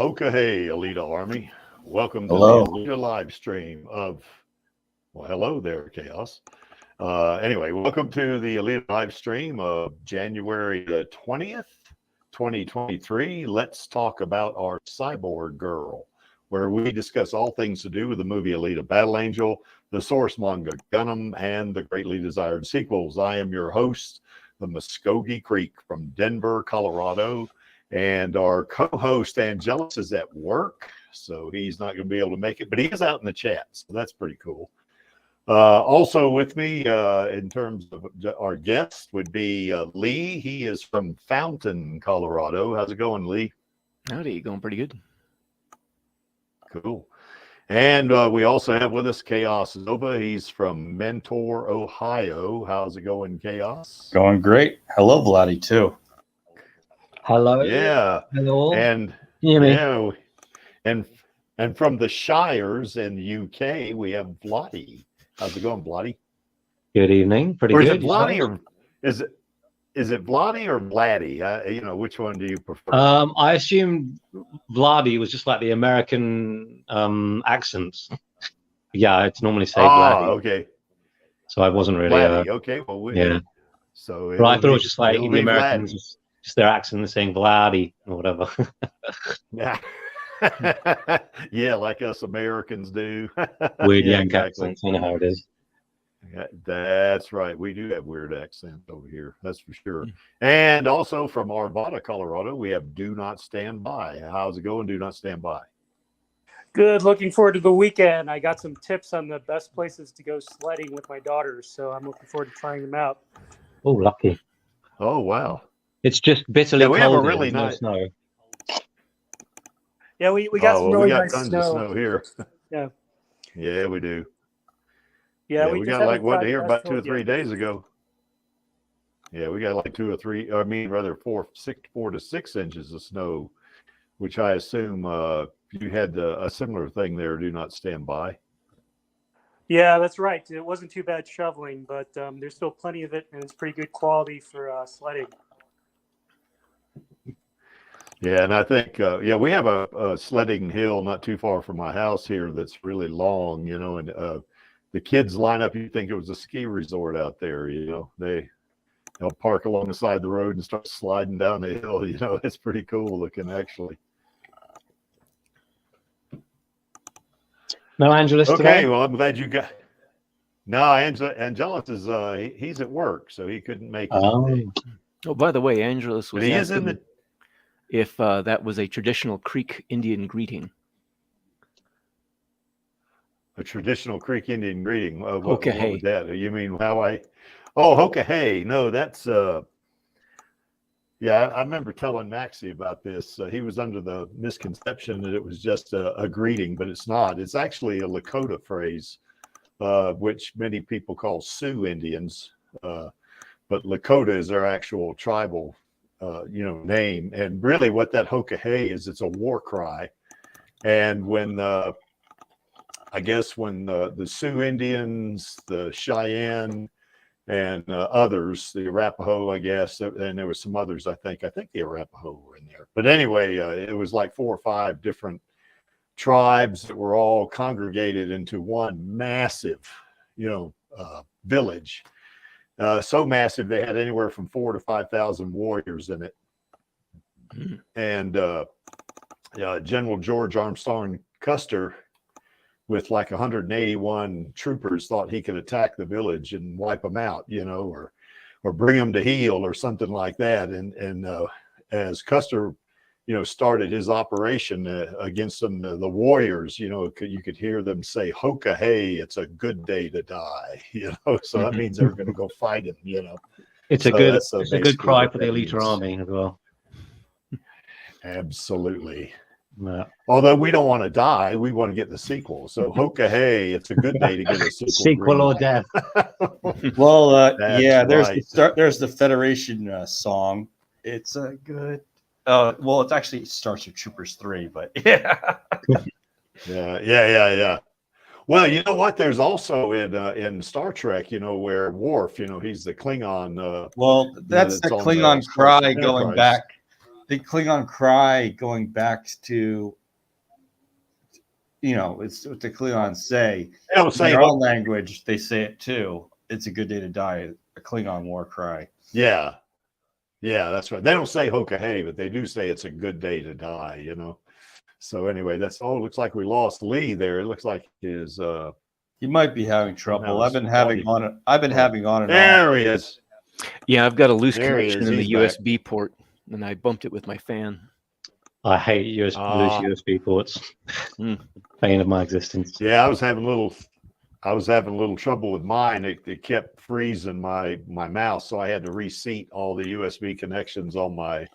Hoka hey, Alita Army. Welcome to Hello. the Alita live stream of, well, hello there, Chaos. Anyway, welcome to the Alita live stream of January the 20th, 2023. Let's talk about our Cyborg girl, where we discuss all things to do with the movie Alita Battle Angel, the source manga Gundam, and the greatly desired sequels. I am your host, the Muskogee Creek from Denver, Colorado. And our co-host Angelus is at work, so he's not going to be able to make it, but he is out in the chat, so that's pretty cool. Also with me in terms of our guest would be Lee. He is from Fountain, Colorado. How's it going, Lee? Howdy, going pretty good. Cool. And we also have with us Chaos Nova. He's from Mentor, Ohio. How's it going, Chaos? Going great. Hello, Vladdy, too. Hello. Yeah. Hello. And Yeah, and from the Shires in the UK, we have Vladdy. How's it going, Vladdy? good evening. Pretty Or is good. it Vladdy or is it Vladdy or Vladdy? Which one do you prefer? I assumed Vladi was just like the American accents. Yeah, it's normally say Vladi. Okay. So I wasn't really. Vladdy. Okay. Well, Yeah. So But I thought it was just like it'll the be Americans, just their accent saying Vladi or whatever. Yeah. Yeah, like us Americans do. Weird Yeah, Yank exactly. accents. I know how it is. Yeah, that's right. We do have weird accents over here. That's for sure. And also from Arvada, Colorado, we have Do Not Stand By. How's it going? Do Not Stand By. Good. Looking forward to the weekend. I got some tips on the best places to go sledding with my daughters, so I'm looking forward to trying them out. Oh, lucky. Oh, wow. It's just bitterly Yeah, we have cold. a really There's no nice snow. Yeah, we got some really we got nice tons snow. of snow here. Yeah. Yeah, we do. Yeah, we just got haven't like what tried here the about 2 or asphalt 3 yet. days ago. Yeah, we got like 2 or 3. I mean, rather 4 to 6 inches of snow, which I assume you had a similar thing there. Do Not Stand By. Yeah, that's right. It wasn't too bad shoveling, but there's still plenty of it, and it's pretty good quality for sledding. Yeah, and I think we have a sledding hill not too far from my house here that's really long, and the kids line up. You think it was a ski resort out there, they'll park along the side of the road and start sliding down the hill. It's pretty cool looking, actually. No Angelus Okay, today? well, I'm glad you got. No, Angelus is he's at work, so he couldn't make it today. Oh, by the way, Angelus But was he is in asking if that was a traditional Creek Indian greeting. a traditional Creek Indian greeting. What Hoka was hey. that? You mean how I? Oh, Hoka hey. No, that's yeah. I remember telling Maxie about this. He was under the misconception that it was just a greeting, but it's not. It's actually a Lakota phrase, which many people call Sioux Indians, but Lakota is their actual tribal, name. And really, what that Hoka hey is, it's a war cry. And when I guess when the Sioux Indians, the Cheyenne, and others, the Arapaho, I guess, and there was some others, I think the Arapaho were in there. But anyway, it was like 4 or 5 different tribes that were all congregated into one massive, village. So massive, they had anywhere from 4,000 to 5,000 warriors in it. And General George Armstrong Custer, with like 181 troopers, thought he could attack the village and wipe them out, or bring them to heel or something like that. And as Custer, started his operation against them, the warriors, you could hear them say, "Hoka hey, it's a good day to die," So that means they're going to go fight him, It's So a good that's, it's a good basically cry what for the that Alita means. army as well. Absolutely. Yeah. Although we don't want to die, we want to get the sequel. So Hoka hey, it's a good day to get a sequel. Sequel or death. Well, That's yeah, there's right. there's the Federation song. It's a good. Well, it actually starts with Troopers 3, but yeah. Yeah. Well, you know what? There's also in Star Trek, where Worf, he's the Klingon. Well, that's the on Klingon cry Enterprise. going back. The Klingon cry going back to you know, it's what the Klingons say. They don't In say their own ho- language, they say it too. It's a good day to die. A Klingon war cry. yeah, yeah, that's right. They don't say Hokahei, but they do say it's a good day to die, you know. So anyway, that's it looks like we lost Lee there. It looks like his He might be having trouble. Now I've been it's having audio. on. I've been having on and off. there he is. Yeah, I've got a loose There he connection is. in the He's back. USB port, and I bumped it with my fan. I hate loose USB ports. Pain of my existence. Yeah, I was having a little trouble with mine. It kept freezing my mouse, so I had to reseat all the USB connections on my.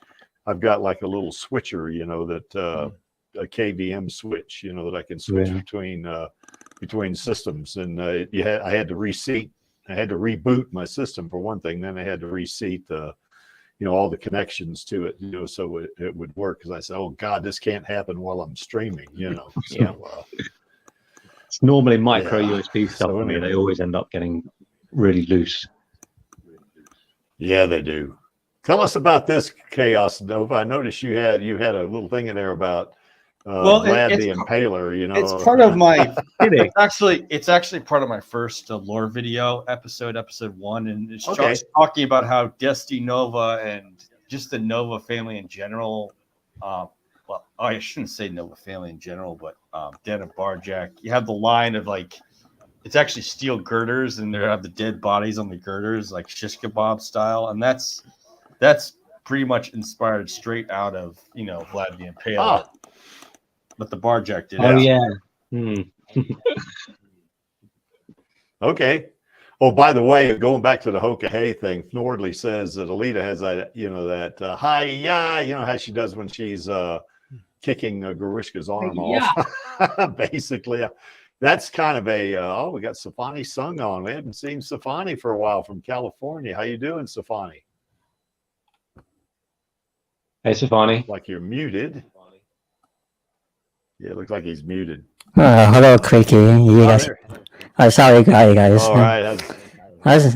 I've got like a little switcher, you know, that a KVM switch, you know, that I can switch between systems, and I had to reseat. I had to reboot my system for one thing. Then I had to reseat all the connections to it, you know, so it would work. Because I said, "Oh God, this can't happen while I'm streaming," you know. So, Yeah. It's normally micro Yeah. USB stuff So for me. anyway. They always end up getting really loose. Yeah, they do. Tell us about this Chaos Nova. I noticed you had a little thing in there about Vlad the Impaler. You know, It's part of my. Kidding. It's actually part of my first lore video episode 1, and it's Okay. just talking about how Dusty Nova and just the Nova family in general. Well, I shouldn't say Nova family in general, but Den of Barjack. You have the line of like, it's actually steel girders, and they have the dead bodies on the girders, like shish kebab style, and that's pretty much inspired straight out of Vlad the Impaler. But the Barjack did. Oh it. yeah. Hmm. Okay. Oh, by the way, going back to the Hokahei thing, Nordley says that Alita has that, that hi-ya, how she does when she's kicking Garishka's arm off. Basically, that's kind of we got Safani sung on. We haven't seen Safani for a while from California. How you doing, Safani? Hey, Safani. Like you're muted. Yeah, it looks like he's muted. Hello, Quickie. You guys. Sorry, guys. All right. That's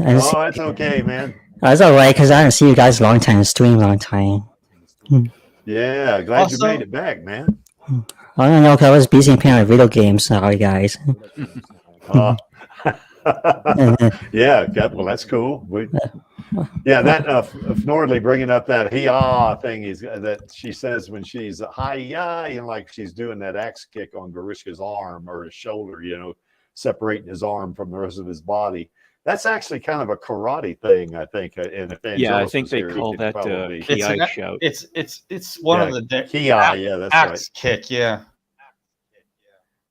okay, man. That's all right, because I didn't see you guys long time. Yeah, glad you made it back, man. I don't know, because I was busy playing video games. Sorry, guys. Yeah, well, that's cool. That Nordley bringing up that hi-ya thing is that she says when she's hi-ya, like she's doing that axe kick on Garishka's arm or his shoulder, separating his arm from the rest of his body. That's actually kind of a karate thing, I think. And Yeah, I think they call that Ki shout. It's one of the Ki. Yeah, that's axe right. kick. Yeah.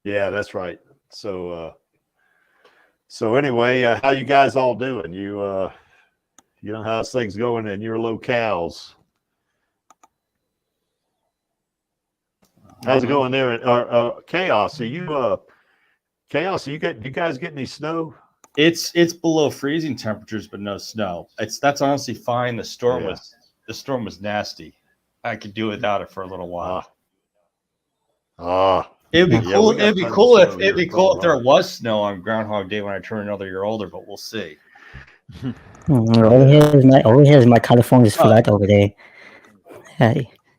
Yeah, that's right. So anyway, how you guys all doing? You know how's things going in your locales? How's it going there? Chaos? Are you Chaos? You guys get any snow? It's below freezing temperatures, but no snow. That's honestly fine. The storm was nasty. I could do without it for a little while. It'd be cool. It'd be cool if there was snow on Groundhog Day when I turn another year older, but we'll see. Over here is my California's flat over there.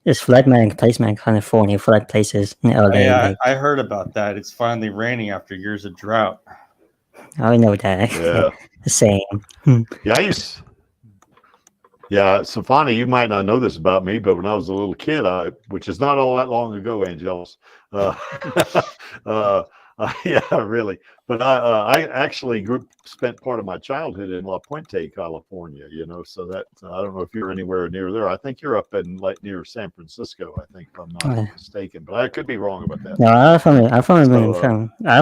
It's flat placement California, flat places in LA. Yeah, I heard about that. It's finally raining after years of drought. I know that. Yeah. The same. Safani, you might not know this about me, but when I was a little kid, which is not all that long ago, Angelos. Yeah, really. But I actually spent part of my childhood in La Puente, California. So that I don't know if you're anywhere near there. I think you're up in near San Francisco. I think, if I'm not mistaken, but I could be wrong about that. No, I'm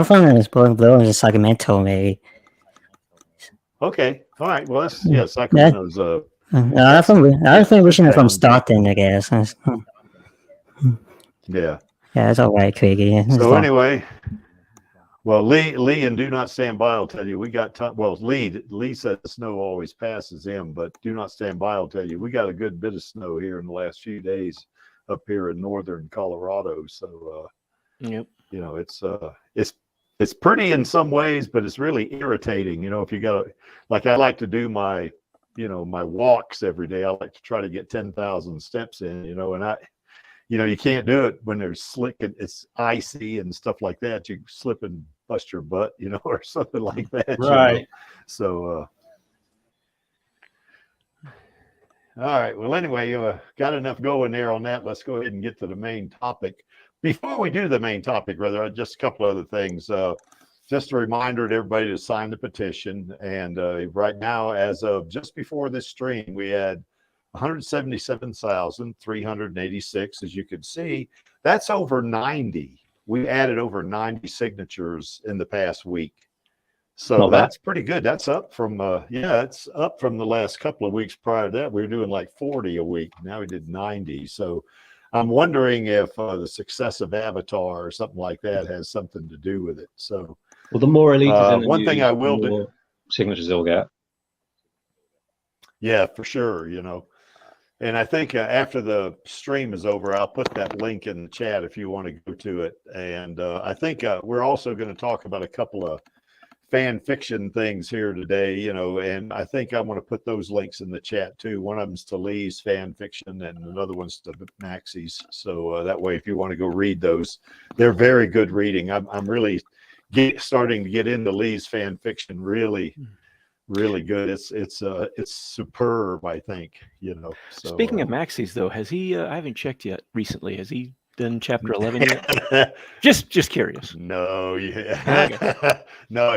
from Sacramento, maybe. Okay, all right. Well, that's Sacramento's. I'm from Stockton, I guess. Yeah. Yeah, it's all right, Craigie. So anyway, well, Lee and Do Not Stand By will tell you we got Lee said the snow always passes him, but Do Not Stand By will tell you we got a good bit of snow here in the last few days up here in northern Colorado. So yep. It's pretty in some ways, but it's really irritating. If you got I like to do my my walks every day. I like to try to get 10,000 steps in, and you can't do it when there's slick and it's icy and stuff like that. You slip and bust your butt, or something like that. Right. So, all right. Well, anyway, got enough going there on that. Let's go ahead and get to the main topic. Before we do the main topic, brother, just a couple other things. Just a reminder to everybody to sign the petition. And right now, as of just before this stream, we had 177,386. As you can see, that's over 90. We added over 90 signatures in the past week. So that's pretty good. That's up from, it's up from the last couple of weeks prior to that. We were doing like 40 a week. Now we did 90. So I'm wondering if the success of Avatar or something like that has something to do with it. So, well, the more Alita, one thing I will do, signatures they'll get. Yeah, for sure. And I think after the stream is over, I'll put that link in the chat if you want to go to it. And I think we're also going to talk about a couple of fan fiction things here today, and I think I'm going to put those links in the chat too. One of them's to Lee's fan fiction and another one's to Maxie's. So that way, if you want to go read those, they're very good reading. I'm really starting to get into Lee's fan fiction. Really good. It's superb, I think, So, Speaking of Maxie's, though, has he, I haven't checked yet recently. Has he done chapter 11 yet? just curious. No, no,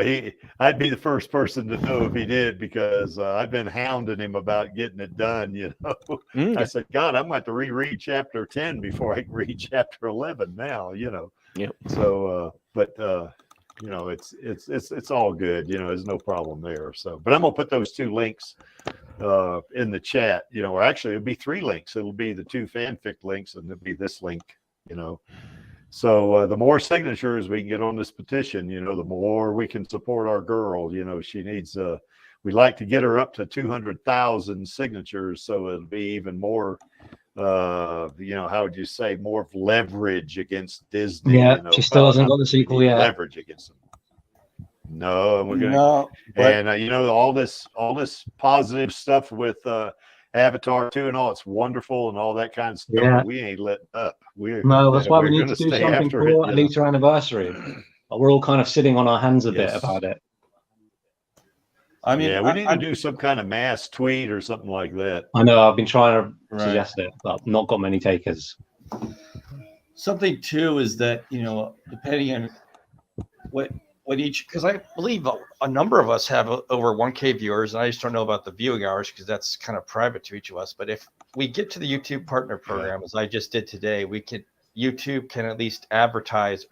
I'd be the first person to know if he did, because I've been hounding him about getting it done. I said, God, I'm going to have to reread chapter 10 before I can read chapter 11 now. Yep. So, but it's all good. There's no problem there. So, but I'm gonna put those two links in the chat. Or actually, it'll be 3 links. It'll be the 2 fanfic links, and it'll be this link. So the more signatures we can get on this petition, the more we can support our girl. She needs. We'd like to get her up to 200,000 signatures, so it'll be even more. How would you say, more leverage against Disney? Yeah, she still hasn't got the sequel yet. Leverage against them. No, and we're gonna. No, but, and all this positive stuff with Avatar 2 and all, it's wonderful and all that kind of stuff. Yeah. We ain't letting up. That's why we need to do something for Alita anniversary. We're all kind of sitting on our hands a bit about it. I mean, we need to do some kind of mass tweet or something like that. I know, I've been trying to suggest it, but not got many takers. Something too is that, depending on what each, because I believe a number of us have over 1K viewers, and I just don't know about the viewing hours because that's kind of private to each of us. But if we get to the YouTube partner program, as I just did today, YouTube can at least advertise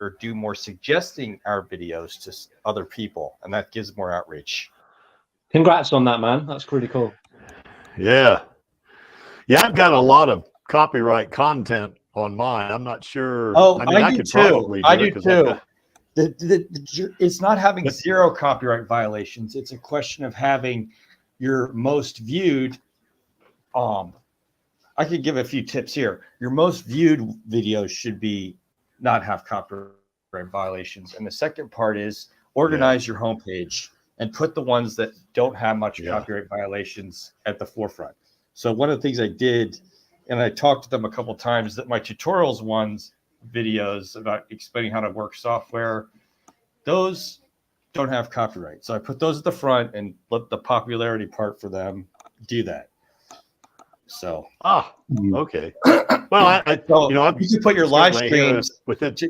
or do more suggesting our videos to other people, and that gives more outreach. Congrats on that, man. That's pretty cool. Yeah, I've got a lot of copyright content on mine. I'm not sure. Oh, I could probably I do too. It's not having 0 copyright violations. It's a question of having your most viewed. I could give a few tips here. Your most viewed videos should not have copyright violations. And the second part is organize your homepage and put the ones that don't have much copyright violations at the forefront. So one of the things I did, and I talked to them a couple of times, that my tutorials videos about explaining how to work software, those don't have copyright. So I put those at the front and let the popularity part for them do that. So okay. Well, you can put your live streams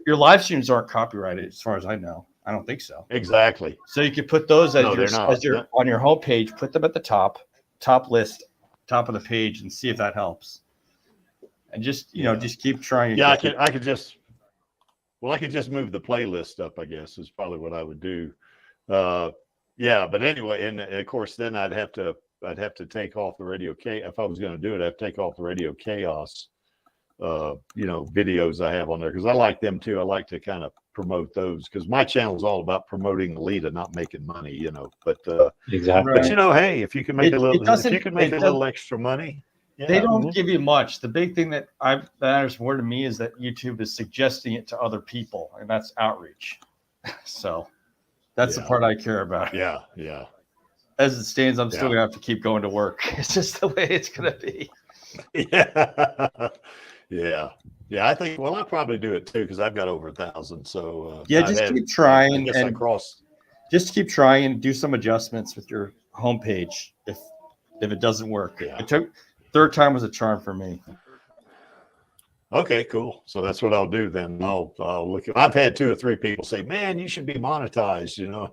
your live streams aren't copyrighted as far as I know. I don't think so. Exactly. So you could put those on your homepage, put them at the top list, top of the page, and see if that helps. And just just keep trying. Yeah, I could just move the playlist up, I guess, is probably what I would do. But anyway, and of course, then I'd have to take off the Radio Chaos. If I was going to do it, I'd take off the Radio Chaos, videos I have on there, because I like them too. I like to kind of promote those, because my channel is all about promoting Alita, not making money, But exactly. But hey, if you can make a little extra money. Yeah. They don't give you much. The big thing that matters more to me is that YouTube is suggesting it to other people, and that's outreach. So that's the part I care about. Yeah. As it stands, I'm still gonna have to keep going to work. It's just the way it's gonna be. Yeah. Yeah, I think, well, I'll probably do it too because I've got over 1,000. So, Yeah, I've just had- keep trying I guess I and crossed. just keep trying and do some adjustments with your homepage if it doesn't work. Yeah. It took third time was a charm for me. Okay, cool. So that's what I'll do then. I'll look. I've had 2 or 3 people say, "Man, you should be monetized." You know,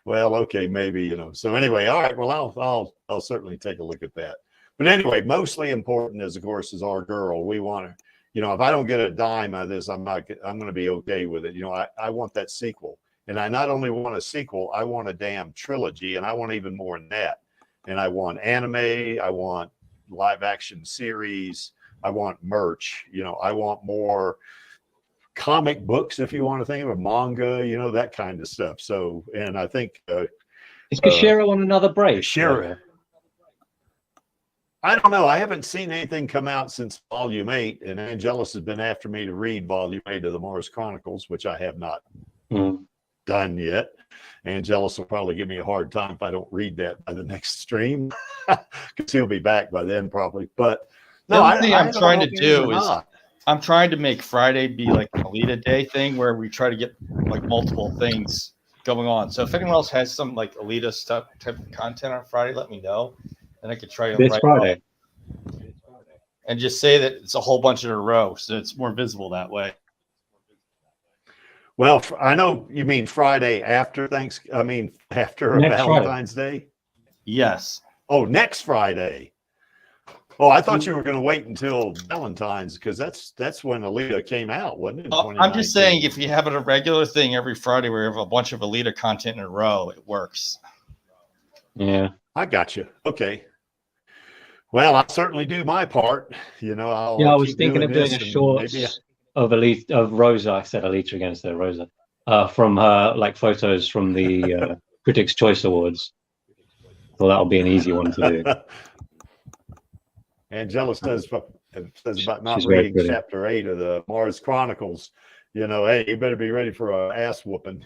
well, okay, maybe. You know. So anyway, all right. Well, I'll certainly take a look at that. But anyway, mostly important is, of course, is our girl. We want to, you know, if I don't get a dime out of this, I'm going to be okay with it. You know, I want that sequel, and I not only want a sequel, I want a damn trilogy, and I want even more than that. And I want anime. I want live action series. I want merch, you know, I want more comic books, if you want to think of it, manga, you know, that kind of stuff. So, and I think Is Kashira on another break? Kashira, I don't know. I haven't seen anything come out since Volume 8, and Angelus has been after me to read Volume 8 of the Mars Chronicles, which I have not done yet. Angelus will probably give me a hard time if I don't read that by the next stream, because he'll be back by then probably. But The no, other thing I'm don't trying know to if he is or do is not. I'm trying to make Friday be like an Alita Day thing where we try to get like multiple things going on. So if anyone else has some like Alita stuff type of content on Friday, let me know, and I could try to This write Friday. and just say that it's a whole bunch in a row, so it's more visible that way. Well, I know you mean Friday after after Next Valentine's Day. Yes. Oh, next Friday. Oh, I thought you were going to wait until Valentine's because that's when Alita came out, wasn't it? I'm just saying if you have it a regular thing every Friday where you have a bunch of Alita content in a row, it works. Yeah. I got you. Okay. Well, I'll certainly do my part. You know, I was thinking of doing a short maybe of Alita, of Rosa. I said Alita again instead of Rosa. From her, like photos from the Critics' Choice Awards. So that'll be an easy one to do. Angelus says about not She's very reading pretty. chapter 8 of the Mars Chronicles. You know, hey, you better be ready for a ass whooping.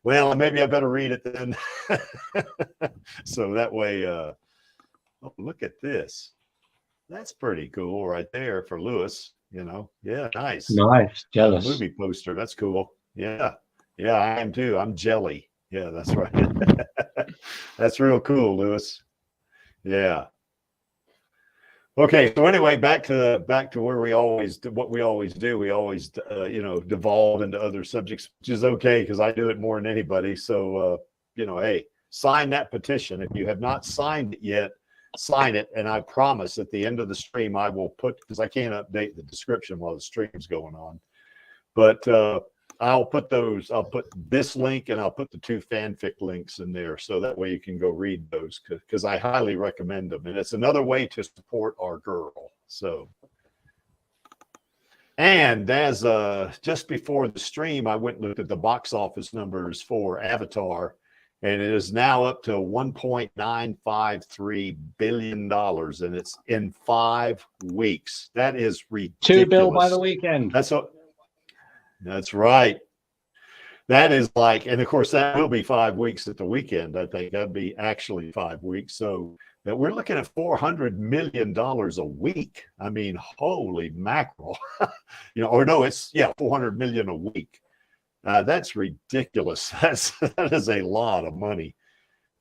Well, maybe I better read it then. So that way, oh, look at this. That's pretty cool right there for Lewis. You know, yeah, nice. Nice. Jealous. Movie poster. That's cool. Yeah. Yeah, I am too. I'm jelly. Yeah, that's right. That's real cool, Lewis. Yeah. Okay, so anyway, back to where we always do what we always do. We always you know, devolve into other subjects, which is okay because I do it more than anybody. So you know, hey, sign that petition. If you have not signed it yet, sign it, and I promise at the end of the stream I will put, because I can't update the description while the stream's going on, but I'll put this link and I'll put the 2 fanfic links in there, so that way you can go read those, because I highly recommend them, and it's another way to support our girl. So, and as just before the stream, I went and looked at the box office numbers for Avatar, and it is now up to $1.953 billion, and it's in 5 weeks. That is ridiculous. $2 billion by the weekend. That's right. That is like, and of course that will be 5 weeks at the weekend. I think that'd be actually 5 weeks. So that we're looking at $400 million a week. I mean, holy mackerel. You know, or no, it's 400 million a week. That's ridiculous. That is a lot of money.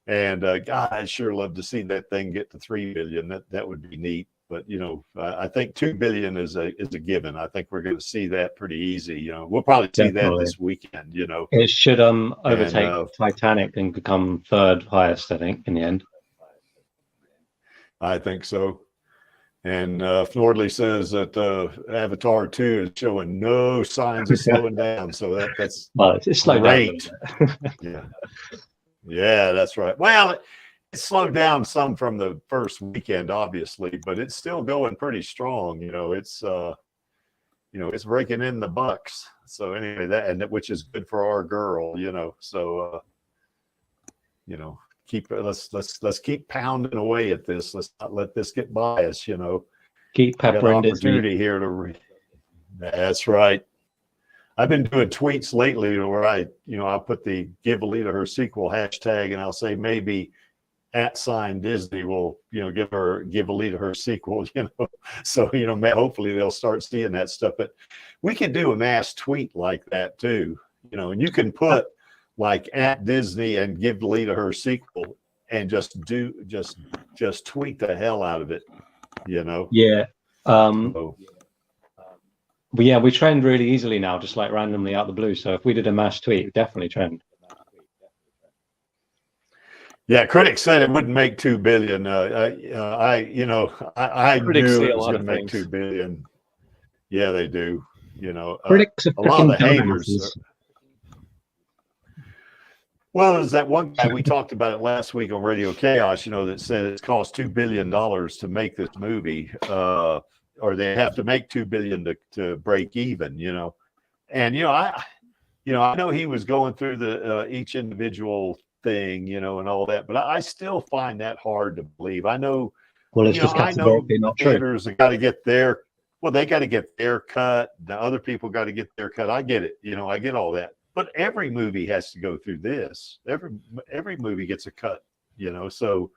And God, I'd sure love to see that thing get to 3 billion. That would be neat. But you know, I think 2 billion is a given. I think we're going to see that pretty easy. You know, we'll probably see that this weekend. You know, it should overtake Titanic and become 3rd highest, I think, in the end. I think so. And Nordley says that Avatar 2 is showing no signs of slowing down. So that's it's slowed great. Down. Yeah, that's right. Well, it slowed down some from the first weekend, obviously, but it's still going pretty strong. You know, it's it's breaking in the bucks. So anyway, which is good for our girl. You know, so you know, let's keep pounding away at this. Let's not let this get by us. You know, keep peppering the opportunity here to read. That's right. I've been doing tweets lately where I'll put the give Alita her sequel hashtag, and I'll say maybe @Disney will, give Alita her sequel, So, hopefully they'll start seeing that stuff. But we can do a mass tweet like that too, and you can put like @Disney and give Alita her sequel and just tweet the hell out of it, Yeah. But yeah, we trend really easily now, just like randomly out the blue. So if we did a mass tweet, we'd definitely trend. Yeah, critics said it wouldn't make 2 billion. I Critics knew say it a was lot going to of make things. 2 billion. Yeah, they do. Critics are a lot of the fucking haters. Well, there's that one guy we talked about it last week on Radio Chaos. That said it's cost $2 billion to make this movie, or they have to make 2 billion to break even. And I know he was going through the each individual thing, and all that, but I still find that hard to believe. I know, Well, it's just I know categorically not true. theaters have got to get their, they got to get their cut. The other people got to get their cut. I get it. I get all that. But every movie has to go through this. Every movie gets a cut, So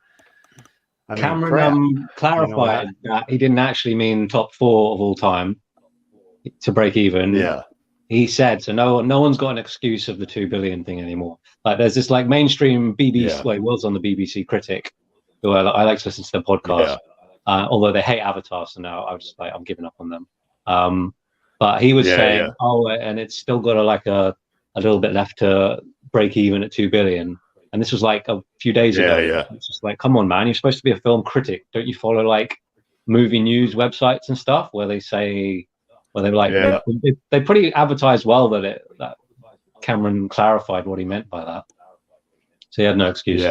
I mean, Cameron clarified that he didn't actually mean top 4 of all time to break even. Yeah. He said, so no one's got an excuse of the 2 billion thing anymore. Like there's this like mainstream BBC, well, he was on the BBC critic, who I like to listen to their podcast, although they hate Avatar, so now I'm giving up on them. But he was saying, and it's still got a little bit left to break even at 2 billion. And this was like a few days ago. Yeah. It's just like, come on, man, you're supposed to be a film critic. Don't you follow like movie news websites and stuff where they say, they pretty advertised well that Cameron clarified what he meant by that. So he had no excuse.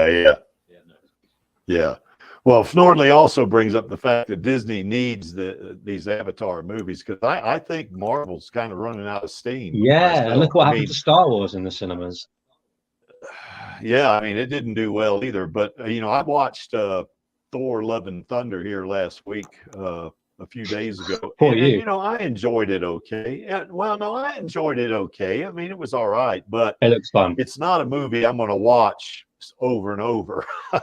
Yeah. Well, Fnordley also brings up the fact that Disney needs these Avatar movies, because I think Marvel's kind of running out of steam. Yeah, and look what happened to Star Wars in the cinemas. Yeah, I mean, it didn't do well either. But, I watched Thor Love and Thunder here last week, a few days ago. And, I enjoyed it okay. I enjoyed it okay. I mean, it was all right, but it looks fun. It's not a movie I'm going to watch over and over. I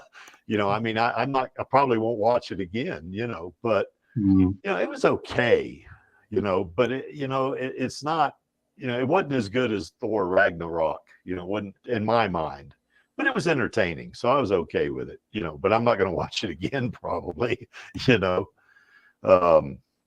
mean, I probably won't watch it again, but, it was okay, but it's not, it wasn't as good as Thor Ragnarok, wasn't in my mind, but it was entertaining. So I was okay with it, but I'm not going to watch it again, probably, but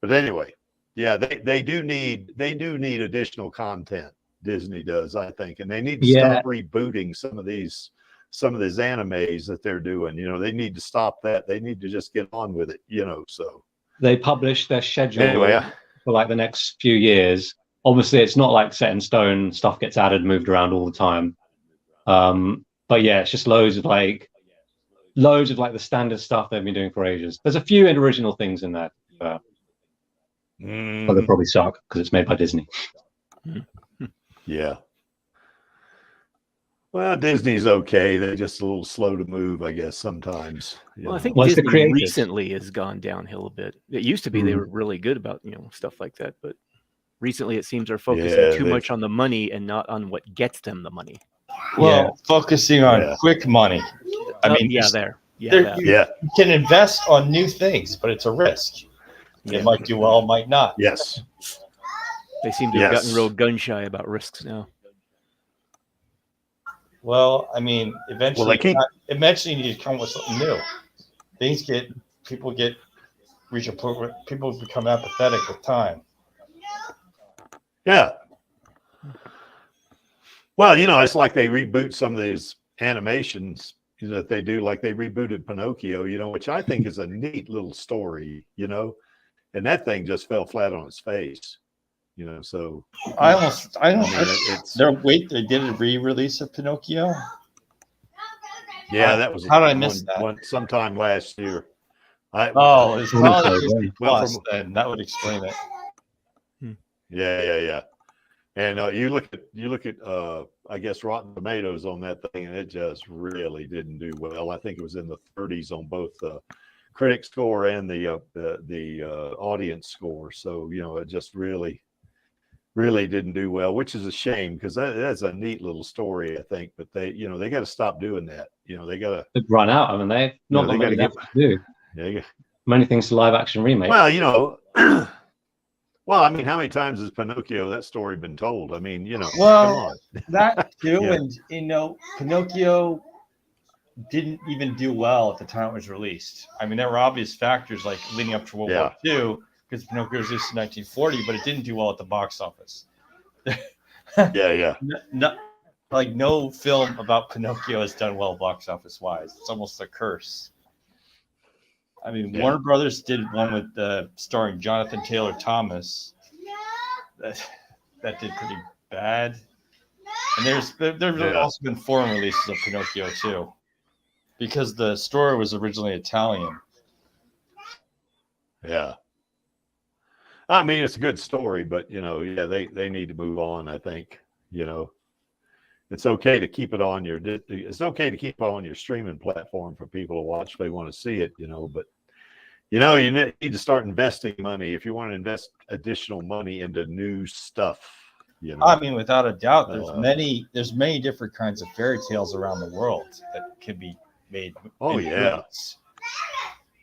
anyway, yeah, they do need additional content. Disney does, I think, and they need to stop rebooting some of these animes that they're doing. They need to stop that. They need to just get on with it. So they publish their schedule for like the next few years. Obviously, it's not like set in stone. Stuff gets added, moved around all the time. But yeah, it's just loads of like the standard stuff they've been doing for ages. There's a few original things in there. But they probably suck because it's made by Disney. Yeah. Well, Disney's okay. They're just a little slow to move, I guess, sometimes. Well, I think Disney recently has gone downhill a bit. It used to be they were really good about, stuff like that. But recently it seems they're focusing too much on the money and not on what gets them the money. Well, focusing on quick money. I mean, you can invest on new things, but it's a risk. It might do well, might not. Yes. They seem to have gotten real gun shy about risks now. Well, I mean, eventually you need to come with something new. People become apathetic with time. Yeah. Well, it's like they reboot some of these animations that they do, like they rebooted Pinocchio, which I think is a neat little story, and that thing just fell flat on its face, so. They did a re-release of Pinocchio? Yeah, that was. How did I miss that? Sometime last year. It's probably Disney Plus, then that would explain it. Yeah. And you look at I guess Rotten Tomatoes on that thing, and it just really didn't do well. I think it was in the 30s on both the critic score and the audience score. So it just really really didn't do well, which is a shame because that's a neat little story, I think. But they got to stop doing that. They got to run out. I mean, they've not got many left to do. Yeah. Many things to live action remake. Well, well, I mean, how many times has Pinocchio, that story, been told? I mean, well, come on. That too, Yeah. and Pinocchio didn't even do well at the time it was released. I mean, there were obvious factors like leading up to World War II, because Pinocchio was released in 1940, but it didn't do well at the box office. Yeah. No film about Pinocchio has done well box office wise. It's almost a curse. I mean, Yeah. Warner Brothers did one with starring Jonathan Taylor Thomas. That did pretty bad. And there's also been foreign releases of Pinocchio too, because the story was originally Italian. Yeah. I mean, it's a good story, but they need to move on. I think it's okay to keep it on your streaming platform for people to watch if they want to see it. But you need to start investing money if you want to invest additional money into new stuff. I mean, without a doubt, there's many different kinds of fairy tales around the world that can be made. Oh yeah.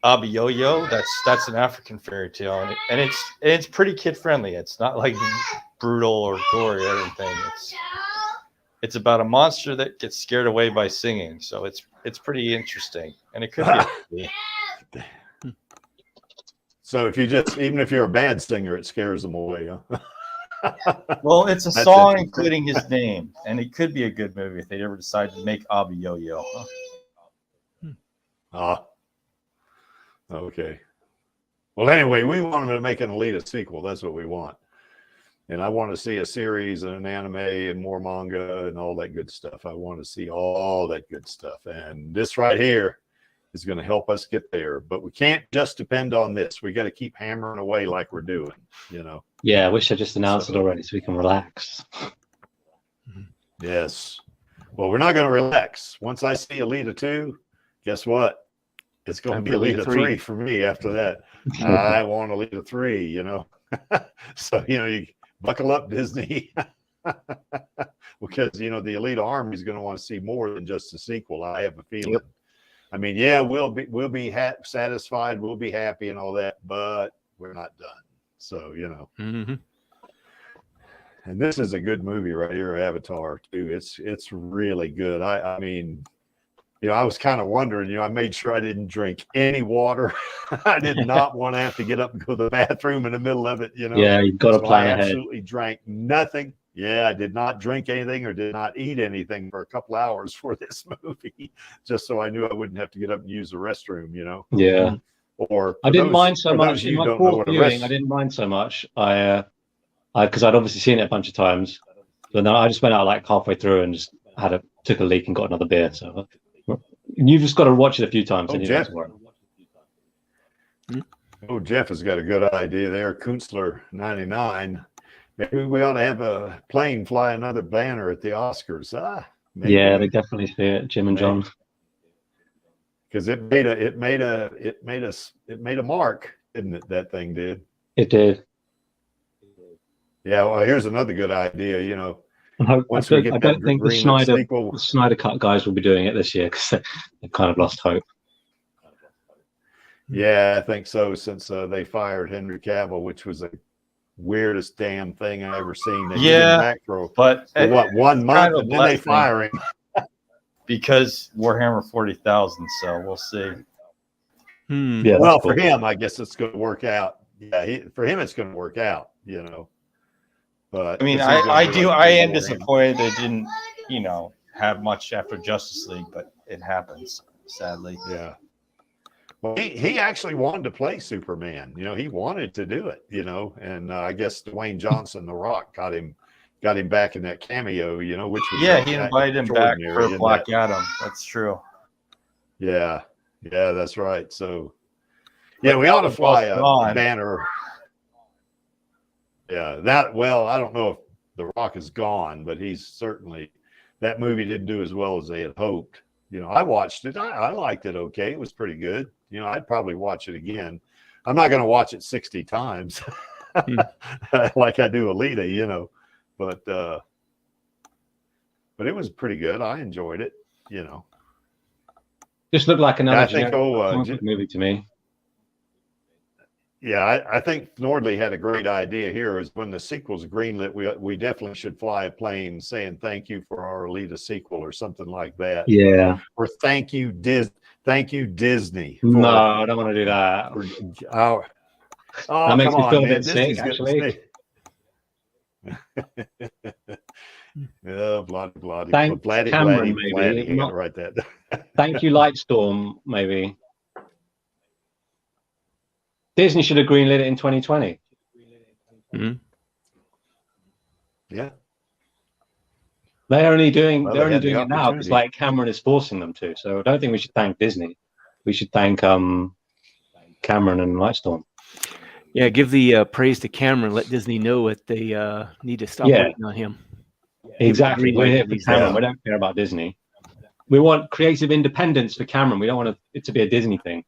Abiyoyo, that's an African fairy tale, and it's pretty kid friendly. It's not like brutal or gory or anything. It's about a monster that gets scared away by singing. So it's pretty interesting, and it could be. So even if you're a bad singer, it scares them away, huh? Well, it's a song including his name, and it could be a good movie if they ever decide to make Abiyoyo. Okay. Well, anyway, we want them to make an Alita sequel. That's what we want. And I want to see a series and an anime and more manga and all that good stuff. I want to see all that good stuff. And this right here is going to help us get there. But we can't just depend on this. We got to keep hammering away like we're doing, Yeah, I wish I just announced it already so we can relax. Yes. Well, we're not going to relax. Once I see Alita 2, guess what? It's going to be Alita 3 for me after that. I want Alita 3, So, you buckle up, Disney. Because, the Alita Army is going to want to see more than just a sequel. I have a feeling. Yep. I mean, yeah, we'll be satisfied. We'll be happy and all that, but we're not done. So, Mm-hmm. And this is a good movie right here, Avatar, too. It's really good. I mean, I was kind of wondering, I made sure I didn't drink any water. I did not want to have to get up and go to the bathroom in the middle of it, Yeah, you've got to plan ahead. I absolutely drank nothing. Yeah, I did not drink anything or did not eat anything for a couple hours for this movie, just so I knew I wouldn't have to get up and use the restroom, Yeah. Or I didn't mind so much in my court viewing. I didn't mind so much. Because I'd obviously seen it a bunch of times, but then I just went out like halfway through and just took a leak and got another beer. So you've just got to watch it a few times. And you don't have to worry. Oh, Jeff has got a good idea there. Künstler 99. Maybe we ought to have a plane fly another banner at the Oscars. Maybe. Yeah, they definitely see it, Jim and John. Because it made a mark, didn't it? That thing did. It did. Yeah. Well, here's another good idea. I don't think the Snyder Cut guys will be doing it this year because they've kind of lost hope. Yeah, I think so. Since they fired Henry Cavill, which was the weirdest damn thing I ever seen. They back for 1 month, and then they fire him because Warhammer 40,000. So we'll see. Yeah, well, for him, I guess it's going to work out. Yeah, for him, it's going to work out. But I mean, I am disappointed they didn't, have much after Justice League, but it happens, sadly. Yeah. Well, he actually wanted to play Superman. He wanted to do it. And I guess Dwayne Johnson, The Rock, got him back in that cameo. Which was he invited him back for Black Adam. That's true. Yeah, that's right. So, yeah, we ought to fly a banner. Yeah, I don't know if The Rock is gone, but he's certainly, that movie didn't do as well as they had hoped. I watched it. I liked it okay. It was pretty good. I'd probably watch it again. I'm not going to watch it 60 times. like I do Alita, you know. But it was pretty good. I enjoyed it, you know. Just looked like another I think movie to me. Yeah, I think Nordley had a great idea here. Is when the sequel's greenlit, we definitely should fly a plane saying thank you for our Alita sequel or something like that. Yeah. Or thank you Disney. No, I don't want to do that. That makes me feel a bit Disney's sick, actually. Yeah, bloody. Thanks, Cameron, maybe. You gotta write that. Thank you, Lightstorm, maybe. Disney should have greenlit it in 2020. Yeah. They're only doing Well, it now because like Cameron is forcing them to. So I don't think we should thank Disney. We should thank Cameron and Lightstorm. Yeah, give the praise to Cameron. Let Disney know that they need to stop waiting on him. Exactly. We're here for Cameron. We don't care about Disney. We want creative independence for Cameron. We don't want it to be a Disney thing.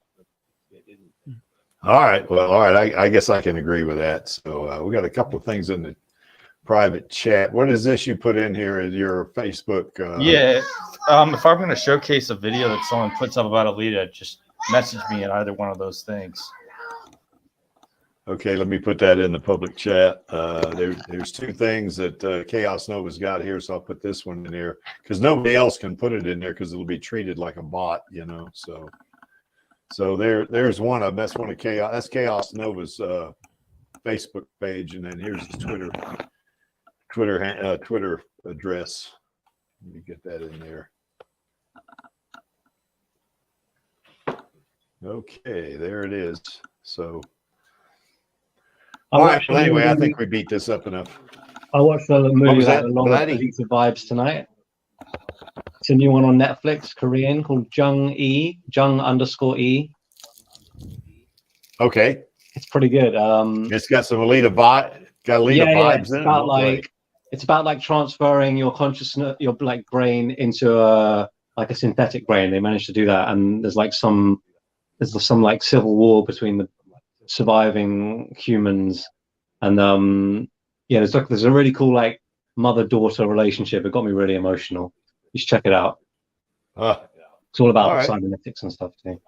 All right. Well, all right. I guess I can agree with that. So we got a couple of things in the private chat. What is this you put in here as your Facebook? If I'm going to showcase a video that someone puts up about Alita, just message me in either one of those things. Okay, let me put that in the public chat. There's two things that Chaos Nova's got here, so I'll put this one in here because nobody else can put it in there because it'll be treated like a bot, you know. So there's one of them. That's one of Chaos. That's Chaos Nova's Facebook page, and then here's his Twitter address. Let me get that in there. Okay, there it is. So. All right. Well, anyway, I think we beat this up enough. I watched the movie that? along with Alita Vibes tonight. It's a new one on Netflix, Korean, called Jung_E. Okay. It's pretty good. It's got some Alita vibes in it. It's about like transferring your consciousness, your like brain into a synthetic brain. They managed to do that, and there's some like civil war between the surviving humans, and there's a really cool like mother-daughter relationship. It got me really emotional. You should check it out. It's all about cybernetics and stuff too.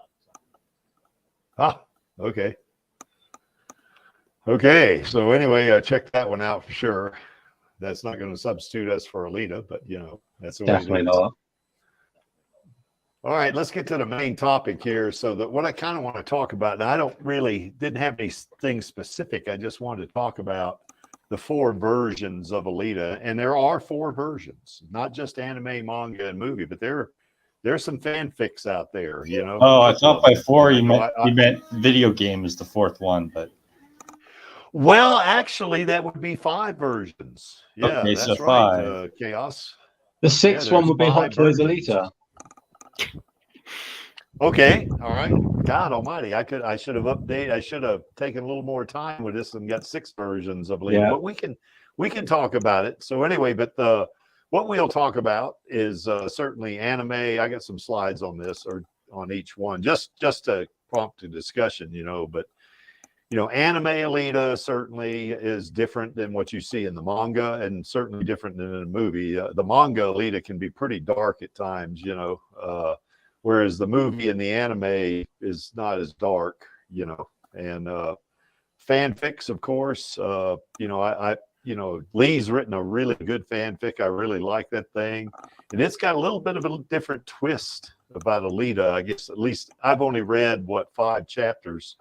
Okay, so anyway, check that one out for sure. That's not going to substitute us for Alita, but you know, that's the definitely not. All right, let's get to the main topic here. So that what I kind of want to talk about, and I didn't have anything specific. I just wanted to talk about the 4 versions of Alita, and there are 4 versions, not just anime, manga, and movie, but there's some fanfics out there, you know. Oh, I thought by 4 you meant video game is the 4th one, but. Well, actually, that would be 5 versions. Yeah, okay, that's so right. 5. Chaos. The 6th one would be Hot Toys Alita. Okay, all right. God Almighty, I should have updated. I should have taken a little more time with this and got 6 versions of Alita. But we can talk about it. So anyway, but what we'll talk about is certainly anime. I got some slides on this or on each one, just to prompt a discussion, you know. But you know, anime Alita certainly is different than what you see in the manga, and certainly different than in a movie. The manga Alita can be pretty dark at times, you know, whereas the movie and the anime is not as dark, you know. And fanfics, of course, you know, Lee's written a really good fanfic. I really like that thing, and it's got a little bit of a different twist about Alita. I guess at least I've only read 5 chapters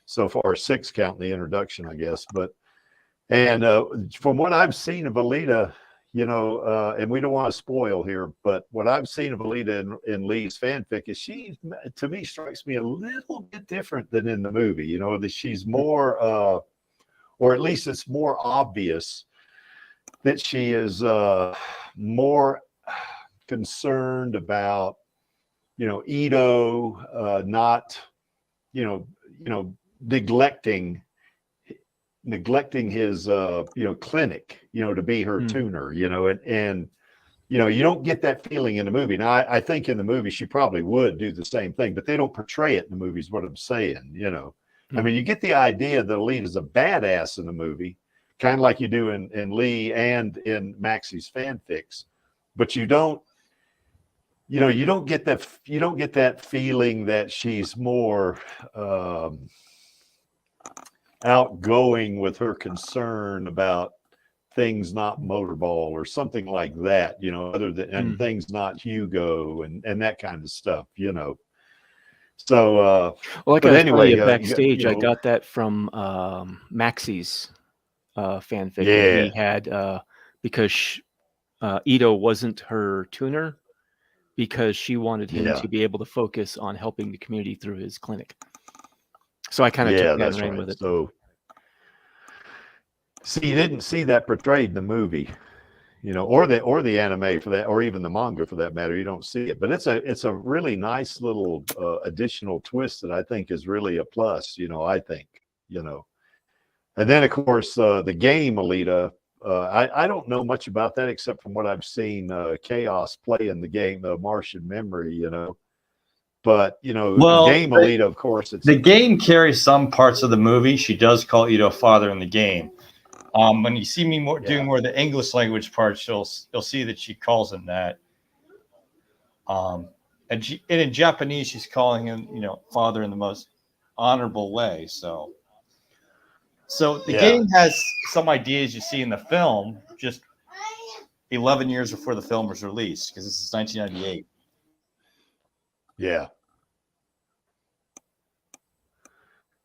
so far, 6 counting the introduction, I guess. But from what I've seen of Alita, you know, and we don't want to spoil here, but what I've seen of Alita in Lee's fanfic is she, to me, strikes me a little bit different than in the movie. You know, that she's more, or at least it's more obvious that she is more concerned about, you know, Ito not, you know, neglecting his clinic, you know, to be her tuner, you know, and you know, you don't get that feeling in the movie. Now I think in the movie she probably would do the same thing, but they don't portray it in the movies, what I'm saying, you know. I mean, you get the idea that Alita's a badass in the movie, kind of like you do in Lee and in Maxie's fanfics, but you don't get that feeling that she's more outgoing with her concern about things not Motorball or something like that, other than and things not Hugo and that kind of stuff, So, well, like but I was anyway, telling you backstage, I got that from Maxie's fanfic. Yeah. And he had because Ito wasn't her tuner, because she wanted him to be able to focus on helping the community through his clinic. So I kind of took that and ran with it. So, see, you didn't see that portrayed in the movie, or the anime for that, or even the manga for that matter. You don't see it, but it's a really nice little additional twist that I think is really a plus. I think, and then of course the game Alita. I don't know much about that except from what I've seen Chaos play in the game, Martian Memory, But Well, the game Alita, of course, the game carries some parts of the movie. She does call Ito father in the game. When you see me doing more of the English language parts, you'll see that she calls him that. And in Japanese, she's calling him, father in the most honorable way. So the game has some ideas you see in the film, just 11 years before the film was released, because this is 1998. Yeah.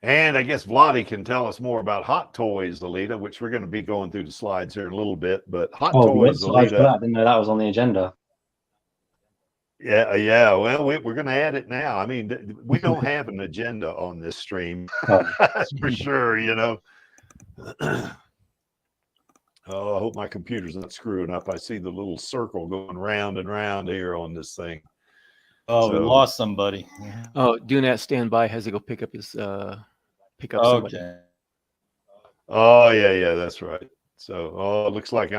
And I guess Vladi can tell us more about Hot Toys Alita, which we're going to be going through the slides here in a little bit. But Hot Toys Alita. I didn't know that was on the agenda. Yeah. Well, we're going to add it now. I mean, we don't have an agenda on this stream. That's for sure, Oh, I hope my computer's not screwing up. I see the little circle going round and round here on this thing. Oh, we lost somebody. Oh, Dunat standby has to go pick up his somebody. Okay. Oh yeah, that's right. So, it looks like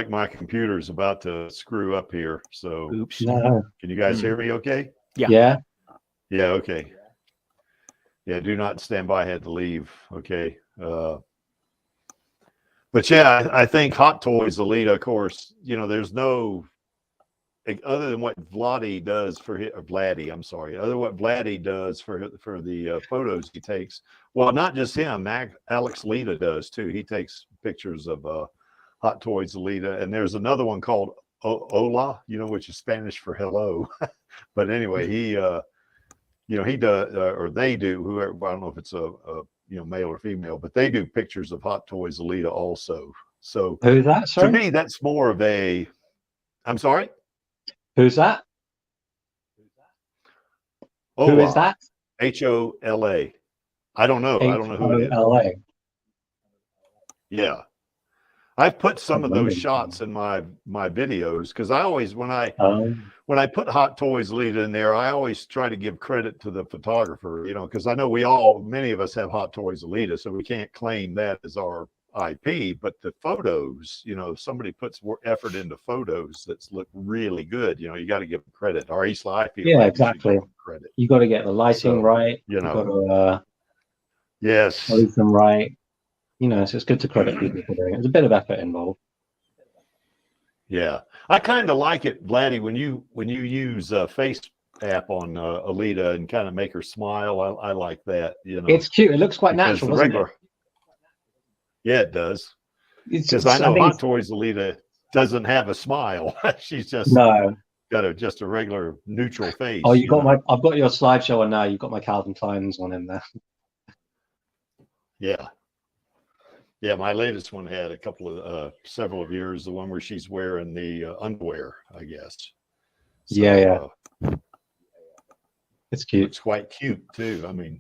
my computer's about to screw up here. So, oops. No. Can you guys hear me? Okay. Yeah. Yeah. Okay. Yeah. Do not stand by. Had to leave. Okay. But yeah, I think Hot Toys Alita, of course, there's no other than what Vladi does for Vladdy. I'm sorry. Other than what Vladdy does for the photos he takes. Well, not just him. Alex Lita does too. He takes pictures of Hot Toys Alita, and there's another one called Hola, which is Spanish for hello. But anyway, he does, or they do. Whoever, I don't know if it's a male or female, but they do pictures of Hot Toys Alita also. So who's that? Sorry? To me, that's more of a. I'm sorry. Who's that? Hola. Who is that? HOLA. I don't know. I don't know who it is. LA. Yeah. I've put some of those shots in my videos because I always when I put Hot Toys Alita in there, I always try to give credit to the photographer, because I know many of us have Hot Toys Alita, so we can't claim that as our IP, but the photos, if somebody puts more effort into photos that's look really good, you got to give them credit. Or at least I feel yeah, like exactly. Credit. You got to get the lighting right. You got to yes, police them right. So it's good to credit people for doing it. There's a bit of effort involved. Yeah, I kind of like it, Vladdy, when you use Face app on Alita and kind of make her smile. I like that. It's cute. It looks quite natural, doesn't it? Yeah, it does. Because I know Hot Toys Alita doesn't have a smile. She's just got just a regular neutral face. Oh, I've got your slideshow on now. You've got my Calvin Klein's one in there. Yeah. Yeah, my latest one had a couple of several of years, the one where she's wearing the underwear, I guess. So, yeah. It's cute. It's quite cute too. I mean,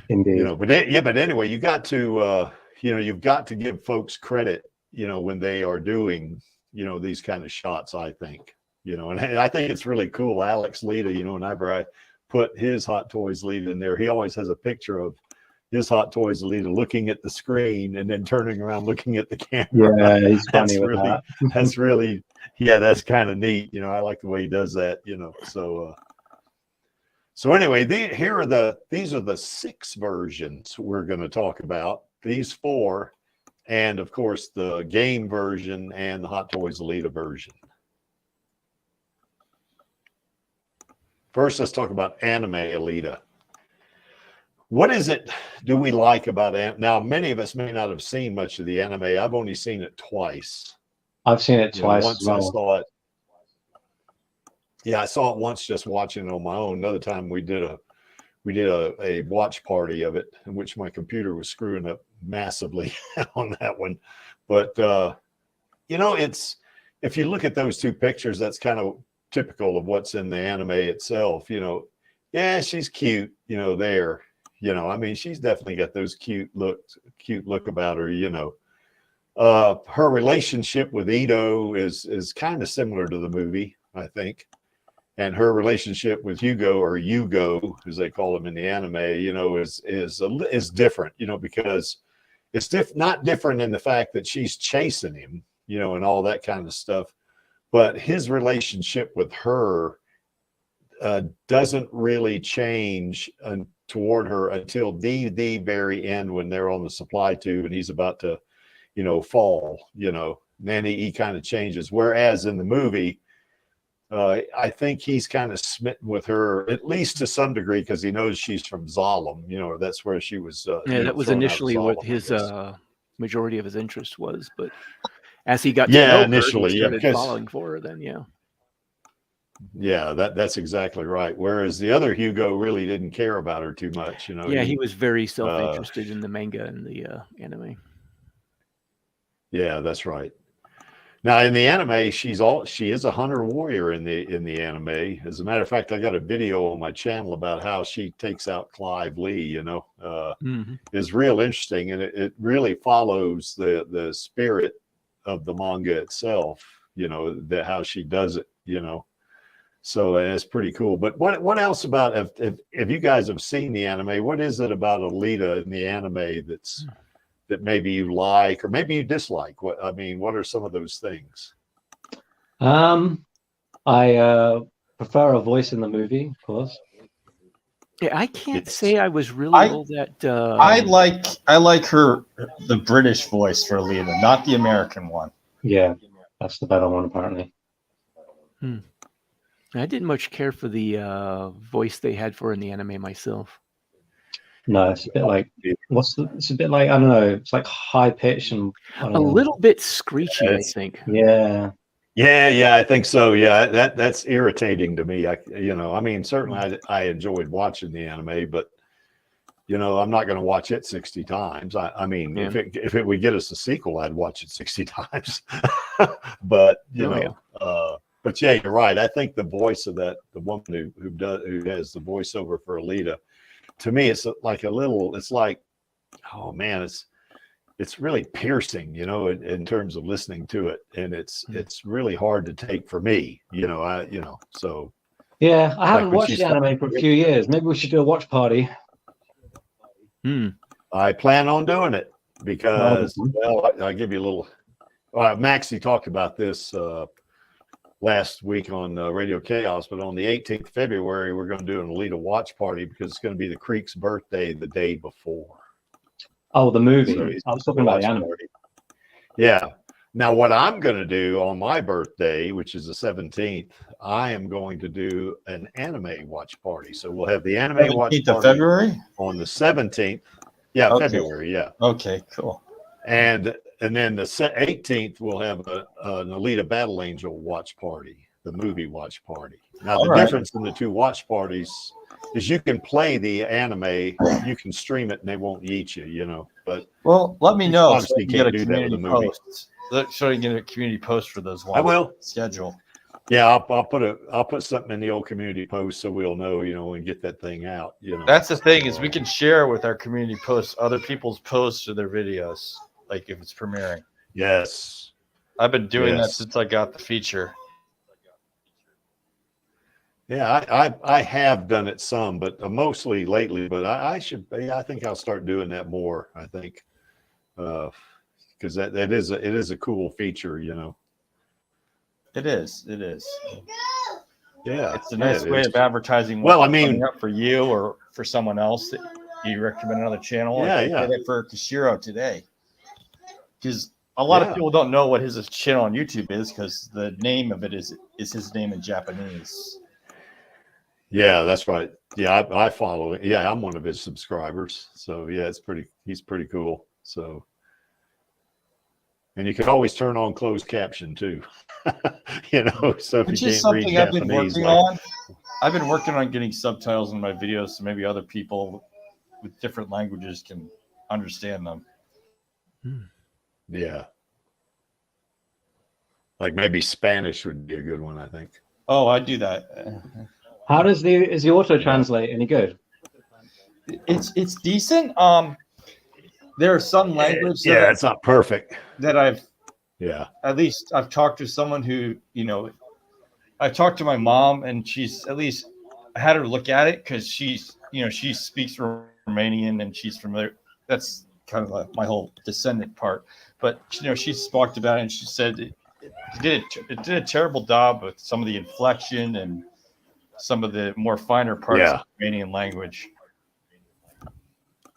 indeed. But anyway, you got to you've got to give folks credit, when they are doing, these kind of shots, I think, and I think it's really cool. Alex Lita, whenever I put his Hot Toys Lita in there, he always has a picture of his Hot Toys Alita looking at the screen and then turning around looking at the camera. Yeah, he's funny with that. That's really, that's kind of neat. I like the way he does that, So anyway, these are the 6 versions we're going to talk about. These 4, and of course the game version and the Hot Toys Alita version. First, let's talk about anime Alita. What is it do we like about it? Now, many of us may not have seen much of the anime. I've only seen it twice. I've seen it twice. Once I saw it. Yeah, I saw it once just watching it on my own. Another time we did a watch party of it, in which my computer was screwing up massively on that one. But it's, if you look at those 2 pictures, that's kind of typical of what's in the anime itself. Yeah, she's cute, there. I mean, she's definitely got those cute look about her. Her relationship with Ito is kind of similar to the movie, I think. And her relationship with Hugo, or Yugo, as they call him in the anime, is different, because it's not different in the fact that she's chasing him, and all that kind of stuff. But his relationship with her doesn't really change toward her until the very end, when they're on the supply tube and he's about to, fall. Then he kind of changes. Whereas in the movie, I think he's kind of smitten with her, at least to some degree, because he knows she's from Zalem, or that's where she was. That was initially what his majority of his interest was, but as he got to Yeah, know initially, her, yeah, he started because falling for her. Then, yeah. Yeah, that's exactly right. Whereas the other Hugo really didn't care about her too much, Yeah, he was very self-interested in the manga and the anime. Yeah, that's right. Now in the anime, she is a hunter warrior in the anime. As a matter of fact, I got a video on my channel about how she takes out Clive Lee. Is real interesting, and it really follows the spirit of the manga itself. How she does it. So it's pretty cool. But what else about, if you guys have seen the anime, what is it about Alita in the anime that maybe you like or maybe you dislike? What are some of those things? I prefer a voice in the movie, of course. Yeah, I can't say I was really all that. I like her, the British voice for Alita, not the American one. Yeah, that's the better one apparently. I didn't much care for the voice they had for her in the anime myself. No, it's a bit like it's a bit like, I don't know, it's like high pitch and a little bit screechy, I think. Yeah. Yeah, I think so. Yeah, that's irritating to me. Certainly I enjoyed watching the anime, but I'm not going to watch it 60 times. If it would get us a sequel, I'd watch it 60 times. But but yeah, you're right. I think the voice of the woman who has the voiceover for Alita, to me, it's like oh man, it's really piercing, in terms of listening to it, and it's really hard to take for me, so. Yeah, I haven't watched the anime for a few years. Maybe we should do a watch party. I plan on doing it because, I'll give you a little. Maxie talked about this last week on Radio Chaos, but on the 18th of February, we're going to do an Alita watch party because it's going to be the Creek's birthday the day before. Oh, the movie. So I was talking about the anime. Yeah. Now, what I'm going to do on my birthday, which is the 17th, I am going to do an anime watch party. So we'll have the anime watch party of February on the 17th. Yeah, okay. February. Yeah. Okay, cool. And then the 18th, we'll have an Alita Battle Angel watch party, the movie watch party. Now, the difference in the two watch parties is you can play the anime, you can stream it, and they won't eat you, But let me know. Obviously, you can't do that with a movie. So you get a community post for those ones. I will schedule. Yeah, I'll put something in the old community post so we'll know, and get that thing out. That's the thing, is we can share with our community posts other people's posts or their videos, like if it's premiering. Yes, I've been doing that since I got the feature. Yeah, I have done it some, but mostly lately. But I think I'll start doing that more. I think because it is a cool feature, It is. Yeah, it's a nice way of advertising. Well, I what's mean, coming up for you or for someone else that you recommend another channel. Yeah, I yeah. did it for Kishiro today because a lot of people don't know what his channel on YouTube is because the name of it is his name in Japanese. Yeah, that's right. Yeah, I follow it. Yeah, I'm one of his subscribers. So yeah, he's pretty cool. So, and you can always turn on closed caption too. You know, so if Which you is can't read something I've been Japanese, working on. I've been working on getting subtitles in my videos so maybe other people with different languages can understand them. Yeah. Like maybe Spanish would be a good one, I think. Oh, I do that. How is the auto translate any good? It's decent. There are some languages it's not perfect. that I've I've talked to someone who, I talked to my mom and she's at least I had her look at it because she speaks Romanian and she's familiar. That's kind of like my whole descendant part. But she talked about it and she said it did a terrible job with some of the inflection and some of the more finer parts of the Romanian language.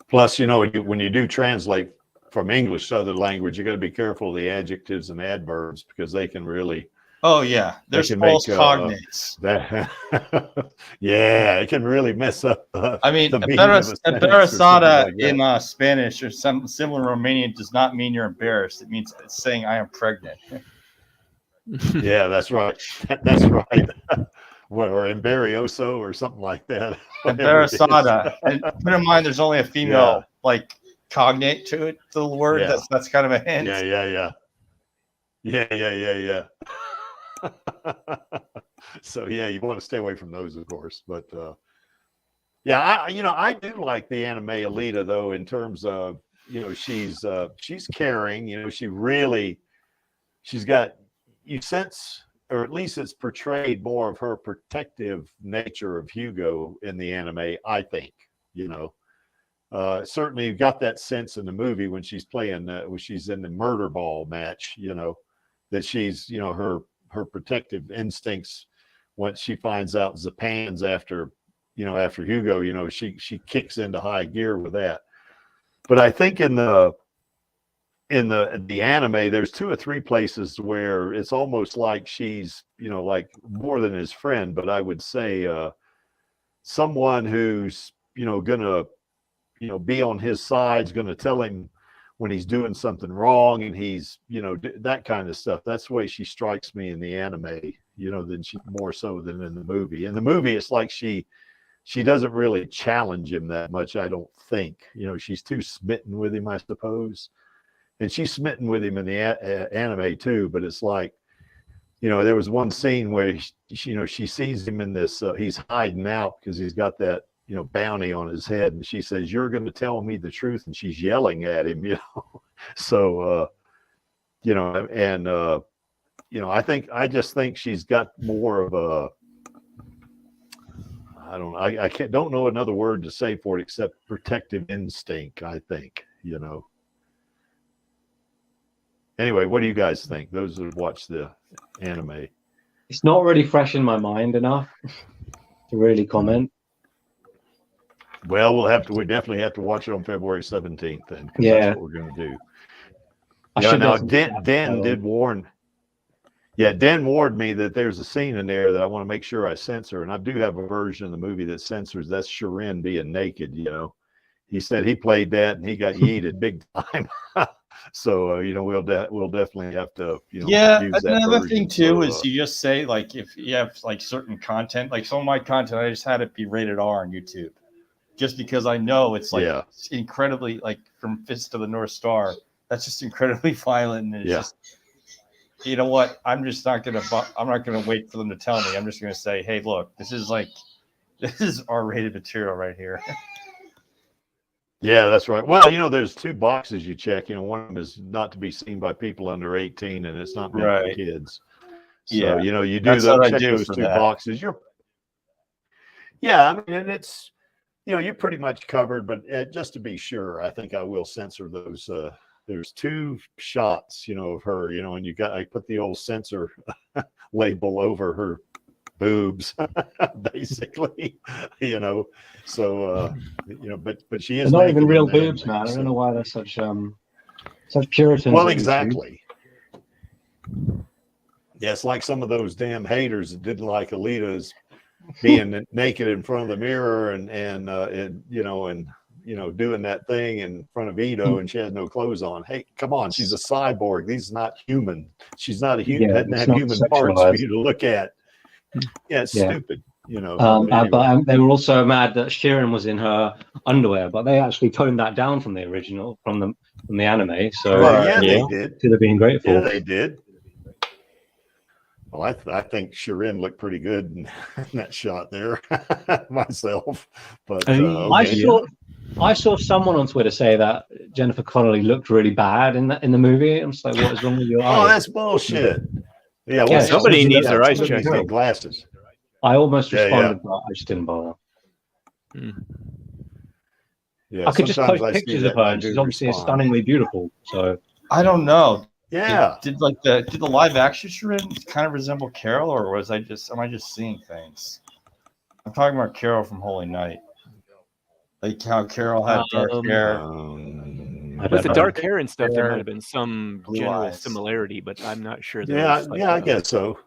Plus, when you do translate from English to other language, you got to be careful of the adjectives and adverbs because they can really. Oh yeah, there's false cognates. It can really mess up. I mean, embarazada in Spanish or some similar Romanian does not mean you're embarrassed. It means it's saying I am pregnant. Yeah, that's right. That's right. Or embarioso or something like that. Embarazada. And put in mind, there's only a female cognate to it. The word that's kind of a hint. Yeah. So you want to stay away from those, of course. But I do like the anime Alita though, in terms of she's caring. She's got, you sense, or at least it's portrayed more of her protective nature of Hugo in the anime. I think certainly you got that sense in the movie when she's playing when she's in the murder ball match. That she's her protective instincts, once she finds out Zapan's after Hugo, she kicks into high gear with that. But I think in the anime, there's 2 or 3 places where it's almost like she's, like more than his friend, but I would say someone who's, gonna, be on his side, is gonna tell him when he's doing something wrong, and he's, that kind of stuff. That's the way she strikes me in the anime, than she, more so than in the movie. In the movie, it's like she doesn't really challenge him that much, I don't think. She's too smitten with him, I suppose. And she's smitten with him in the anime too, but it's like, there was one scene where she sees him in this, he's hiding out because he's got that, bounty on his head, and she says, "You're going to tell me the truth," and she's yelling at him, So, I just think she's got more of a, I don't know another word to say for it except protective instinct, I think, Anyway, what do you guys think? Those who watch the anime. It's not really fresh in my mind enough to really comment. Well, we definitely have to watch it on February 17th then. Yeah. That's what we're going to do. Now Dan did warn. Yeah, Dan warned me that there's a scene in there that I want to make sure I censor, and I do have a version of the movie that censors. That's Shirin being naked. He said he played that and he got yeeted big time. So we'll definitely have to use that another thing too for, is you just say, like, if you have like certain content, like some of my content, I just had it be rated R on YouTube, just because I know it's like it's incredibly, like, from Fist of the North Star, that's just incredibly violent, and it's just, you know what, I'm not gonna wait for them to tell me. I'm just gonna say, hey, look, this is R-rated material right here. Yeah, that's right. Well, there's 2 boxes you check. One of them is not to be seen by people under 18, and it's not meant for kids. So, you do check those 2 boxes. I mean, and it's, you're pretty much covered, but just to be sure, I think I will censor those. There's 2 shots, of her, and I put the old censor label over her boobs, basically, you know. So you know, but she is They're not even naked real in that boobs, anime, man. I so. don't know why they're such Puritans. Well, on YouTube. exactly. Yeah, it's like some of those damn haters that didn't like Alita's being naked in front of the mirror and you know doing that thing in front of Ito and she has no clothes on. Hey, come on, she's a cyborg. These are not human. She's not a human. Yeah, Doesn't it's have not human parts for sexualized. you to look at. Yeah, it's Yeah. stupid. You know. But anyway. But they were also mad that Sheeran was in her underwear, but they actually toned that down from the original, from the anime. So Well, yeah, they did. should have been grateful. Yeah, they did. Well, I think Shirin looked pretty good in that shot there myself. But I saw someone on Twitter say that Jennifer Connelly looked really bad in the movie. I'm just like, what is wrong with your eyes? Oh, that's bullshit. Yeah, Yeah, somebody needs their eyes checked. checked. Glasses. I almost responded, but I just didn't bother. Yeah, I could just post pictures of her, and she's obviously stunningly beautiful. So I don't know. Yeah. Did the live action Shirin kind of resemble Carol, or am I just seeing things? I'm talking about Carol from Holy Night. Like how Carol had dark hair. With the dark hair and stuff, there might have been some blue general eyes. similarity, but I'm not sure. I guess so.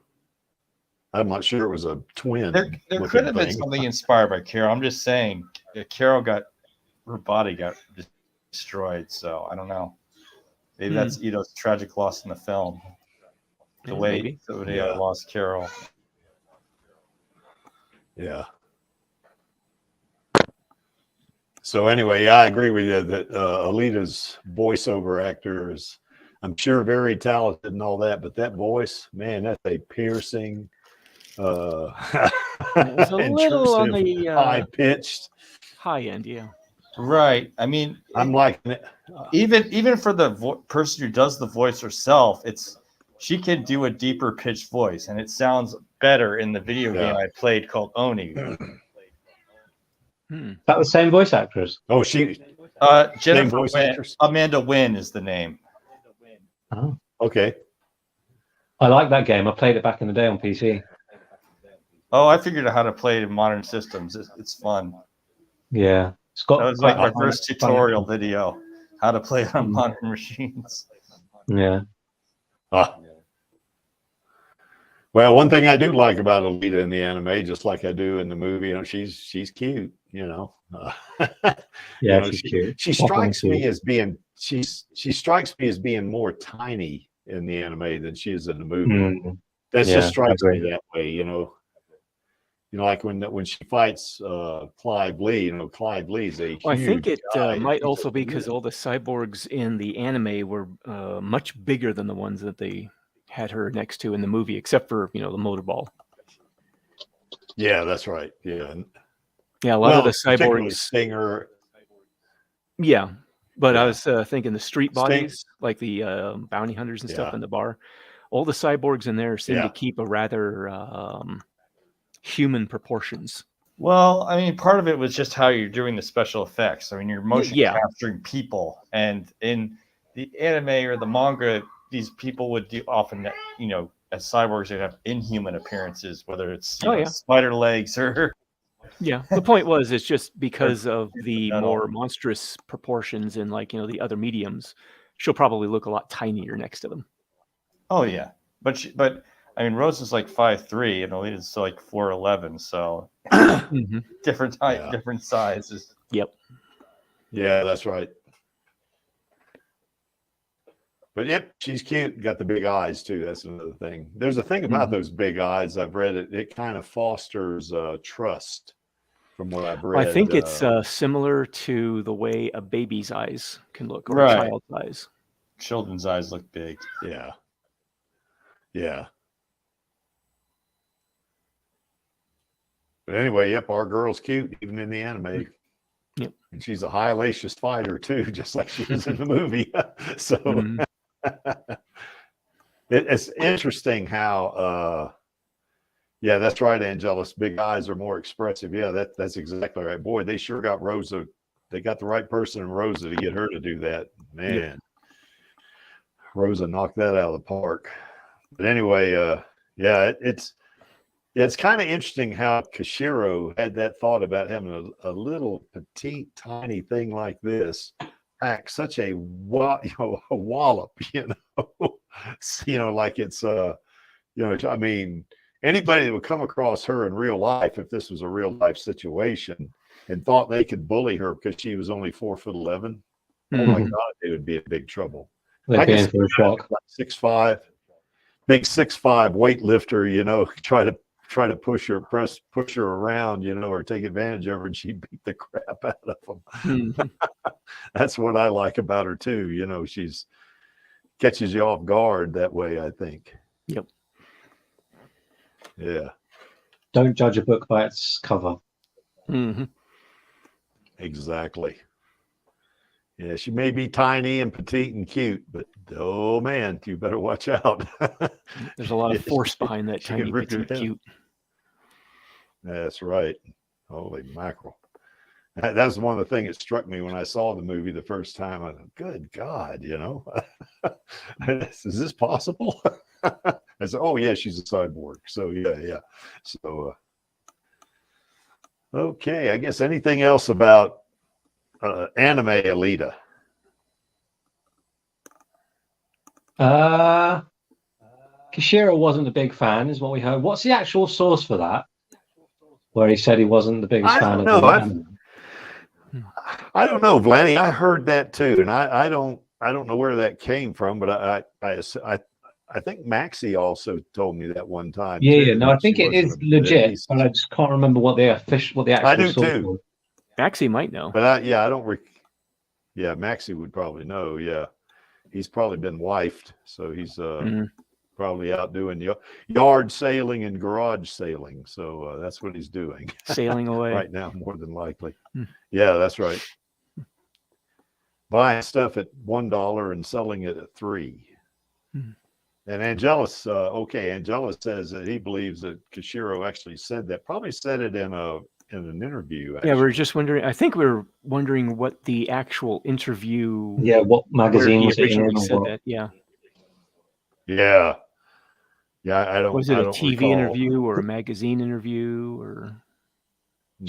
I'm not sure it was a twin. There could have been something inspired by Carol. I'm just saying Carol her body got destroyed, so I don't know. Maybe that's Ito's tragic loss in the film. The way somebody lost Carol. Yeah. So anyway, I agree with you that Alita's voiceover actor is, I'm sure, very talented and all that, but that voice, man, that's a piercing, it's a little on the high pitched, high end, yeah. Right. I mean, I'm like, even for the person who does the voice herself, she can do a deeper pitched voice, and it sounds better in the video game I played called Oni. That was the same voice actress. Oh, she. Jennifer Wynn, Amanda Wynn is the name. Oh, okay. I like that game. I played it back in the day on PC. Oh, I figured out how to play it in modern systems. It's fun. Yeah. That was like my first tutorial video, how to play it on modern machines. Yeah. Well, one thing I do like about Alita in the anime, just like I do in the movie, you know, she's cute, you know. She's cute. She strikes me as being she strikes me as being more tiny in the anime than she is in the movie. That just strikes me that way, you know. You know, like when she fights Clive Lee, you know, Clive Lee's a huge I think it guy. might also be because all the cyborgs in the anime were much bigger than the ones that they had her next to in the movie, except for, you know, the motorball. Yeah, that's right. Yeah. Yeah, a lot of the cyborgs. Stinger. Yeah, but I was thinking the street bodies, like the bounty hunters and stuff in the bar. All the cyborgs in there seem to keep a rather human proportions. Well, I mean, part of it was just how you're doing the special effects. I mean, you're motion capturing people, and in the anime or the manga, these people would do often, you know, as cyborgs, they have inhuman appearances, whether it's spider legs or. Yeah, the point was, it's just because of the more monstrous proportions in, like, you know, the other mediums, she'll probably look a lot tinier next to them. Oh yeah, but I mean, Rose is like 5'3", and Alita's like 4'11", so different height, different sizes. Yep. Yeah, that's right. But yep, she's cute. Got the big eyes too. That's another thing. There's a thing about those big eyes. I've read it. It kind of fosters trust, from what I've read. I think it's similar to the way a baby's eyes can look, or a child's eyes. Children's eyes look big. Yeah. Yeah. But anyway, yep, our girl's cute, even in the anime. Yep. And she's a high-lacious fighter too, just like she is in the movie. So it's interesting how yeah, that's right, Angelus. Big eyes are more expressive. Yeah, that's exactly right. Boy, they sure got Rosa. They got the right person in Rosa to get her to do that. Man, Rosa knocked that out of the park. But anyway, yeah, it's Yeah, it's kind of interesting how Kishiro had that thought about having a little petite, tiny thing like this pack such a a wallop, like it's I mean, anybody that would come across her in real life, if this was a real life situation, and thought they could bully her because she was only 4'11", oh my God, they would be in big trouble. They'd be in for a shock. 6'5", big 6'5" weightlifter, try to push her around, or take advantage of her, and she'd beat the crap out of them. That's what I like about her too. She's catches you off guard that way, I think. Yep. Yeah. Don't judge a book by its cover. Mm-hmm. Exactly. Yeah, she may be tiny and petite and cute, but oh man, you better watch out. There's a lot of force behind that tiny, petite, cute. That's right. Holy mackerel. That's one of the things that struck me when I saw the movie the first time. I thought, good God, is this possible? I said, oh yeah, she's a cyborg. So yeah. So okay, I guess anything else about anime Alita? Kishiro wasn't a big fan, is what we heard. What's the actual source for that? Where he said he wasn't the biggest fan of the anime? I don't know, Vlanny. I heard that too, and I don't know where that came from, but I think Maxie also told me that one time. Yeah, no, I think it is legit, but I just can't remember what the actual source was. Maxie might know, but I don't. Yeah, Maxie would probably know. Yeah, he's probably been wifed, so he's probably out doing yard sailing and garage sailing. So that's what he's doing, sailing away right now, more than likely. Yeah, that's right. Buying stuff at $1 and selling it at $3. And Angelus, Angelus says that he believes that Kishiro actually said that. Probably said it in an interview. Actually. Yeah, we're just wondering. I think we're wondering what the actual interview. Yeah, what magazine was it in? Said that. Yeah. Yeah. Yeah, I don't. Was it a TV interview or a magazine interview or?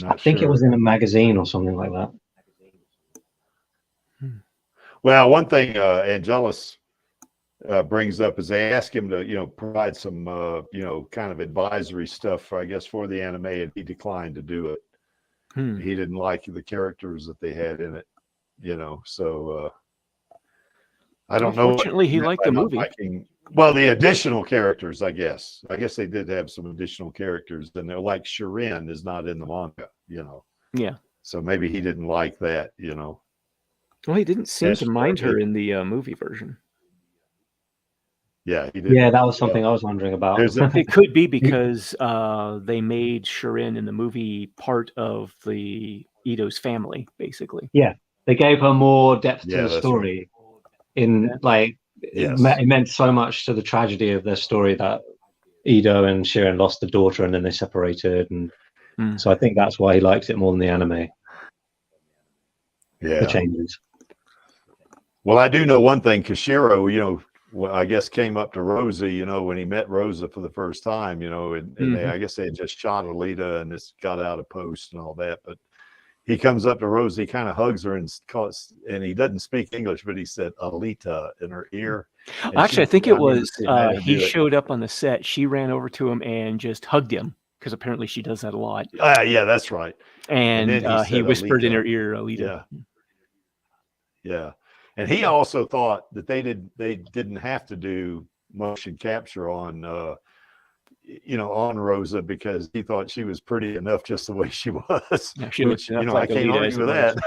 I think it was in a magazine or something like that. Well, one thing Angelus brings up is they ask him to, provide some, kind of advisory stuff, for the anime, and he declined to do it. He didn't like the characters that they had in it, so I don't know. Fortunately, he liked the movie. Well, the additional characters, I guess they did have some additional characters, and they're like Shirin is not in the manga, Yeah. So maybe he didn't like that, Well, he didn't seem to mind her in the movie version. Yeah, he did. Yeah, that was something I was wondering about. It could be because they made Shirin in the movie part of the Ito's family, basically. Yeah, they gave her more depth to the story. Right. It meant so much to the tragedy of their story that Ito and Shirin lost the daughter and then they separated, and so I think that's why he likes it more than the anime. Yeah, the changes. Well, I do know one thing. Kishiro, I guess came up to Rosa, when he met Rosa for the first time, and I guess they had just shot Alita and this got out of post and all that. But he comes up to Rosa, he kind of hugs her and he doesn't speak English, but he said Alita in her ear. Actually, I think it was he showed up on the set. She ran over to him and just hugged him because apparently she does that a lot. Yeah, that's right. And he whispered in her ear, Alita. Yeah. And he also thought that they didn't have to do motion capture on on Rosa because he thought she was pretty enough just the way she was. Yeah, she looks I can't argue with that.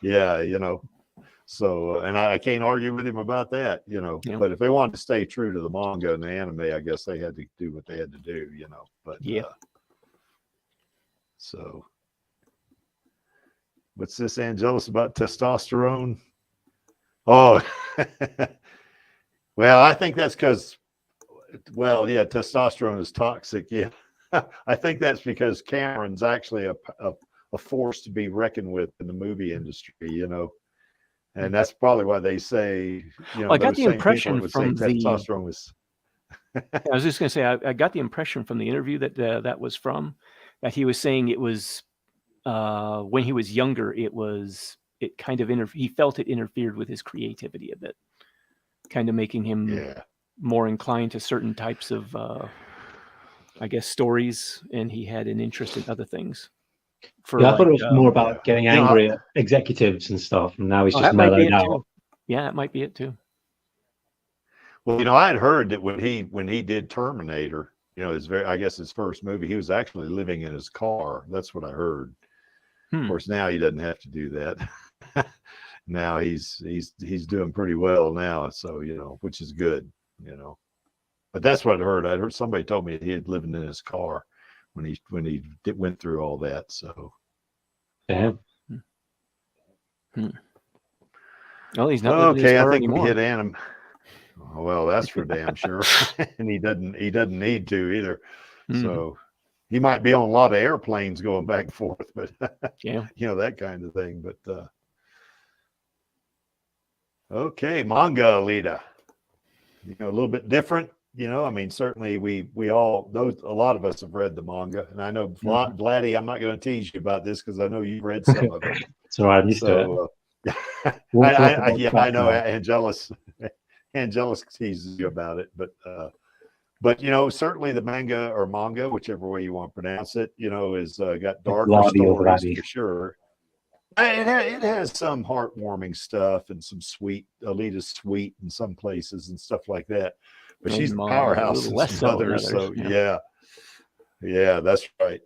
Yeah, So, and I can't argue with him about that, But if they wanted to stay true to the manga and the anime, I guess they had to do what they had to do, But so. What's this, Angelus, about testosterone? Oh, well, I think that's because, testosterone is toxic. Yeah, I think that's because Cameron's actually a force to be reckoned with in the movie industry, and that's probably why they say, I got the impression from testosterone was. I was just going to say, I got the impression from the interview that that was from, that he was saying it was when he was younger, it kind of he felt it interfered with his creativity a bit, kind of making him more inclined to certain types of, I guess, stories, and he had an interest in other things. I thought it was more about getting angry at executives and stuff, and now he's just mellowed out. Yeah, that might be it too. Well, I had heard that when he did Terminator, I guess his first movie, he was actually living in his car. That's what I heard. Of course, now he doesn't have to do that. Now he's doing pretty well now, so which is good, But that's what I heard. I heard somebody told me he had living in his car when he went through all that. So, damn. Well, he's not okay. I think anymore. we hit Anim. Well, that's for damn sure. And he doesn't need to either. So he might be on a lot of airplanes going back and forth, but that kind of thing. But okay, manga Alita. A little bit different. Certainly we all those a lot of us have read the manga, and I know Vladdy, I'm not going to tease you about this because I know you've read some of it. It's all right, I'm used to it. I know Angelus teases you about it, but certainly the manga, whichever way you want to pronounce it, is got darker stories for sure. It has some heartwarming stuff and some Alita's sweet in some places and stuff like that. But she's the powerhouse in some others, so yeah, that's right.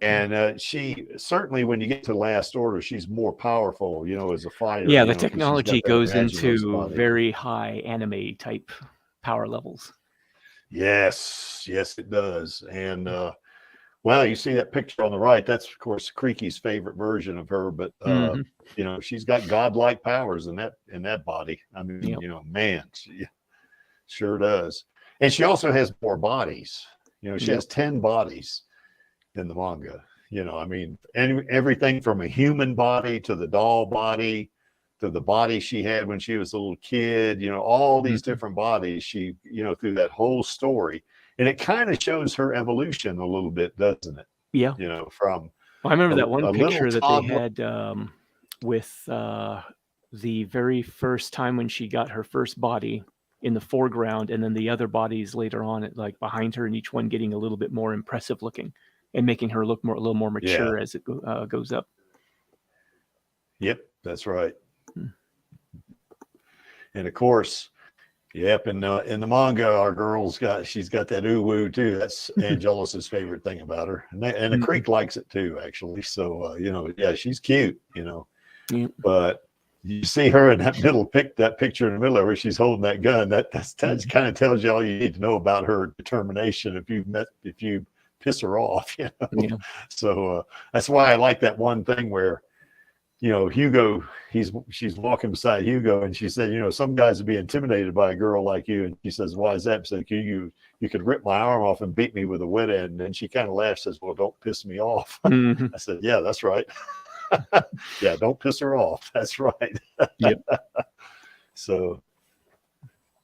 And she certainly, when you get to Last Order, she's more powerful, as a fighter. Yeah, the technology goes into very high anime type power levels. Yes, it does. And well, you see that picture on the right. That's of course Creaky's favorite version of her, but she's got godlike powers in that body. I mean, man, she sure does. And she also has more bodies. She has 10 bodies in the manga. Everything from a human body to the doll body to the body she had when she was a little kid, all these different bodies she, through that whole story. And it kind of shows her evolution a little bit, doesn't it? Yeah. I remember that one picture that they had with the very first time when she got her first body in the foreground, and then the other bodies later on, like behind her, and each one getting a little bit more impressive looking and making her look a little more mature as it goes up. Yep, that's right. And of course, in the manga, our girl's she's got that uwu too. That's Angelus's favorite thing about her, and the Creek likes it too, actually. So she's cute, But you see her in that picture in the middle where she's holding that gun. That kind of tells you all you need to know about her determination. If you piss her off, So that's why I like that one thing where. Hugo, she's walking beside Hugo, and she said, some guys would be intimidated by a girl like you. And she says, why is that? So you could rip my arm off and beat me with a wet end. And she kind of laughs, says, well, don't piss me off. I said, yeah, that's right. Yeah, don't piss her off. That's right. Yep. So,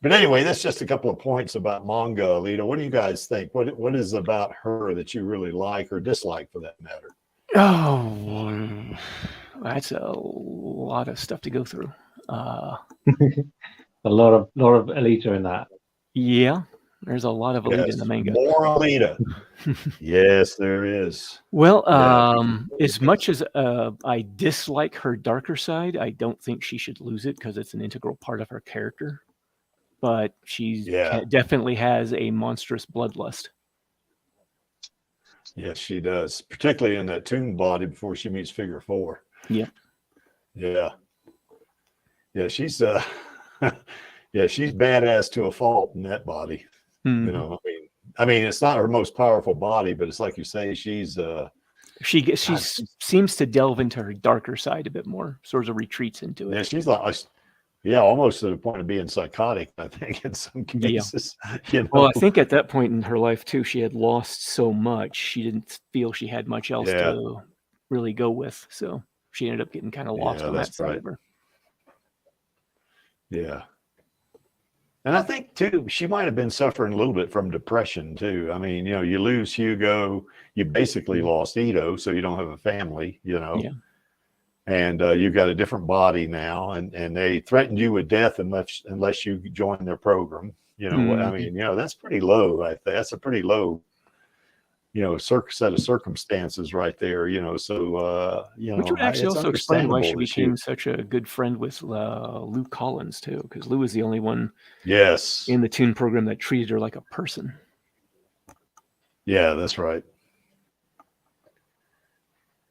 but anyway, that's just a couple of points about manga, Alita. What do you guys think? What is about her that you really like or dislike, for that matter? Oh, that's a lot of stuff to go through. A lot of Alita in that. Yeah, there's a lot of Alita in the manga. More Alita. Yes, there is. Well, as much as I dislike her darker side, I don't think she should lose it because it's an integral part of her character. But she definitely has a monstrous bloodlust. Yes, she does, particularly in that Toon body before she meets Figure 4. Yep. Yeah. She's she's badass to a fault in that body. I mean, it's not her most powerful body, but it's like you say, she seems to delve into her darker side a bit more, sort of retreats into it. Yeah, she's like, almost to the point of being psychotic, I think, in some cases. Well, I think at that point in her life too, she had lost so much, she didn't feel she had much else to really go with, so she ended up getting kind of lost on that side of her. Yeah. And I think too, she might have been suffering a little bit from depression too. I mean, you lose Hugo, you basically lost Ito, so you don't have a family, Yeah. and you've got a different body now, and they threatened you with death unless you join their program. I mean, that's pretty low. I think that's a pretty low, set of circumstances right there. So which would actually it's also explain why she understandable that became such a good friend with Lou Collins too, because Lou was the only one yes, in the Toon program that treated her like a person. yeah, that's right.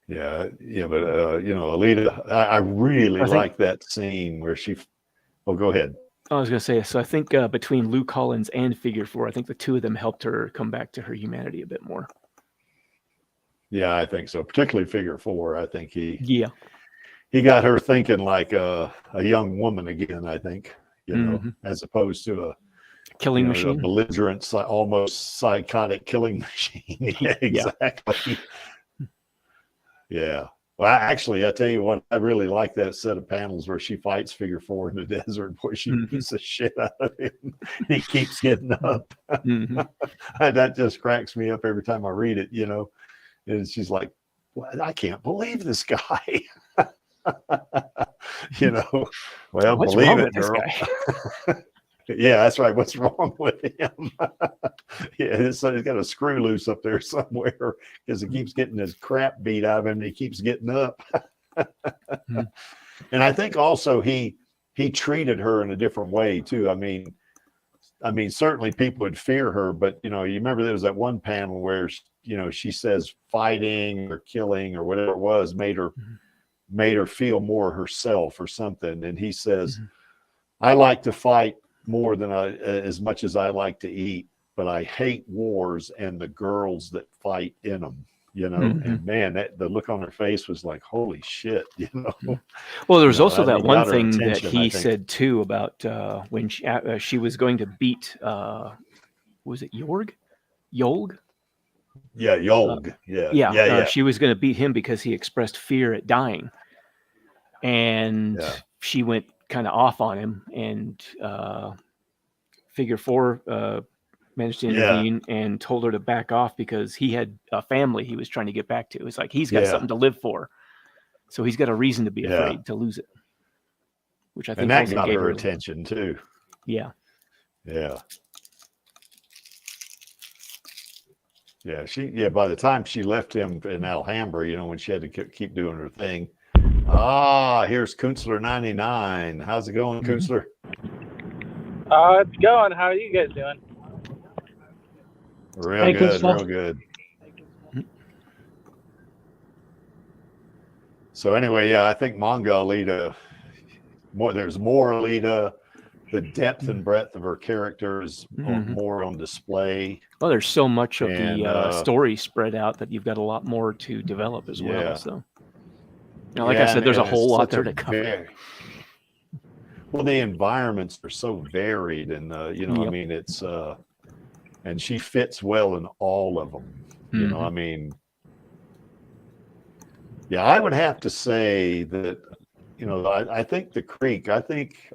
Yeah, but Alita, I really like that scene where she. Oh, go ahead. I was going to say, so I think between Lou Collins and Figure 4, I think the two of them helped her come back to her humanity a bit more. Yeah, I think so. Particularly Figure 4. I think he got her thinking like a young woman again. I think as opposed to a killing machine, a belligerent, almost psychotic killing machine. Yeah, exactly. Yeah. Well, actually, I tell you what, I really like that set of panels where she fights Figure 4 in the desert, where she beats the shit out of him. He keeps getting up. That just cracks me up every time I read it, And she's like, well, I can't believe this guy. Well, what's believe wrong it, with this girl. guy? Yeah, that's right. What's wrong with him? Yeah, so he's got a screw loose up there somewhere because he keeps getting his crap beat out of him and he keeps getting up. And I think also he treated her in a different way too. I mean, certainly people would fear her, but you remember there was that one panel where she says fighting or killing or whatever it was made her feel more herself or something. And he says, I like to fight more than as much as I like to eat, but I hate wars and the girls that fight in them, and man, the look on her face was like, holy shit, Well, there was also that one got her thing that attention, he said too about when she was going to beat, was it Yolg? Yeah, Yolg. Yeah. She was going to beat him because he expressed fear at dying. And she went kind of off on him, and Figure 4 managed to intervene and told her to back off because he had a family he was trying to get back to. It's like he's got something to live for, so he's got a reason to be afraid to lose it. Which I think and that also got gave her attention too. Yeah. By the time she left him in Alhambra, when she had to keep doing her thing. Here's Künstler 99. How's it going, Künstler? It's going. How are you guys doing? Real good. So anyway, I think manga Alita, there's more Alita. The depth and breadth of her character is more on display. Well, there's so much of the story spread out that you've got a lot more to develop as well. So, like I said, there's a whole lot there to cover. Well, the environments are so varied, and I mean, it's and she fits well in all of them. I mean, I would have to say that I think the Creek. I think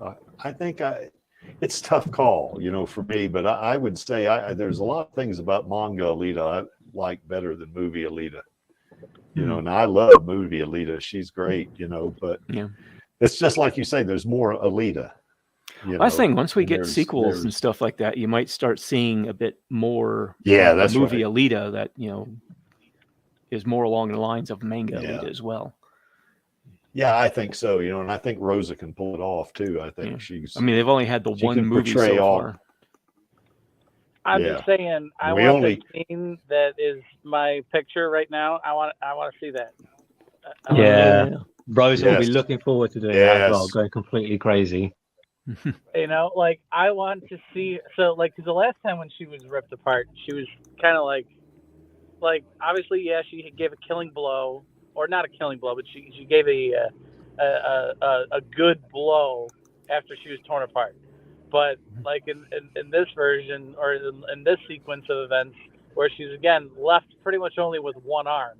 it's a tough call, for me. But I would say there's a lot of things about manga Alita I like better than movie Alita. And I love movie Alita. She's great, but it's just like you say, there's more Alita. I think once we get sequels and stuff like that, you might start seeing a bit more that's movie right. Alita that, is more along the lines of manga Alita as well. Yeah, I think so, and I think Rosa can pull it off too. I think she's. I mean, they've only had the one movie so far. I'm just saying, I want the scene that is my picture right now. I want to see that. Rosa will be looking forward to doing that as well, going completely crazy. I want to see. So, because the last time when she was ripped apart, she was kind of like obviously, she gave a killing blow, or not a killing blow, but she gave a good blow after she was torn apart. But in this version, or in this sequence of events, where she's again left pretty much only with one arm,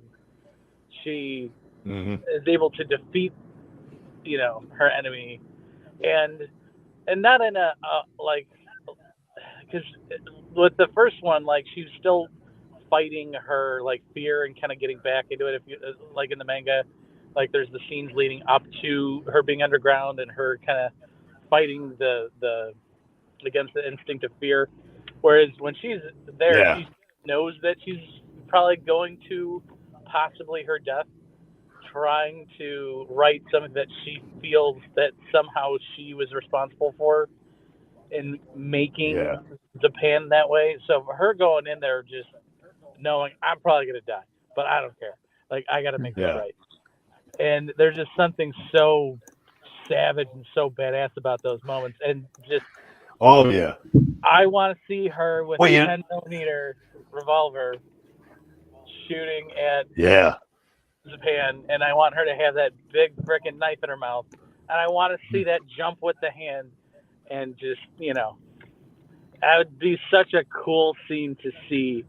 she is able to defeat, her enemy, and not in a because with the first one, like she's still fighting her like fear and kind of getting back into it. If you like in the manga, like there's the scenes leading up to her being underground and her kind of fighting the against the instinct of fear. Whereas when she's there, she knows that she's probably going to possibly her death, trying to right something that she feels that somehow she was responsible for in making Japan that way. So for her going in there just knowing I'm probably going to die, but I don't care. Like, I got to make this right. And there's just something so savage and so badass about those moments. And just, I want to see her with a 10mm revolver shooting at Japan, and I want her to have that big frickin' knife in her mouth, and I want to see that jump with the hand, and just, you know, that would be such a cool scene to see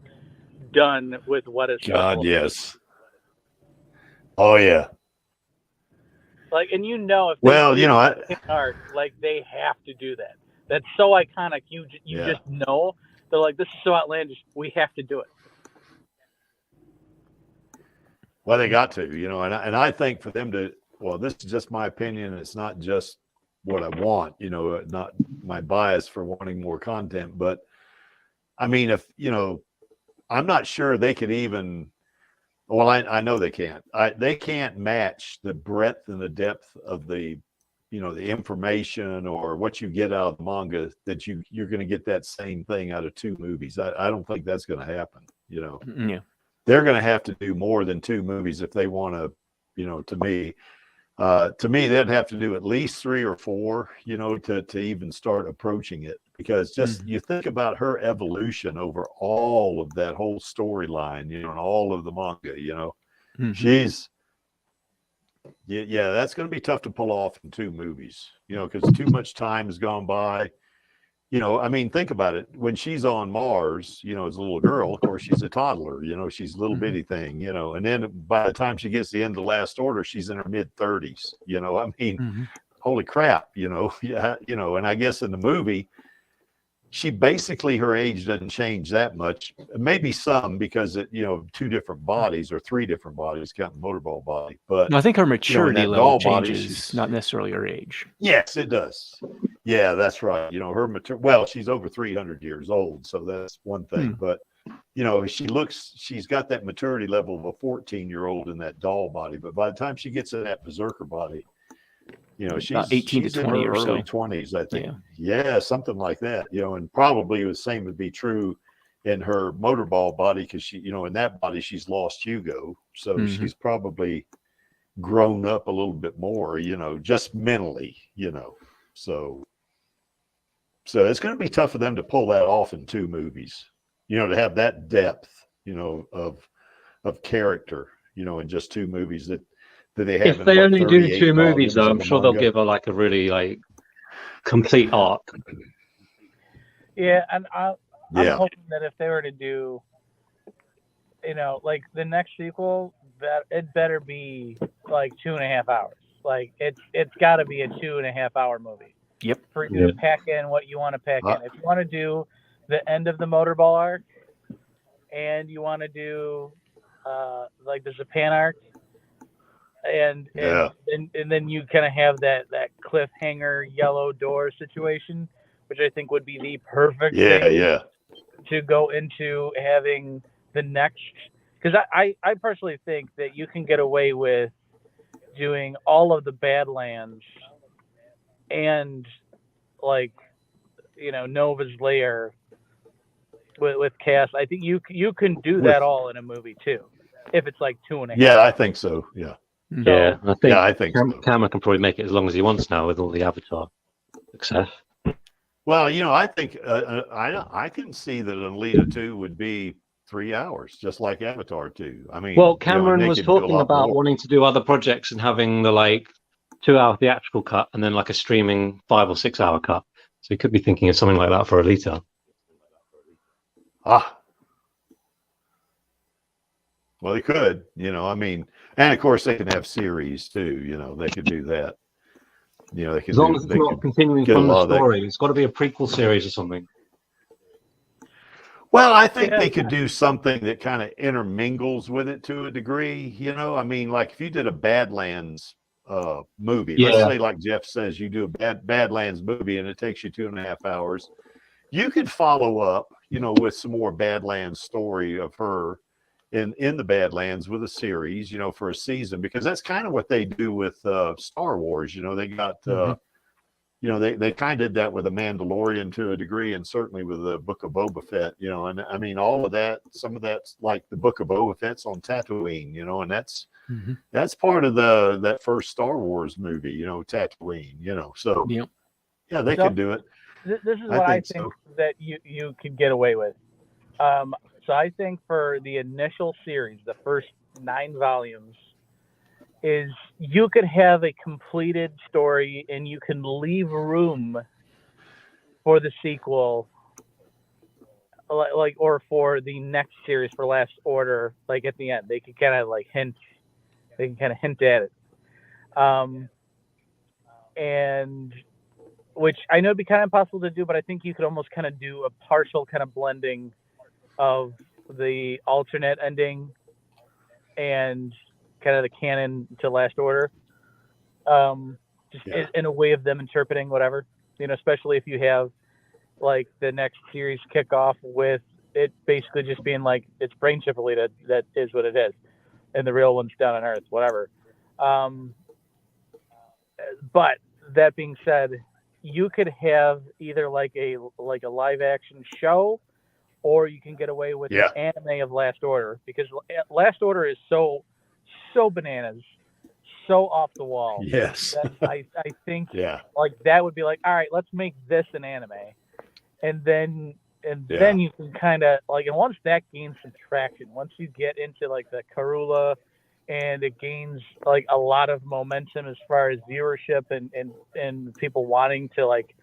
done with what is God, yes. Oh yeah. Like, and you know, if art, like they have to do that. That's so iconic. You just know they're like, this is so outlandish. We have to do it. Well, they got to, you know, and I think for them to, well, this is just my opinion. It's not just what I want, you know, not my bias for wanting more content, but I mean, if, you know, I'm not sure they could even, well, I know they can't. They can't match the breadth and the depth of the, you know, the information or what you get out of the manga that you're going to get that same thing out of 2 movies. I don't think that's going to happen, you know. Yeah. They're going to have to do more than 2 movies if they want to, you know, to me, they'd have to do at least 3 or 4, you know, to even start approaching it. Because just you think about her evolution over all of that whole storyline, you know, and all of the manga, you know, she's, that's going to be tough to pull off in 2 movies, you know, because too much time has gone by. You know, I mean, think about it. When she's on Mars, you know, as a little girl, of course, she's a toddler, you know, she's a little bitty thing, you know, and then by the time she gets to the end of the Last Order, she's in her mid-30s, you know, I mean, holy crap, you know, you know, and I guess in the movie, she basically, her age doesn't change that much, maybe some because it, you know, 2 different bodies or 3 different bodies, counting the motorball body. But no, I think her maturity level changes, body, not necessarily her age. Yes, it does. Yeah, that's right. You know, her well, she's over 300 years old, so that's one thing. But you know, she's got that maturity level of a 14-year-old in that doll body. But by the time she gets in that berserker body, you know, she's 18 to 20 in her or so. early 20s, I think. Yeah, something like that. You know, and probably the same would be true in her motorball body because she, you know, in that body she's lost Hugo, so she's probably grown up a little bit more, you know, just mentally, you know. So it's going to be tough for them to pull that off in 2 movies, you know, to have that depth, you know, of character, you know, in just 2 movies that they have. If they only do 2 movies, though, I'm sure they'll give her like a really like complete arc. Yeah, and I'm hoping that if they were to do, you know, like the next sequel, that it better be like 2.5 hours. Like it's got to be a 2.5 hour movie. Yep. For you to pack in what you want to pack in. If you want to do the end of the motorball arc, and you want to do like the Japan arc, and then you kind of have that cliffhanger yellow door situation, which I think would be the perfect thing to go into having the next. Because I personally think that you can get away with doing all of the Badlands and, like, you know, Nova's Lair with Cass. I think you can do that all in a movie too, if it's like 2.5. Yeah, I think so. Yeah. Yeah, I think so. Cameron can probably make it as long as he wants now with all the Avatar success. Well, you know, I think I can see that Alita 2 would be 3 hours, just like Avatar 2. I mean, well, Cameron was could do a talking lot about more. wanting to do other projects and having the like 2-hour theatrical cut and then like a streaming 5 or 6 hour cut. So he could be thinking of something like that for Alita. Well, they could, you know, I mean, and of course they can have series too, you know, they could do that. You know, they could as long as it's not continuing from the story. It's got to be a prequel series or something. Well, I think they could do something that kind of intermingles with it to a degree. I mean, like if you did a Badlands movie, let's say, like Jeff says, you do a Badlands movie and it takes you 2.5 hours. You could follow up, with some more Badlands story of her in the Badlands with a series, for a season, because that's kind of what they do with Star Wars. They got, they kind of did that with The Mandalorian to a degree, and certainly with the Book of Boba Fett, and I mean, all of that, some of that's like the Book of Boba Fett's on Tatooine, and that's part of that first Star Wars movie, Tatooine, so yeah, they could do it. This is what I think that you could get away with. So I think for the initial series, the first 9 volumes, is you could have a completed story and you can leave room for the sequel, like, or for the next series, for Last Order, like at the end. They could kind of like hint at it. And which I know would be kind of impossible to do, but I think you could almost kind of do a partial kind of blending of the alternate ending and kind of the canon to Last Order, in a way of them interpreting whatever, especially if you have like the next series kick off with it basically just being like, it's Brain Chip Alita, that is what it is, and the real one's down on Earth, whatever. But that being said, you could have either like a live action show, or you can get away with an anime of Last Order, because Last Order is so bananas, so off the wall. Yes. I think like that would be like, all right, let's make this an anime, and then you can kind of like, and once that gains some traction, once you get into like the Karula, and it gains like a lot of momentum as far as viewership and people wanting to like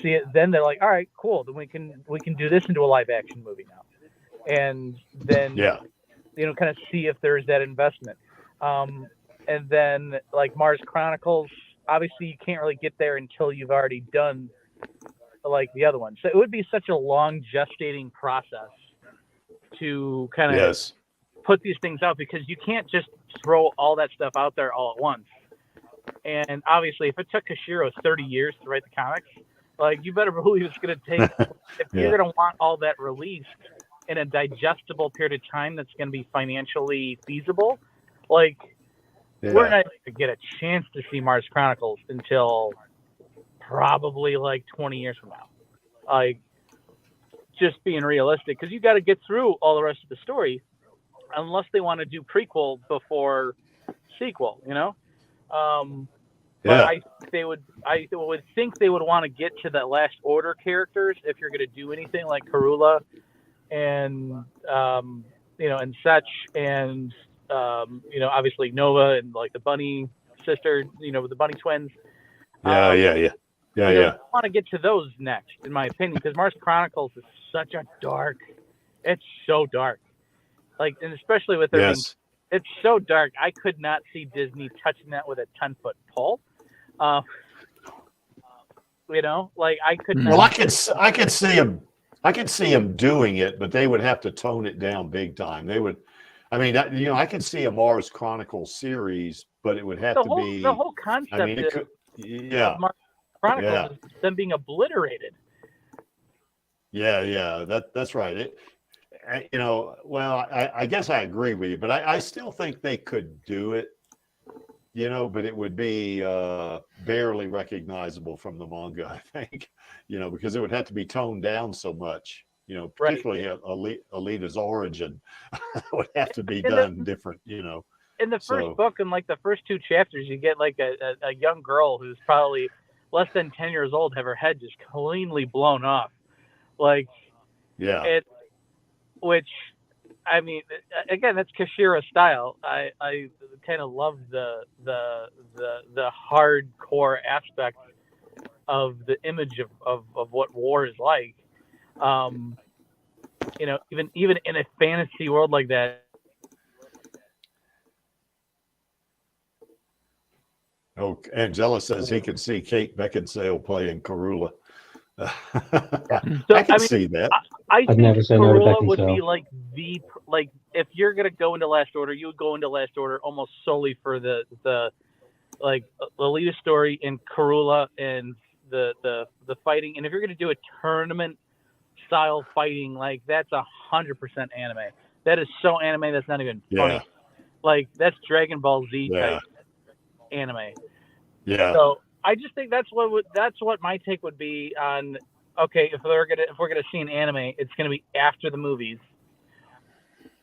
see it, then they're like, all right, cool, then we can do this into a live action movie now, and then kind of see if there's that investment. And then like Mars Chronicles, obviously you can't really get there until you've already done like the other one, so it would be such a long gestating process to kind of put these things out, because you can't just throw all that stuff out there all at once. And obviously if it took Koshiro 30 years to write the comics, like, you better believe it's going to take, if you're going to want all that released in a digestible period of time that's going to be financially feasible, like, we're not going to get a chance to see Mars Chronicles until probably like 20 years from now. Like, just being realistic, because you got to get through all the rest of the story, unless they want to do prequel before sequel, But I would think they would want to get to the Last Order characters if you're going to do anything like Karula and and such, and obviously Nova and like the Bunny sister, with the Bunny twins. I want to get to those next, in my opinion, because Mars Chronicles is such a dark. It's so dark, like, and especially with their it's so dark. I could not see Disney touching that with a 10-foot pole. Like, I could. Well, I could see him. I could see him doing it, but they would have to tone it down big time. They would. I mean, I could see a Mars Chronicles series, but it would have to be the whole concept. I mean, of Mars Chronicles is them being obliterated. That's right. I guess I agree with you, but I still think they could do it, but it would be barely recognizable from the manga, I think, because it would have to be toned down so much, particularly Alita's origin would have to be done different, In the first book, in like the first 2 chapters, you get like a young girl who's probably less than 10 years old, have her head just cleanly blown off. Like, which, I mean, again, that's Koshiro style. I kind of love the hardcore aspect of the image of what war is like. Even in a fantasy world like that. Oh, Angela says he can see Kate Beckinsale playing Karula. So, I can see that. I I'd think never say no to Corolla would Beckinsale. be like if you're gonna go into Last Order, you would go into Last Order almost solely for the like Alita story and Corolla and the fighting. And if you're gonna do a tournament style fighting, like that's 100% anime. That is so anime that's not even funny. Yeah. Like that's Dragon Ball Z Yeah. type anime. Yeah. So I just think that's what my take would be on. Okay, if we're gonna see an anime, it's gonna be after the movies,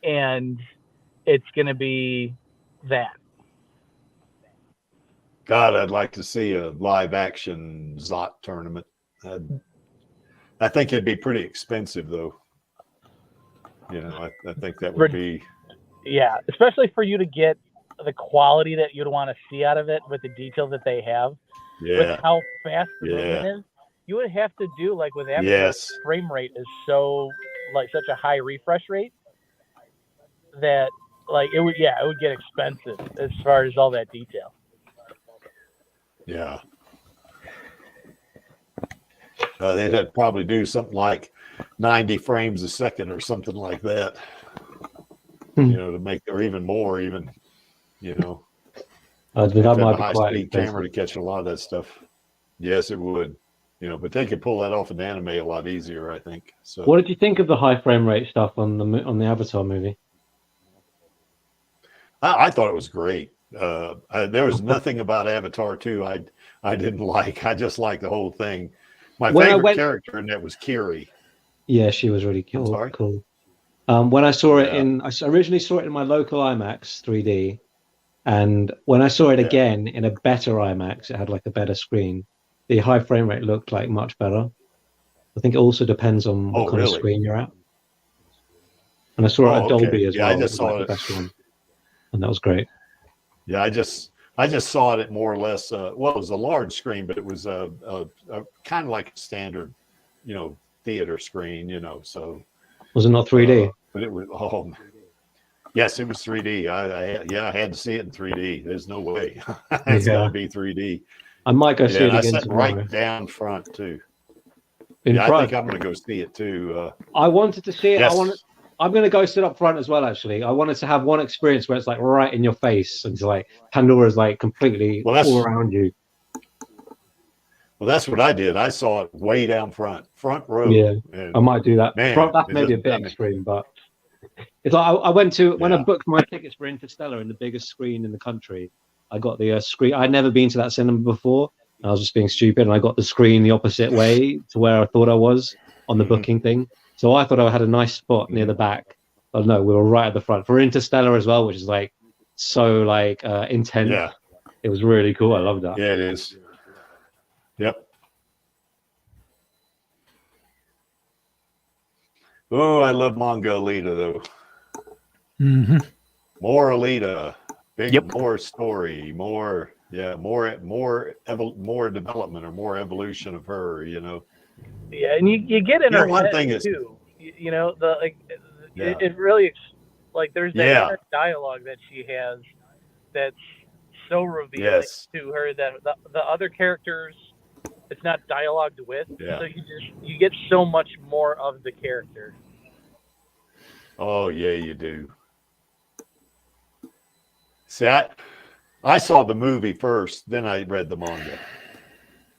and it's gonna be that. God, I'd like to see a live action Zot tournament. I think it'd be pretty expensive, though. You know, I think that would be. Yeah, especially for you to get the quality that you'd want to see out of it with the detail that they have, with how fast the movement is. You would have to do like with Avatar. Yes. Frame rate is so like such a high refresh rate that like it would get expensive as far as all that detail. Yeah. They'd probably do something like 90 frames a second or something like that. You know, to make, or even more, even, you know. That might be high quite speed camera to catch a lot of that stuff. Yes, it would. You know, but they could pull that off in anime a lot easier, I think. So, what did you think of the high frame rate stuff on the Avatar movie? I thought it was great. There was nothing about Avatar 2 I didn't like. I just liked the whole thing. My favorite character in that was Kiri. Yeah, she was really cool. Sorry? Cool. When I saw it I originally saw it in my local IMAX 3D, and when I saw it again in a better IMAX, it had like a better screen. The high frame rate looked like much better. I think it also depends on what kind of screen you're at. And I saw it at Dolby as well. I just saw the best one, and that was great. Yeah, I just saw it at more or less. Well, it was a large screen, but it was a kind of like a standard, you know, theater screen. You know, so was it not 3D? But it was. Oh, yes, it was 3D. I had to see it in 3D. There's no way it's got to be 3D. I might go see it again. I sat tomorrow. right down front too. In front. I think I'm going to go see it too. I wanted to see it. Yes. I'm going to go sit up front as well. Actually, I wanted to have one experience where it's like right in your face, and it's like Pandora's like completely all around you. Well, that's what I did. I saw it way down front row. Yeah, and I might do that. Man, That's maybe a bit extreme, but it's like I went to when I booked my tickets for Interstellar in the biggest screen in the country. I got the screen. I'd never been to that cinema before. I was just being stupid, and I got the screen the opposite way to where I thought I was on the booking thing. So I thought I had a nice spot near the back. But no, we were right at the front for Interstellar as well, which is like so like intense. Yeah. It was really cool. I love that. Yeah, it is. Yep. Oh, I love manga Alita though. Mm-hmm. More Alita, more story, more development or more evolution of her. You know. Yeah, and you get in her one head thing is, too. You know, it really like there's that inner dialogue that she has that's so revealing to her that the other characters it's not dialogued with. Yeah. So you get so much more of the character. Oh yeah, you do. See, I saw the movie first, then I read the manga.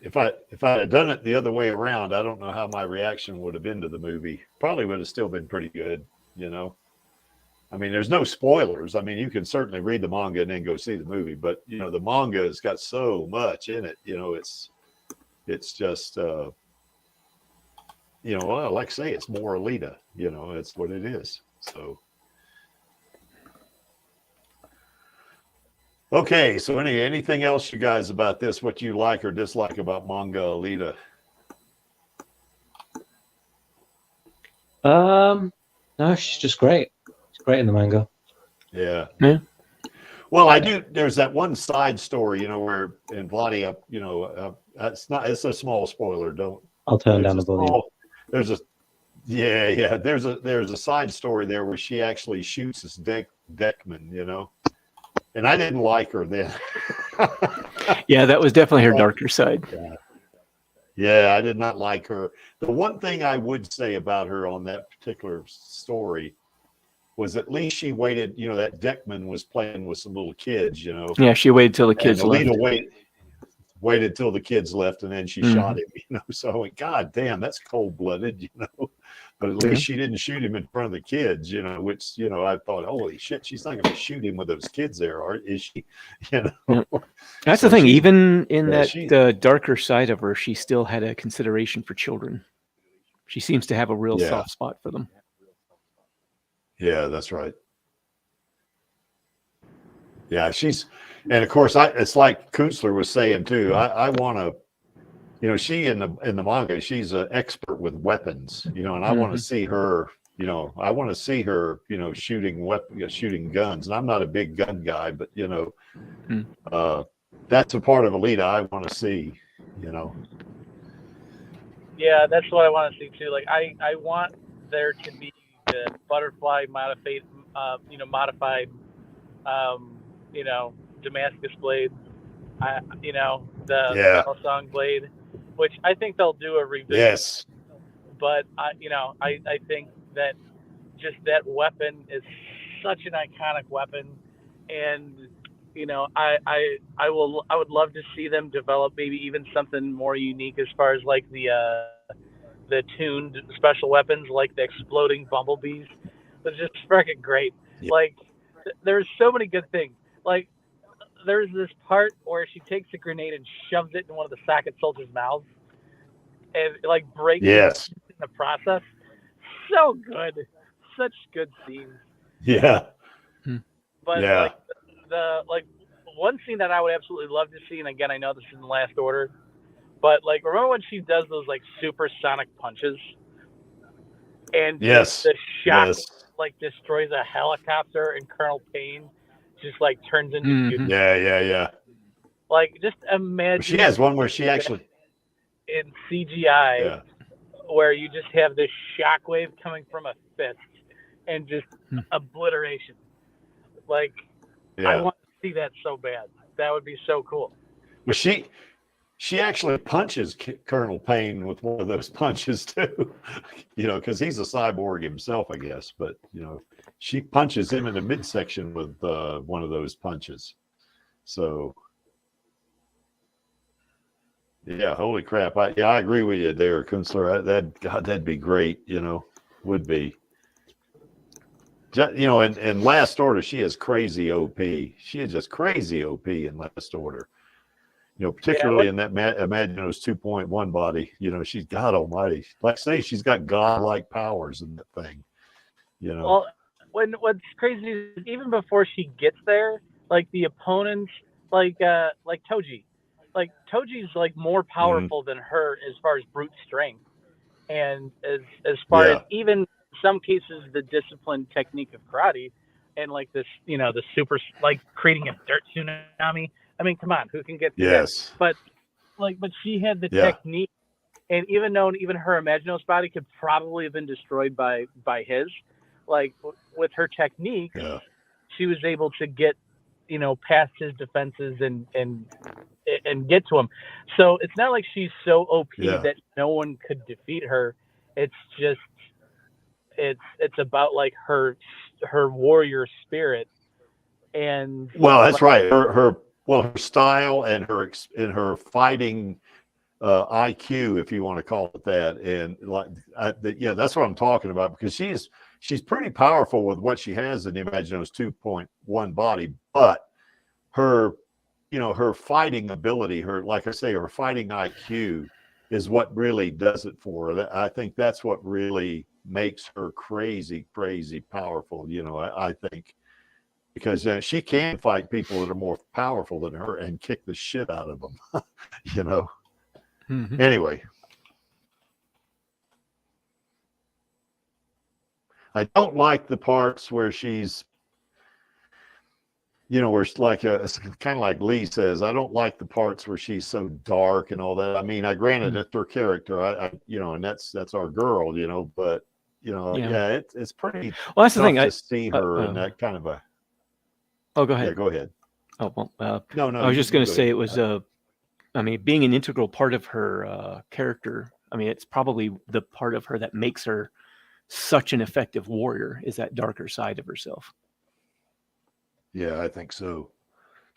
If I had done it the other way around, I don't know how my reaction would have been to the movie. Probably would have still been pretty good, you know. I mean, there's no spoilers. I mean, you can certainly read the manga and then go see the movie, but you know, the manga has got so much in it. You know, it's just you know, well, like I say, it's more Alita. You know, it's what it is. So. Okay, so anything else, you guys, about this? What you like or dislike about manga Alita? No, she's just great. She's great in the manga. Yeah. Yeah. Well, I do. There's that one side story, you know, where in Vladia, you know, it's a small spoiler. I'll turn down the volume. There's a side story there where she actually shoots this Deckman, you know. And I didn't like her then. Yeah, that was definitely her darker side. Yeah, I did not like her. The one thing I would say about her on that particular story was at least she waited. You know, that Deckman was playing with some little kids. You know. Yeah, she waited till the And kids left. Alita waited till the kids left, and then she shot him. You know, so I went, God damn, that's cold blooded. You know, but at least she didn't shoot him in front of the kids. You know, which I thought, holy shit, she's not going to shoot him with those kids there, is she? You know, that's so the thing. Even in she, that darker side of her, she still had a consideration for children. She seems to have a real soft spot for them. Yeah, that's right. Yeah, and of course, it's like Künstler was saying too. I want to, she in the manga, she's an expert with weapons, and I want to see her. I want to see her, shooting guns. And I'm not a big gun guy, but that's a part of Alita I want to see. Yeah, that's what I want to see too. Like I want there to be the butterfly modified, Damascus blade, the Song blade, which I think they'll do a revision. Yes. But I think that just that weapon is such an iconic weapon, and I would love to see them develop maybe even something more unique as far as like the tuned special weapons, like the exploding bumblebees. It's just freaking great. Yeah. Like there's so many good things. Like there's this part where she takes a grenade and shoves it in one of the Socket soldiers' mouths, and it, like breaks in the process. So good, such good scenes. Yeah. But like the one scene that I would absolutely love to see, and again I know this is in last order, but like remember when she does those like supersonic punches, and the shock like destroys a helicopter, and Colonel Payne just like turns into yeah. Like just imagine. She has one where she actually in CGI where you just have this shockwave coming from a fist and just obliteration. Like I want to see that so bad. That would be so cool. Well, she actually punches Colonel Payne with one of those punches too, because he's a cyborg himself, I guess. But she punches him in the midsection with one of those punches. So, yeah, holy crap! I agree with you there, Künstler. That'd be great. Would be. In Last Order, she is crazy OP. She is just crazy OP in Last Order. Particularly in that Imaginos 2.1 body, she's God Almighty. Like I say, she's got godlike powers in that thing. Well, what's crazy is even before she gets there, like the opponents, like Toji, Toji's like more powerful than her as far as brute strength, and as far as even in some cases the disciplined technique of karate, and like this, the super like creating a dirt tsunami. I mean, come on, who can get to that? But she had the technique, and even her Imaginos body could probably have been destroyed by his. Like with her technique, she was able to get, past his defenses and get to him. So it's not like she's so OP that no one could defeat her. It's just it's about like her warrior spirit, and that's right. Her style and her fighting IQ, if you want to call it that, and that's what I'm talking about, because she's pretty powerful with what she has in the Imaginos 2.1 body, but her fighting ability, like I say, her fighting IQ is what really does it for her. I think that's what really makes her crazy powerful. I think. Because she can fight people that are more powerful than her and kick the shit out of them, Anyway, I don't like the parts where she's, where it's like it's kind of like Lee says. I don't like the parts where she's so dark and all that. I mean, I granted it's her character, and that's our girl, but it's pretty. Well, that's the thing. To see her in that kind of a. Oh, go ahead. Yeah, go ahead. Oh, well, no. I was just going to say it was I mean, being an integral part of her character. I mean, it's probably the part of her that makes her such an effective warrior, is that darker side of herself. Yeah, I think so.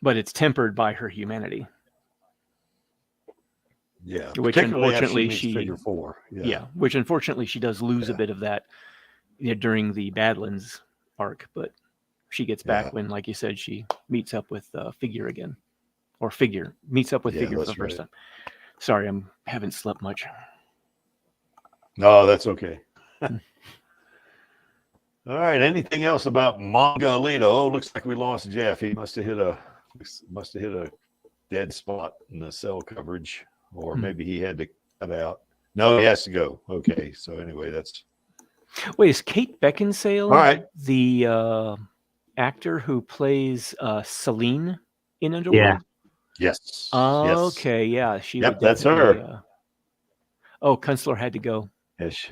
But it's tempered by her humanity. Yeah, which unfortunately she figure 4. Yeah, which unfortunately she does lose a bit of that during the Badlands arc, but she gets back when, like you said, she meets up with Figure again, or Figure meets up with Figure for the first time. Sorry, haven't slept much. No, that's okay. All right. Anything else about manga Alita? Oh, looks like we lost Jeff. He must have hit a dead spot in the cell coverage, or maybe he had to cut out. No, he has to go. Okay. So anyway, that's. Wait, is Kate Beckinsale all right? The actor who plays Celine in Underworld? Yeah. Yes. Okay. Yeah. She. Yep. That's her. Künstler had to go. Yes.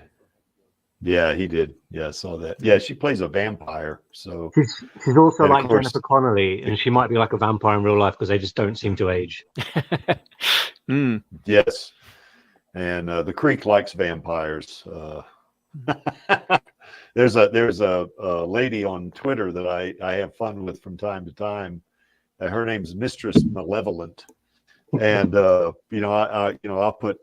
Yeah, he did. Yeah, I saw that. Yeah, she plays a vampire. So she's also like Jennifer Connelly, and she might be like a vampire in real life because they just don't seem to age. Yes, and the Creek likes vampires. There's a lady on Twitter that I have fun with from time to time. Her name's Mistress Malevolent, and I'll put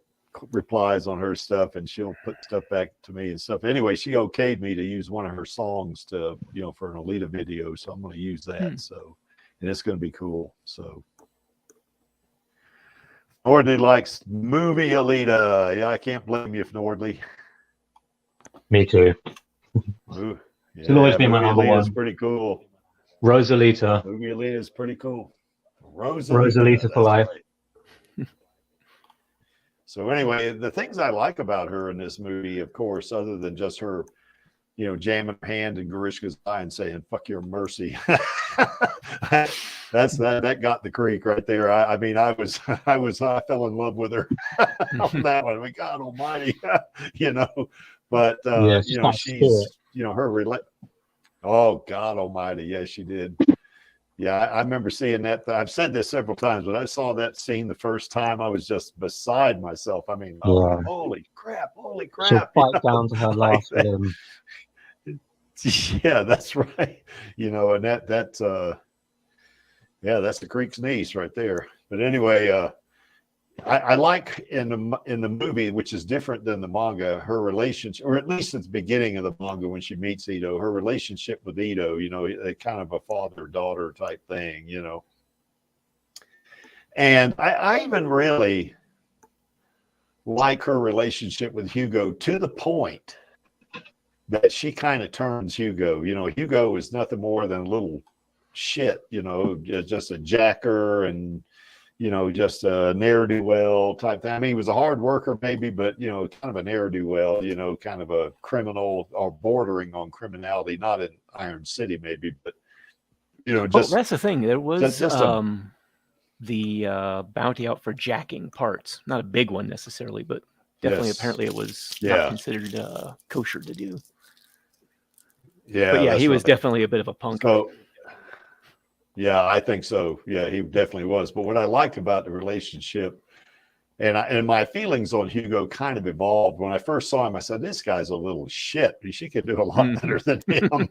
replies on her stuff, and she'll put stuff back to me and stuff. Anyway, she okayed me to use one of her songs to for an Alita video, so I'm going to use that. So, and it's going to be cool. So, Nordley likes movie Alita. Yeah, I can't blame you, Nordley. Me too. Ooh, She'll always be my number one. It's pretty cool. Rosalita. Movie Alita is pretty cool. Rosalita for life. Right. So anyway, the things I like about her in this movie, of course, other than just her, jamming her hand in Garishka's eye and saying "fuck your mercy," that got the creek right there. I fell in love with her on that one. God Almighty, But she's her oh God Almighty, yes, she did. Yeah, I remember seeing that. I've said this several times, but I saw that scene the first time. I was just beside myself. I mean, holy crap. She'll fight down to her last limb. Yeah, that's right. And that's the Creek's niece right there. But anyway, I like in the movie, which is different than the manga, her relationship, or at least at the beginning of the manga when she meets Ito, her relationship with Ito, kind of a father-daughter type thing, And I even really like her relationship with Hugo to the point that she kind of turns Hugo. Hugo is nothing more than a little shit, just a jacker and just a ne'er-do-well type thing. I mean, he was a hard worker maybe, but, kind of a ne'er-do-well, kind of a criminal or bordering on criminality, not in Iron City maybe, but, that's the thing. There was the bounty out for jacking parts. Not a big one necessarily, but definitely apparently it was not considered kosher to do. Yeah. But yeah, he was definitely a bit of a punk. So, yeah, I think so. Yeah, he definitely was. But what I liked about the relationship, and my feelings on Hugo kind of evolved. When I first saw him, I said, "This guy's a little shit. She could do a lot better than him,"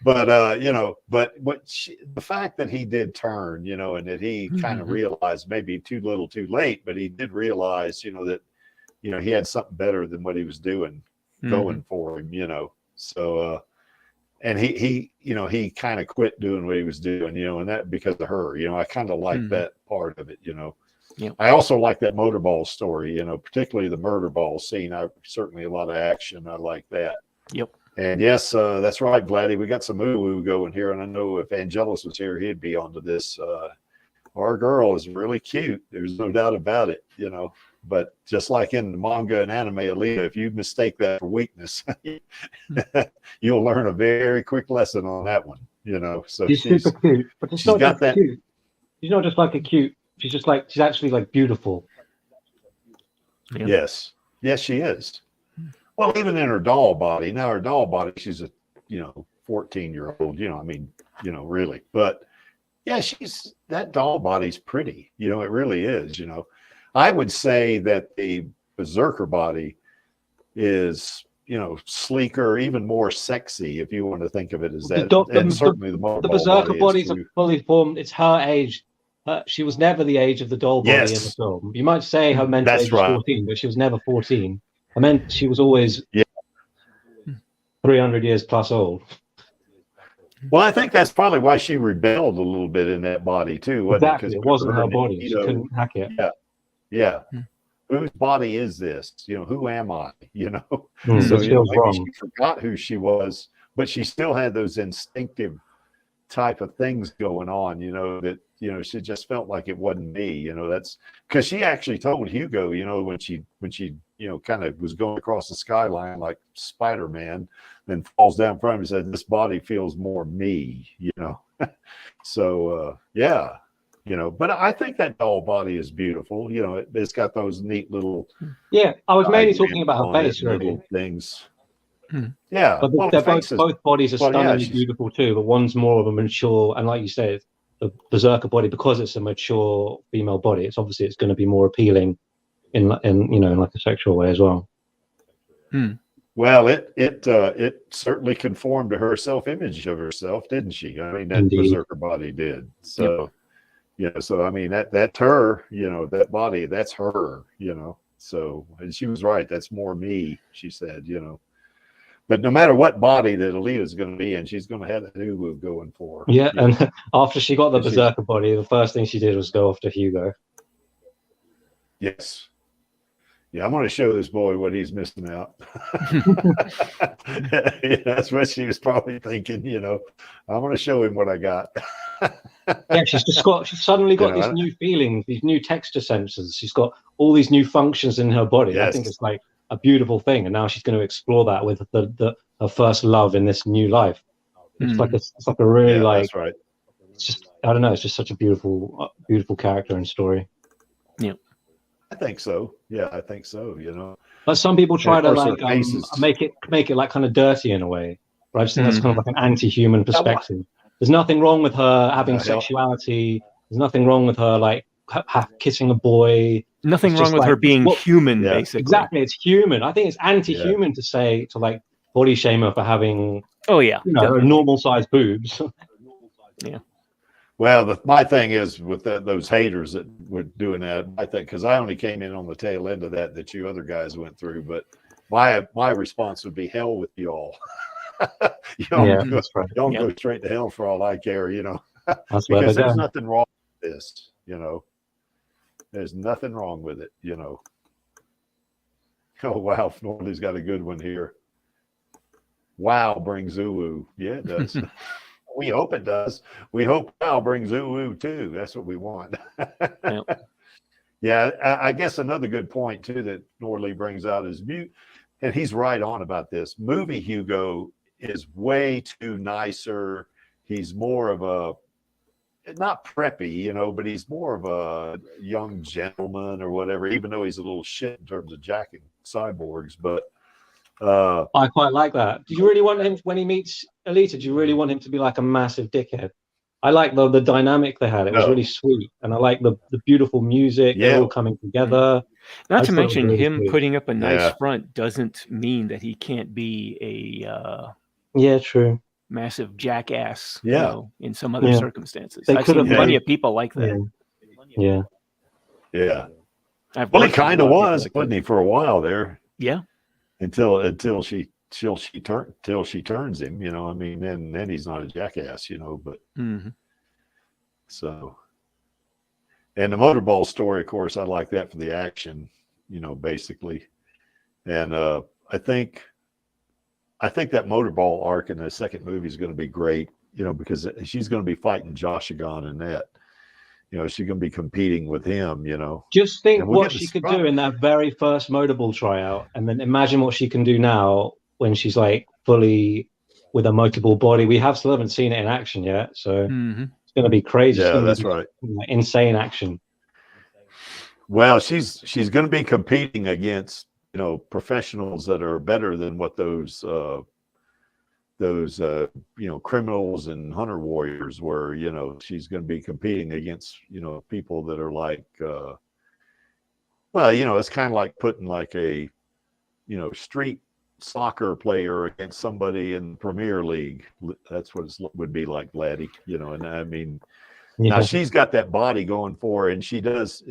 But the fact that he did turn, and that he kind of realized, maybe too little, too late, but he did realize, that he had something better than what he was doing going for him, So. And he kind of quit doing what he was doing, and that because of her, I kind of like that part of it, Yeah. I also like that motorball story, particularly the murder ball scene. Certainly a lot of action. I like that. Yep. And yes, that's right, Vladdy. We got some woo going here, and I know if Angelus was here, he'd be onto this. Our girl is really cute. There's no doubt about it, But just like in the manga and anime Alita, if you mistake that for weakness, you'll learn a very quick lesson on that one. So she's super cute, but she's not just cute. She's not just like a cute. She's actually like beautiful. Yeah. Yes, she is. Well, even in her doll body. Now her doll body, she's a 14-year-old. Really, but Yeah, that doll body's pretty. You know, it really is. You know, I would say that the Berserker body is, you know, sleeker, even more sexy, if you want to think of it as that. And certainly the Berserker bodies are too. fully formed. It's her age. She was never the age of the doll body in the film. You might say her mental age was 14, but she was never 14. I meant she was always 300 years plus old. Well, I think that's probably why she rebelled a little bit in that body too, wasn't exactly. It wasn't her body. She couldn't hack it. Yeah. Whose body is this? You know, who am I? You know, so you know, maybe she forgot who she was, but she still had those instinctive type of things going on. You know, that, you know, she just felt like it wasn't me. You know, that's because she actually told Hugo, you know, when she you know, kind of was going across the skyline like Spider-Man, then falls down in front of him and said, "This body feels more me," you know. So yeah, you know, but I think that doll body is beautiful. You know, it's got those neat little. Yeah, I was mainly talking about her face, little things. Yeah, but both bodies are stunningly beautiful too. But one's more of a mature, and like you said, the Berserker body, because it's a mature female body, it's going to be more appealing in you know, in like a sexual way as well. Well, it certainly conformed to her self-image of herself, didn't she? I mean, that Berserker body did. So, you know, so I mean, that's her, you know, that body, that's her, you know. So, and she was right. That's more me, she said, you know. But no matter what body that Alita's going to be in, she's going to have that Hugo going for her. Yeah, and know? After she got the Berserker body, the first thing she did was go after Hugo. Yes. Yeah, I'm going to show this boy what he's missing out. Yeah, that's what she was probably thinking, you know. I'm going to show him what I got. Yeah, she's suddenly got these new feelings, these new texture sensors. She's got all these new functions in her body. Yes. I think it's like a beautiful thing, and now she's going to explore that with her first love in this new life. It's like a really that's right. It's just, I don't know. It's just such a beautiful character and story. Yeah. I think so. Yeah, I think so. You know, but some people try to like make it like kind of dirty in a way. But I just think that's kind of like an anti-human perspective. There's nothing wrong with her having sexuality. There's nothing wrong with her like kissing a boy. Nothing wrong with her being human, basically. Exactly, it's human. I think it's anti-human to say to like body shame her for having you know, normal sized boobs. Yeah. Well, my thing is with those haters that were doing that, I think, because I only came in on the tail end of that you other guys went through, but my response would be hell with y'all. Y'all go straight to hell for all I care, you know. Because there's nothing wrong with this, you know. There's nothing wrong with it, you know. Oh wow, Norley's got a good one here. Wow brings uwu. Yeah, it does. We hope it does. We hope Wow brings uwu too. That's what we want. Yeah, I guess another good point too that Norley brings out is and he's right on about this. Movie Hugo is way too nicer. He's more of a, not preppy, you know, but he's more of a young gentleman or whatever, even though he's a little shit in terms of jacking cyborgs. But I quite like that. Do you really want him, when he meets Alita, do you really want him to be like a massive dickhead? I like the dynamic they had. It was really sweet. And I like the beautiful music. They're all coming together. Not to mention him putting up a nice front doesn't mean that he can't be a true, massive jackass, you know, in some other circumstances. I've seen plenty of people like that. Yeah. Well, he kind of was, wasn't he, for a while there? Yeah. Until she turns him, you know. I mean, then he's not a jackass, you know. But so, and the motorball story, of course, I like that for the action, you know, basically. And I think that motorball arc in the second movie is going to be great, you know, because she's going to be fighting Joshigan in that. You know, she's going to be competing with him, you know. Just think what she could do in that very first motorball tryout, and then imagine what she can do now when she's like fully with a motorball body. We still haven't seen it in action yet, so it's going to be crazy. Yeah, that's right. Insane action. Well, she's going to be competing against, you know, professionals that are better than what those those criminals and hunter warriors, where she's going to be competing against people that are like it's kind of like putting like a street soccer player against somebody in the Premier League. That's what it would be like, Laddie. And I mean, now she's got that body going for her, and she knows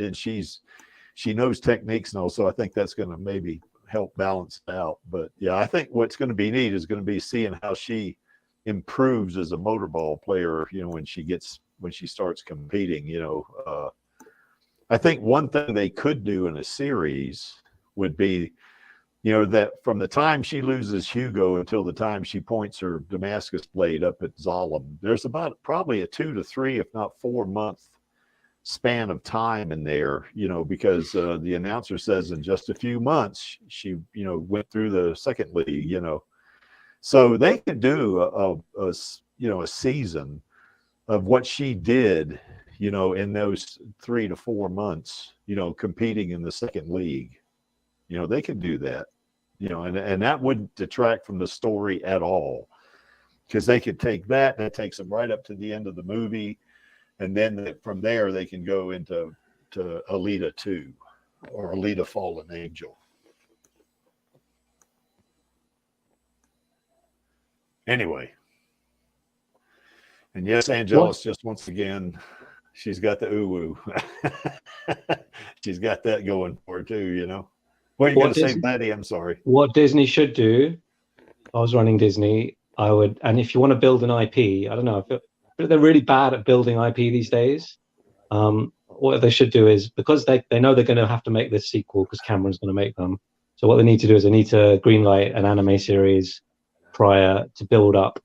techniques and all, so I think that's going to maybe help balance it out. But yeah, I think what's going to be neat is going to be seeing how she improves as a motorball player, when she starts competing. I think one thing they could do in a series would be, that from the time she loses Hugo until the time she points her Damascus blade up at Zalem, there's about probably a 2 to 3, if not 4 month span of time in there, because the announcer says in just a few months she went through the second league, so they could do a season of what she did, in those 3 to 4 months, competing in the second league. They could do that, and that wouldn't detract from the story at all, because they could take that takes them right up to the end of the movie. And then from there, they can go into Alita 2 or Alita Fallen Angel. Anyway. And yes, Angelus, just once again, she's got the uwu. She's got that going for her too, What are you going to say, Maddie? I'm sorry. What Disney should do, if I was running Disney, I would, and if you want to build an IP, I don't know, but they're really bad at building IP these days. What they should do is, because they know they're going to have to make this sequel because Cameron's going to make them. So what they need to do is they need to greenlight an anime series prior to build up,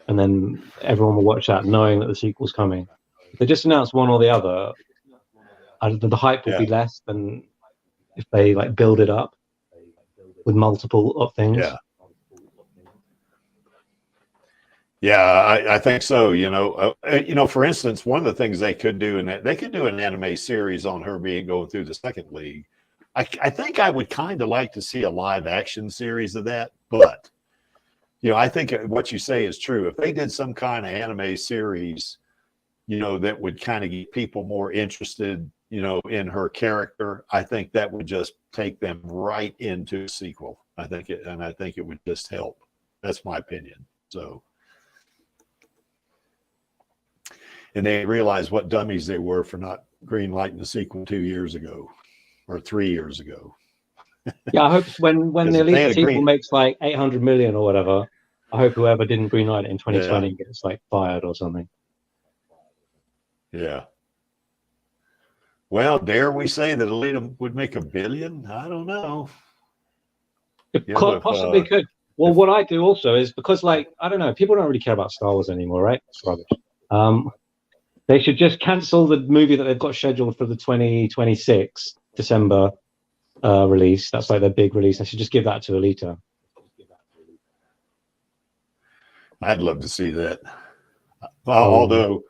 and then everyone will watch that knowing that the sequel's coming. If they just announce one or the other, the hype will be less than if they like build it up with multiple of things. Yeah. Yeah, I think so. For instance, one of the things they could do, they could do an anime series on her going through the second league. I think I would kind of like to see a live action series of that, but I think what you say is true. If they did some kind of anime series, that would kind of get people more interested, in her character, I think that would just take them right into a sequel. I think it would just help. That's my opinion. So. And they realized what dummies they were for not greenlighting the sequel 2 years ago or 3 years ago. Yeah, I hope when the Elite sequel makes like 800 million or whatever, I hope whoever didn't greenlight it in 2020 gets like fired or something. Yeah. Well, dare we say that Alita would make $1 billion? I don't know. It possibly could. Well, what I do also is, because, like, I don't know, people don't really care about Star Wars anymore, right? It's rubbish. They should just cancel the movie that they've got scheduled for the 2026 December release. That's like their big release. They should just give that to Alita. I'd love to see that. Although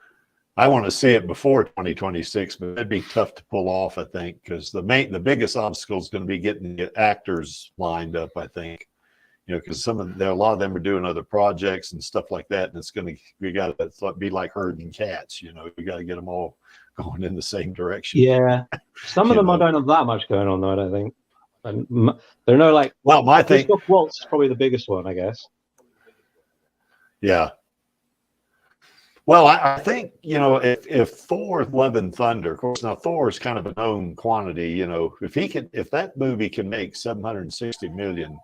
I want to see it before 2026, but that'd be tough to pull off, I think, because the biggest obstacle is going to be getting the actors lined up, I think. Because a lot of them are doing other projects and stuff like that, and we got to be like herding cats. We got to get them all going in the same direction. Yeah, some of them I don't have that much going on though. I don't think. And there are no like. Well, my thing. Waltz is probably the biggest one, I guess. Yeah. Well, I think if Thor: Love and Thunder, of course, now Thor is kind of a known quantity. If that movie can make 760 million.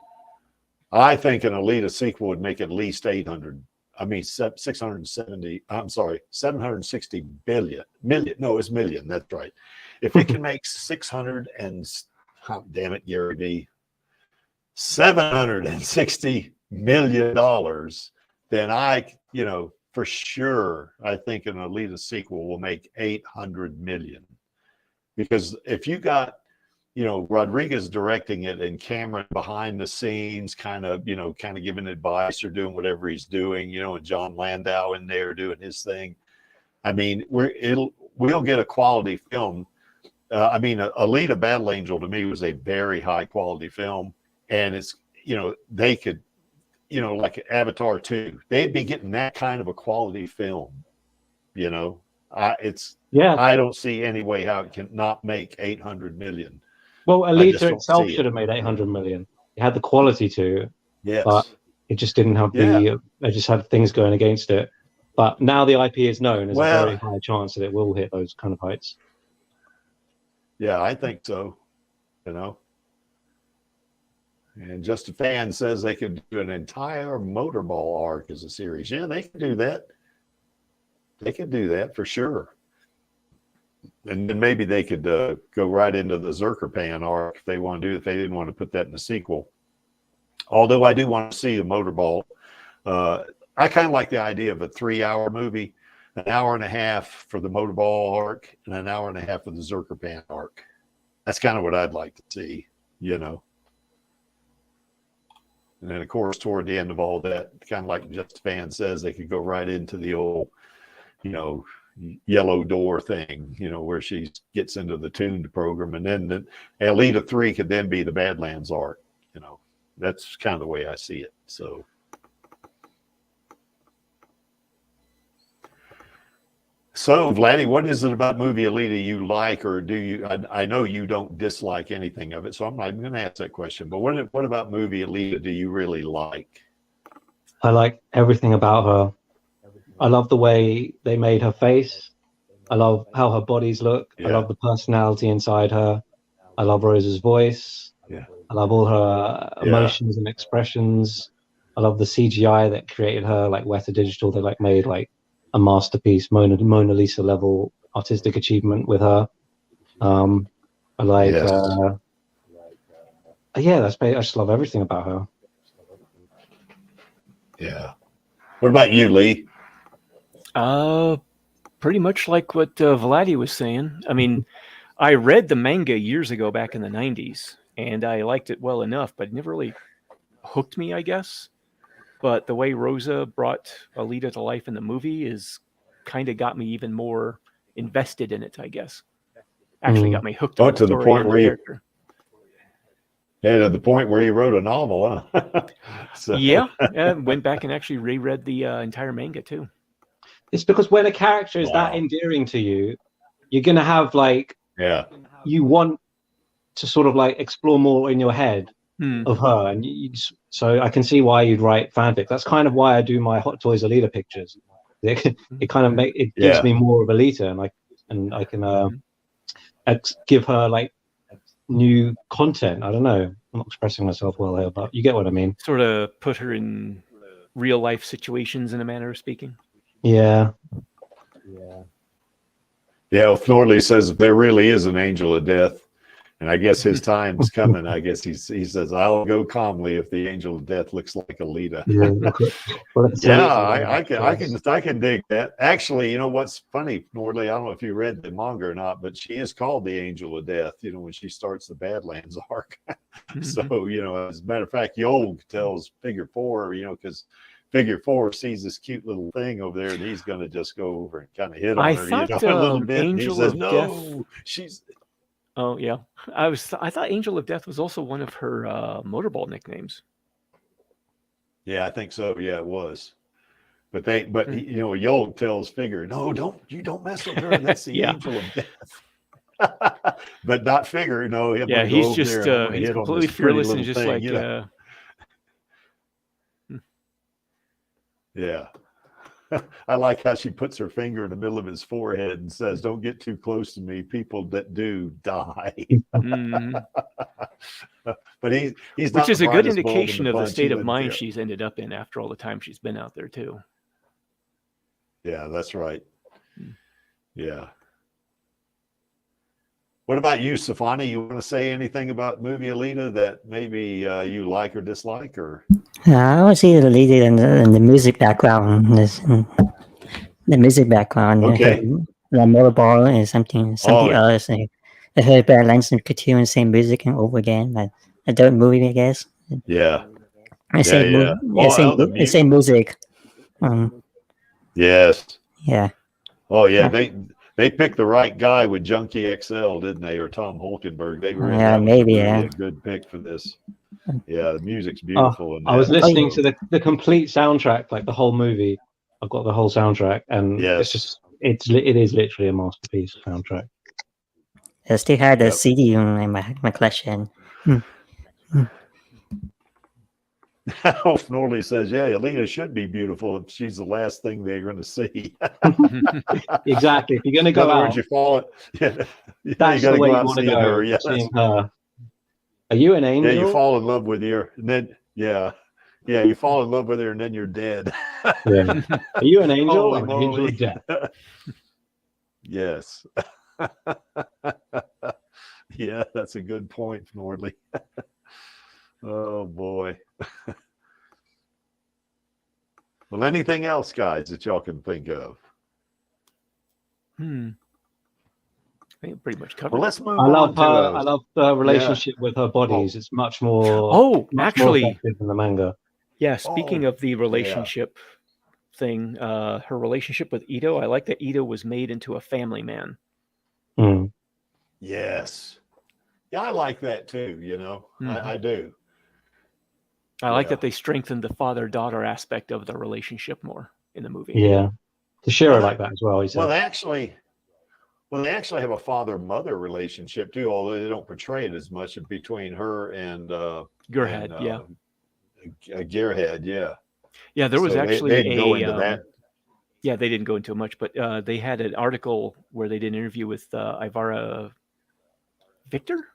I think an Alita sequel would make at least 760 million. No, it's million. That's right. If it can make 600 and, damn it, Gary V, $760 million, then for sure, I think an Alita sequel will make 800 million. Because if you got, Rodriguez directing it and Cameron behind the scenes, kind of giving advice or doing whatever he's doing, and John Landau in there doing his thing. I mean, we'll get a quality film. Alita Battle Angel to me was a very high quality film, and it's, you know, like Avatar 2, they'd be getting that kind of a quality film, you know. I don't see any way how it can not make 800 million. Well, Alita itself should have made 800 million. It had the quality to, yes, but it just didn't have the. It just had things going against it. But now the IP is known. There's a very high chance that it will hit those kind of heights. Yeah, I think so. You know. And Just a Fan says they could do an entire Motorball arc as a series. Yeah, they can do that. They can do that for sure. And then maybe they could go right into the Zerkerpan arc if they want to do it, if they didn't want to put that in the sequel. Although I do want to see a Motorball. I kind of like the idea of a 3-hour movie, an hour and a half for the Motorball arc, and an hour and a half for the Zerkerpan arc. That's kind of what I'd like to see, you know. And then, of course, toward the end of all that, kind of like Just a Fan says, they could go right into the old, you know, Yellow Door thing, you know, where she gets into the tuned program. And then the Alita 3 could then be the Badlands arc, you know. That's kind of the way I see it. So Vladdy, what is it about movie Alita you like, or do you? I know you don't dislike anything of it, so I'm not even going to ask that question. But what about movie Alita do you really like? I like everything about her. I love the way they made her face. I love how her bodies look. I love the personality inside her. I love Rosa's voice. Yeah. I love all her emotions and expressions. I love the CGI that created her, like Weta Digital. They like made like a masterpiece, Mona Lisa level artistic achievement with her. I like, I just love everything about her. Yeah. What about you, Lee? Pretty much like what Vladdy was saying. I mean, I read the manga years ago back in the 90s, and I liked it well enough, but it never really hooked me, I guess. But the way Rosa brought Alita to life in the movie is kind of got me even more invested in it, I guess. Actually got me hooked on to the point where character. To the point where you wrote a novel, huh? So. Yeah, went back and actually reread the entire manga too. It's because when a character is that endearing to you, you're going to have like, you want to sort of like explore more in your head of her. And so I can see why you'd write fanfic. That's kind of why I do my Hot Toys Alita pictures. It kind of gives me more of Alita, and I can give her like new content. I don't know. I'm not expressing myself well here, but you get what I mean. Sort of put her in real life situations in a manner of speaking. Yeah. Well, Thorley says there really is an angel of death, and I guess his time's coming. I guess he says, "I'll go calmly if the angel of death looks like Alita." I can dig that. Actually, you know what's funny, Nordley? I don't know if you read the manga or not, but she is called the Angel of Death. You know, when she starts the Badlands arc. So, you know, as a matter of fact, Yolg tells Figure 4, you know, because Figure 4 sees this cute little thing over there, and he's going to just go over and kind of hit on her, thought, you know, a little bit. Angel and he says, of "No, Death... she's." Oh yeah, I thought Angel of Death was also one of her Motorball nicknames. Yeah, I think so. Yeah, it was. But you know, Yolg tells Figure, "No, you don't mess with her. That's the Angel of Death." But not Figure. No, he's just he's completely fearless and just thing, like. Yeah. I like how she puts her finger in the middle of his forehead and says, "Don't get too close to me. People that do die." But he's not, which is a good indication of the state of mind she's ended up in after all the time she's been out there too. Yeah, that's right. Yeah. What about you, Safani? You want to say anything about movie Alita that maybe you like or dislike, or? I want to see Alita in the music background. The music background. Okay. The Motorball is something else. I heard Badlands and continuing the same music and over again, but a dope movie, I guess. Yeah. Same music. Yes. Yeah. Oh yeah, They picked the right guy with Junkie XL, didn't they? Or Tom Hulkenberg. They really, Yeah, that was maybe, really yeah. a good pick for this. Yeah, the music's beautiful. I was listening to the complete soundtrack, like the whole movie. I've got the whole soundtrack, and it is literally a masterpiece soundtrack. I still had the CD in my collection. Norley says, yeah, Alita should be beautiful if she's the last thing they're going to see. Exactly. If you're going to go out, you fall, that's the way you want to go. Her. Yes. Seeing her. Are you an angel? Yeah, you fall in love with her, and then you fall in love with her, and then you're dead. Yeah. Are you an angel? I'm an angel of death. Yes. Yeah, that's a good point, Nordley. Oh boy. Well, anything else, guys, that y'all can think of? I think pretty much covered. Well, let's move I on. I love the relationship with her bodies. It's much more. Much more effective than the manga. Yeah. Speaking of the relationship thing, her relationship with Ito, I like that Ito was made into a family man. Yes. Yeah, I like that too. You know, I do. I like that they strengthened the father-daughter aspect of the relationship more in the movie. Yeah, Toshiro like that as well. He said. Well, they actually have a father-mother relationship too, although they don't portray it as much between her and Gerhead. Gearhead. Yeah. Yeah, there was actually they didn't go into that. Yeah, they didn't go into it much, but they had an article where they did an interview with Ivara Victor.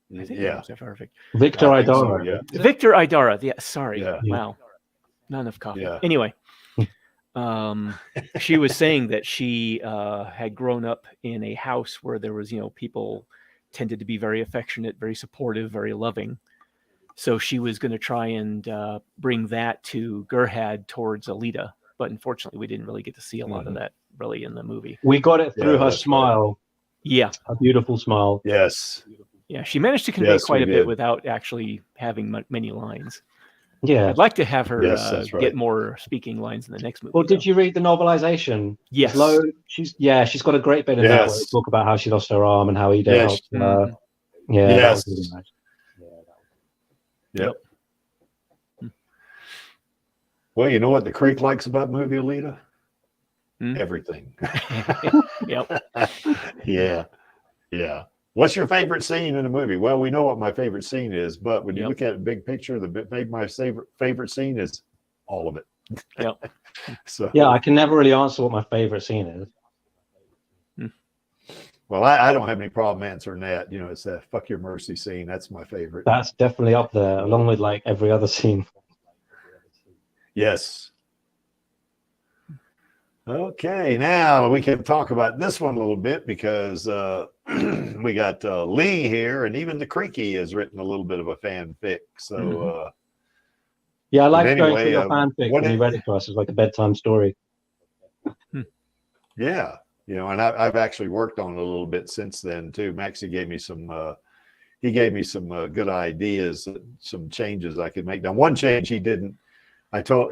I think it was Victor Idara. Yeah. Victor Idara. Yeah, sorry. Yeah. Wow. Not enough coffee. Yeah. Anyway, she was saying that she had grown up in a house where there was, people tended to be very affectionate, very supportive, very loving. So she was going to try and bring that to Gerhard towards Alita. But unfortunately, we didn't really get to see a lot of that really in the movie. We got it through her smile. Right. Yeah. A beautiful smile. Yes. Yeah, she managed to convey quite a bit without actually having many lines. Yeah. I'd like to have her get more speaking lines in the next movie. Well, did you read the novelization? Yes. She's got a great bit in that where they talk about how she lost her arm and how he helped her. Yeah. That was really nice. Yep. Well, you know what the Creek likes about movie Alita? Everything. Yep. Yeah. What's your favorite scene in the movie? Well, we know what my favorite scene is, but when you look at the big picture, my favorite scene is all of it. Yep. So yeah, I can never really answer what my favorite scene is. Well, I don't have any problem answering that. It's that "fuck your mercy" scene. That's my favorite. That's definitely up there, along with like every other scene. Yes. Okay, now we can talk about this one a little bit because we got Lee here, and even the Creaky has written a little bit of a fanfic. So, yeah, I like going through your fanfic when you read it to us. It's like a bedtime story. Yeah, and I've actually worked on it a little bit since then too. Maxie gave me some. He gave me some good ideas, some changes I could make. Now, one change he didn't.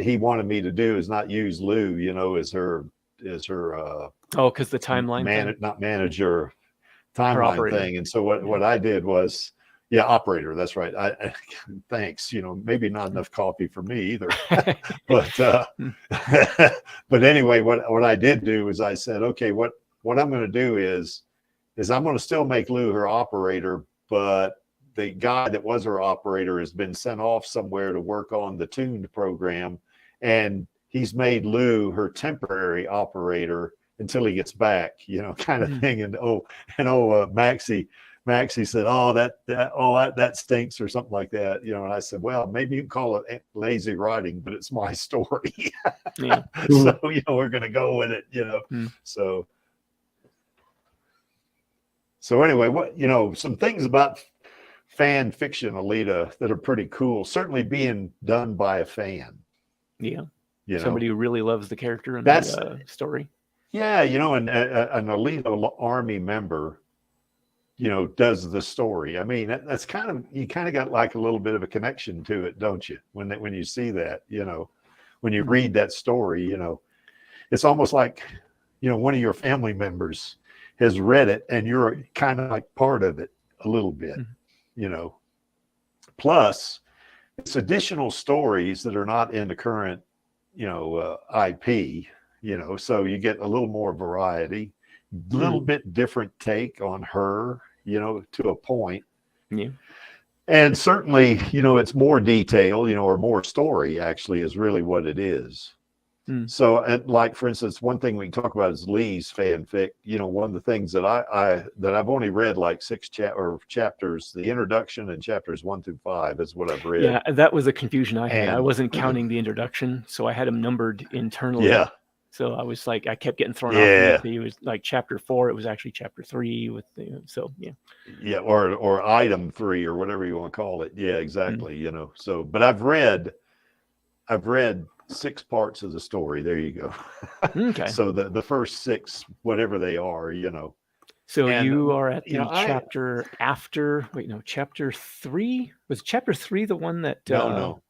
He wanted me to do is not use Lou, as her because the timeline not manager timeline thing. And so what I did was operator, that's right. I thanks, maybe not enough coffee for me either. but anyway, what I did do is I said, okay, what I'm going to do is I'm going to still make Lou her operator, but the guy that was her operator has been sent off somewhere to work on the tuned program, and he's made Lou her temporary operator until he gets back, kind of thing. And Maxie said, that stinks or something like that, and I said, well, maybe you can call it lazy writing, but it's my story. So we're gonna go with it, So anyway, some things about fan fiction Alita that are pretty cool, certainly being done by a fan. Somebody who really loves the character and the story. And an Alita army member does the story. I mean, that's you kind of got like a little bit of a connection to it, don't you, when you see that, when you read that story, it's almost like one of your family members has read it, and you're kind of like part of it a little bit, you know. Plus, it's additional stories that are not in the current, you know, IP, you know, so you get a little more variety, a little bit different take on her, you know, to a point. Yeah. And certainly, you know, it's more detail, you know, or more story actually is really what it is. So, and like, for instance, one thing we can talk about is Lee's fanfic. You know, one of the things that I've only read like 6 chapters, the introduction and chapters 1 through 5 is what I've read. Yeah, that was a confusion I had. And I wasn't counting the introduction, so I had them numbered internally. Yeah. So I was like, I kept getting thrown off. It was like chapter 4. It was actually chapter 3 with the, so yeah. Yeah, or item 3 or whatever you want to call it. Yeah, exactly. You know, so, but I've read 6 parts of the story. There you go. Okay. So the first 6, whatever they are, you know. So And, you are at the you know, chapter after, wait, no, chapter 3? Was chapter 3 the one that No,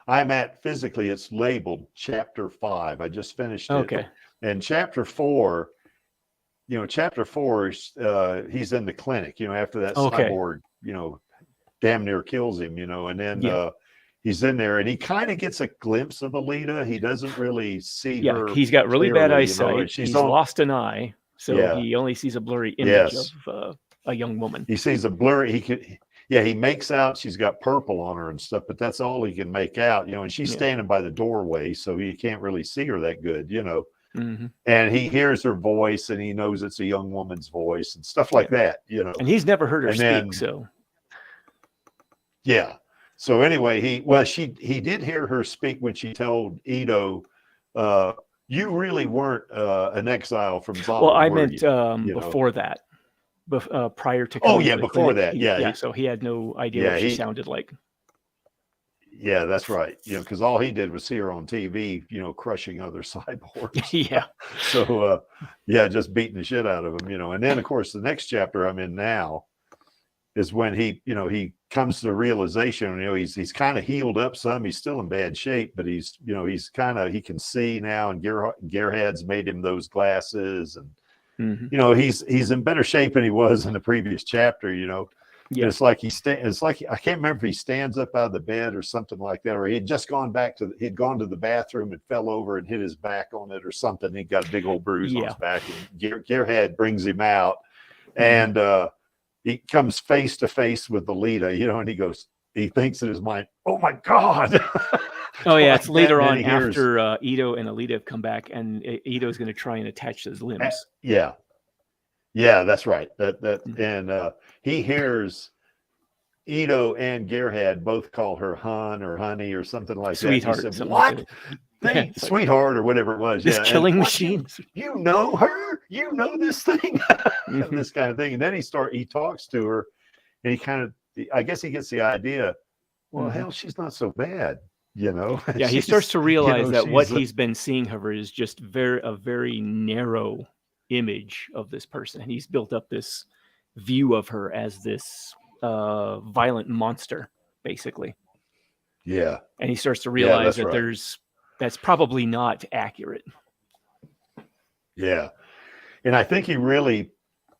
I'm at physically, it's labeled chapter 5. I just finished it. Okay. And chapter 4, you know, chapter 4 is he's in the clinic, you know, after that cyborg, you know, damn near kills him, you know, and then he's in there and he kind of gets a glimpse of Alita. He doesn't really see her. He's got really bad clearly, eyesight. you know, He's lost an eye, so he only sees a blurry image of a young woman. He sees a blurry. He makes out she's got purple on her and stuff, but that's all he can make out, you know. And she's standing by the doorway, so he can't really see her that good, you know. And he hears her voice, and he knows it's a young woman's voice and stuff like that, you know. And he's never heard her speak, so. Yeah. So anyway, he did hear her speak when she told Ito, you really weren't an exile from Zom. Well, I meant before that, prior to. Before that, So he had no idea what she sounded like. Yeah, that's right. You know, because all he did was see her on TV, you know, crushing other cyborgs. Yeah. So just beating the shit out of him, you know. And then of course the next chapter I'm in now is when he comes to the realization, you know, he's kind of healed up some. He's still in bad shape, but he's he can see now, and Gerhard's made him those glasses, and you know, he's in better shape than he was in the previous chapter, you know. Yeah. It's like I can't remember if he stands up out of the bed or something like that, or he'd just gone he'd gone to the bathroom and fell over and hit his back on it or something. He got a big old bruise on his back, and Gerhard brings him out, and he comes face to face with Alita, you know, and he thinks in his mind, oh my God. Oh yeah, it's later on after Ito and Alita have come back, and Ito's going to try and attach his limbs. Yeah, that's right. And he hears Ito and Gerhard both call her hon or honey or something like Sweetheart, that. He said, what? Sweetheart or whatever it was. This killing machine. You know her? You know this thing? This kind of thing. And then he talks to her, and I guess he gets the idea, well, hell, she's not so bad, you know? Yeah, he starts to realize that what he's been seeing of her is just a very narrow image of this person. And he's built up this view of her as this violent monster, basically. Yeah. And he starts to realize that that's probably not accurate. Yeah. And I think he really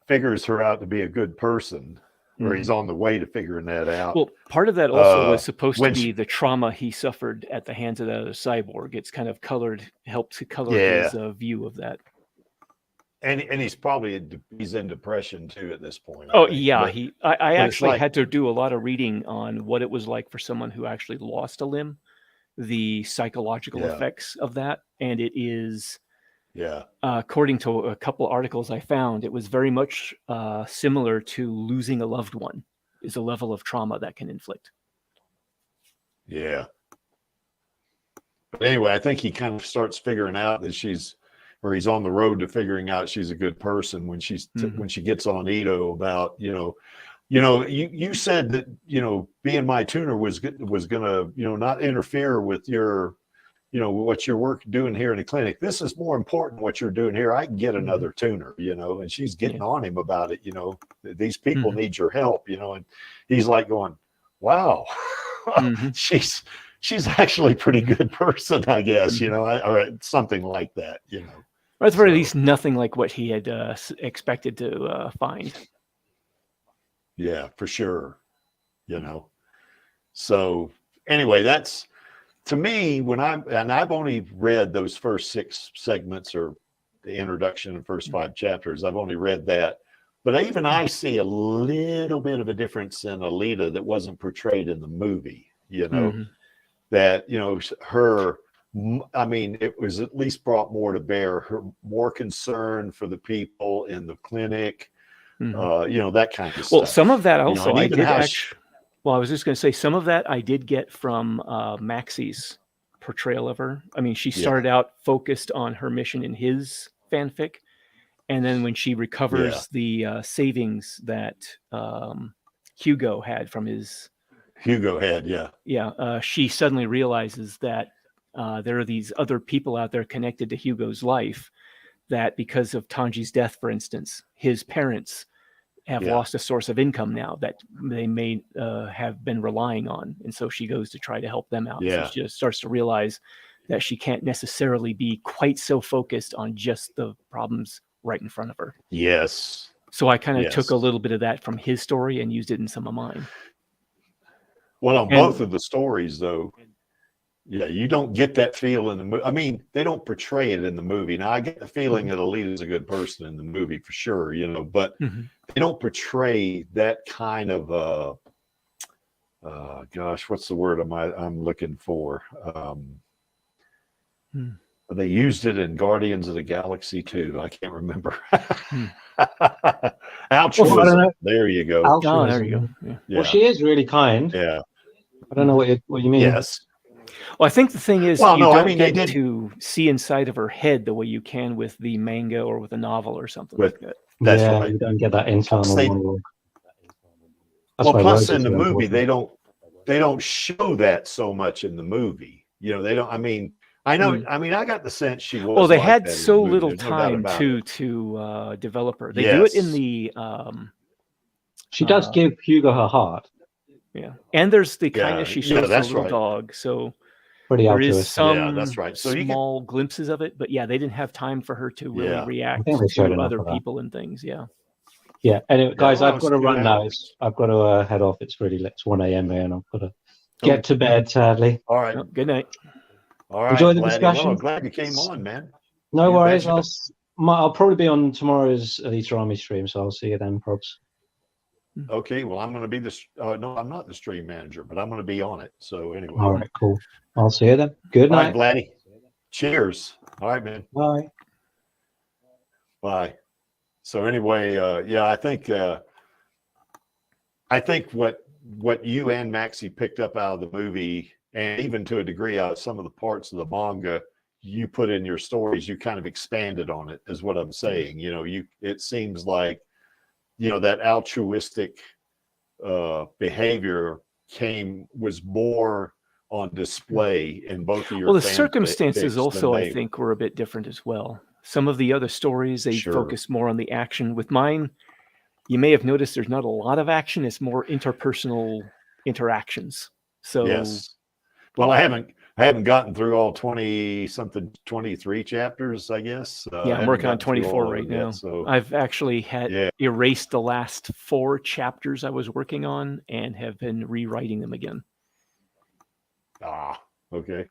figures her out to be a good person, or he's on the way to figuring that out. Well, part of that also was supposed to be the trauma he suffered at the hands of the other cyborg. It's kind of helped to color his view of that. And he's probably he's in depression too at this point. Oh yeah, I actually had to do a lot of reading on what it was like for someone who actually lost a limb, the psychological effects of that, and it is according to a couple articles I found, it was very much similar to losing a loved one. Is a level of trauma that can inflict. Yeah. But anyway, I think he kind of starts figuring out that he's on the road to figuring out she's a good person when when she gets on Ito about, you said that, being my tuner was gonna, not interfere with your, what you're doing here in the clinic. This is more important what you're doing here. I can get another tuner, and she's getting on him about it. These people need your help, and he's like going, wow, she's actually a pretty good person, I guess, or something like that, Or at the very least, nothing like what he had expected to find. Yeah, for sure. You know. So anyway, that's to me and I've only read those first 6 segments or the introduction and first 5 chapters. I've only read that. But even I see a little bit of a difference in Alita that wasn't portrayed in the movie, you know, that, you know, I mean, it was at least brought more to bear, her more concern for the people in the clinic, you know, that kind of stuff. Well, some of that also, you know, I did actually, well, I was just going to say some of that I did get from Maxie's portrayal of her. I mean, she started out focused on her mission in his fanfic. And then when she recovers the savings that Hugo had from his... she suddenly realizes that there are these other people out there connected to Hugo's life that because of Tanji's death, for instance, his parents have lost a source of income now that they may have been relying on. And so she goes to try to help them out. So she just starts to realize that she can't necessarily be quite so focused on just the problems right in front of her. Yes. So I kind of took a little bit of that from his story and used it in some of mine. Well, on both of the stories, though, you don't get that feel in the movie. I mean, they don't portray it in the movie. Now, I get the feeling that Alita's a good person in the movie for sure, you know, but they don't portray that kind of, gosh, what's the word I'm looking for? They used it in Guardians of the Galaxy too. I can't remember. Altruism. There you go. Oh, there you go. Well, she is really kind. Yeah. I don't know what you mean. Yes. Well, I think the thing is, well, you no, don't I mean, get to see inside of her head the way you can with the manga or with a novel or something like that. That's right. You don't get that internal monologue. Well, plus in the movie, they don't show that so much in the movie. You know, they don't. I mean, I know. I mean, I got the sense she was. Well, they like had that so in the movie. little There's no doubt time about to develop her. They do it in the. She does give Hugo her heart. Yeah, and there's the kindness she shows the little right. dog. So pretty there is altruistic. some that's right. So small glimpses of it, but they didn't have time for her to really react they showed to enough other of that. people and things. Yeah. Yeah. Anyway, guys, well, I've got to run now. I've got to head off. It's really late. It's 1 a.m. here, and I've got to get to bed. Sadly. All right. Oh, good night. All right. Enjoy the Gladdy. discussion. Well, I'm glad you came on, man. No You worries. betcha. I'll probably be on tomorrow's Alita Army stream, so I'll see you then, probs. Okay, well, I'm going to be no, I'm not the stream manager, but I'm going to be on it. So anyway. All right, cool. I'll see you then. Good night. All right, Gladdy. Cheers. All right, man. Bye. Bye. So anyway, I think what you and Maxie picked up out of the movie, and even to a degree out of some of the parts of the manga you put in your stories, you kind of expanded on it, is what I'm saying. You know, it seems like, you know, that altruistic behavior was more on display in both of your. Well, the circumstances also, I think, were a bit different as well. Some of the other stories, they focus more on the action. With mine, you may have noticed there's not a lot of action. It's more interpersonal interactions. So yes. Well, I haven't gotten through all 23 chapters, I guess. I'm working on 24 right now. So I've actually had erased the last 4 chapters I was working on and have been rewriting them again. Ah, okay.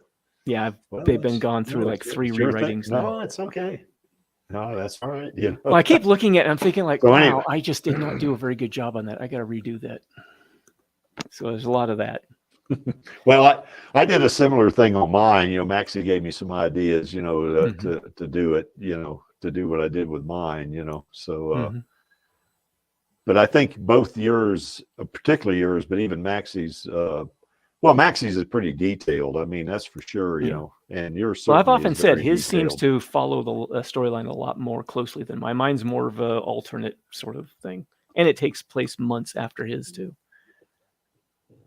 Yeah, they've been gone through like 3 rewritings now. No, it's okay. No, that's all right. Yeah. Well, I keep looking at it and I'm thinking like, wow, anyway. I just did not do a very good job on that. I got to redo that. So there's a lot of that. Well, I did a similar thing on mine. You know, Maxie gave me some ideas, you know, to do it, you know, to do what I did with mine, you know. So, but I think both yours, particularly yours, but even Maxie's, Maxie's is pretty detailed. I mean, that's for sure, you know, and yours. Well, I've often said his seems to follow the storyline a lot more closely than mine. Mine's more of an alternate sort of thing. And it takes place months after his too.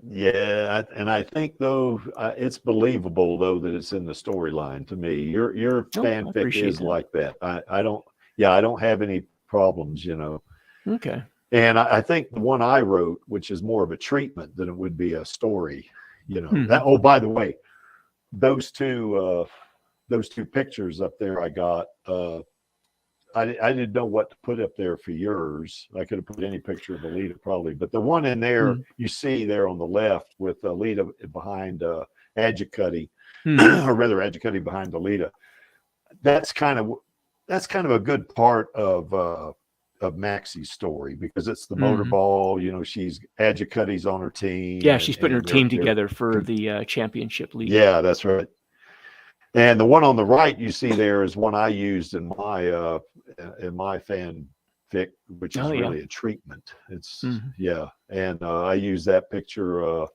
Yeah, and I think though it's believable though that it's in the storyline to me. Your fanfic is like that. I don't have any problems, you know. Okay. And I think the one I wrote, which is more of a treatment than it would be a story, you know. That, oh, by the way, those two those two pictures up there I got, I didn't know what to put up there for yours. I could have put any picture of Alita probably, but the one in there you see there on the left with Alita behind Adjicutty, or rather Adjicutty behind Alita. That's kind of a good part of Maxie's story, because it's the motorball. You know, she's Adjicutty's on her team. Yeah, she's putting her team together for the championship league. Yeah, that's right. And the one on the right you see there is one I used in my fanfic, which is really a treatment. It's and I used that picture.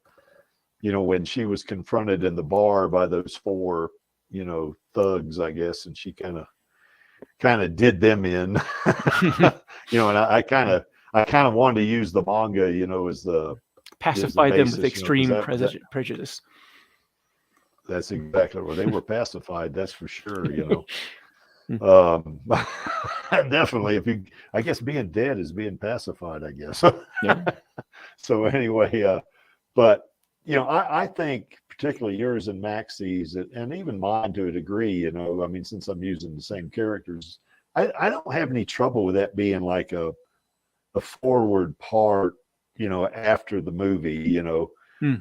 You know, when she was confronted in the bar by those four, you know, thugs, I guess, and she kind of did them in. You know, and I kind of wanted to use the manga, you know, as the pacify them with extreme prejudice. That's exactly where they were pacified. That's for sure. You know, definitely. I guess being dead is being pacified, I guess. Yeah. So anyway, but you know, I think particularly yours and Maxie's, and even mine to a degree. You know, I mean, since I'm using the same characters, I don't have any trouble with that being like a forward part. You know, after the movie. You know.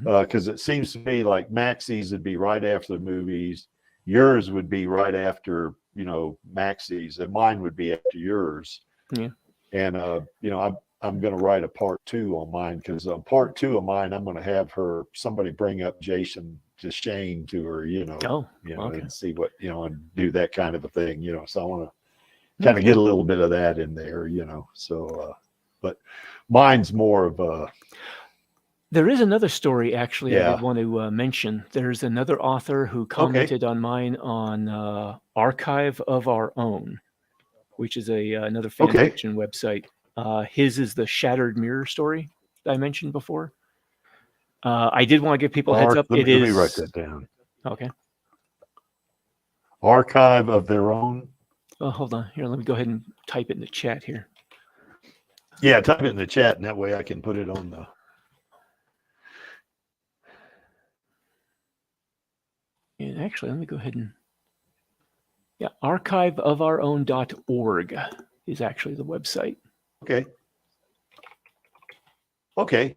Because it seems to me like Maxie's would be right after the movies, yours would be right after, you know, Maxie's, and mine would be after yours. Yeah. And you know, I'm going to write a part 2 on mine, because part 2 of mine, I'm going to have somebody bring up Jason to Shane to her, you know, and see what, you know, and do that kind of a thing, you know. So I want to kind of get a little bit of that in there, you know. So, but mine's more of a. There is another story, actually, I would want to mention. There's another author who commented on mine on Archive of Our Own, which is another fan fiction website. His is the Shattered Mirror story that I mentioned before. I did want to give people a heads up. Let me write that down. Okay. Archive of Their Own. Oh, hold on. Here, let me go ahead and type it in the chat here. Yeah, type it in the chat, and that way I can put it on the... And actually, let me go ahead and... Yeah, archiveofourown.org is actually the website. Okay. Okay.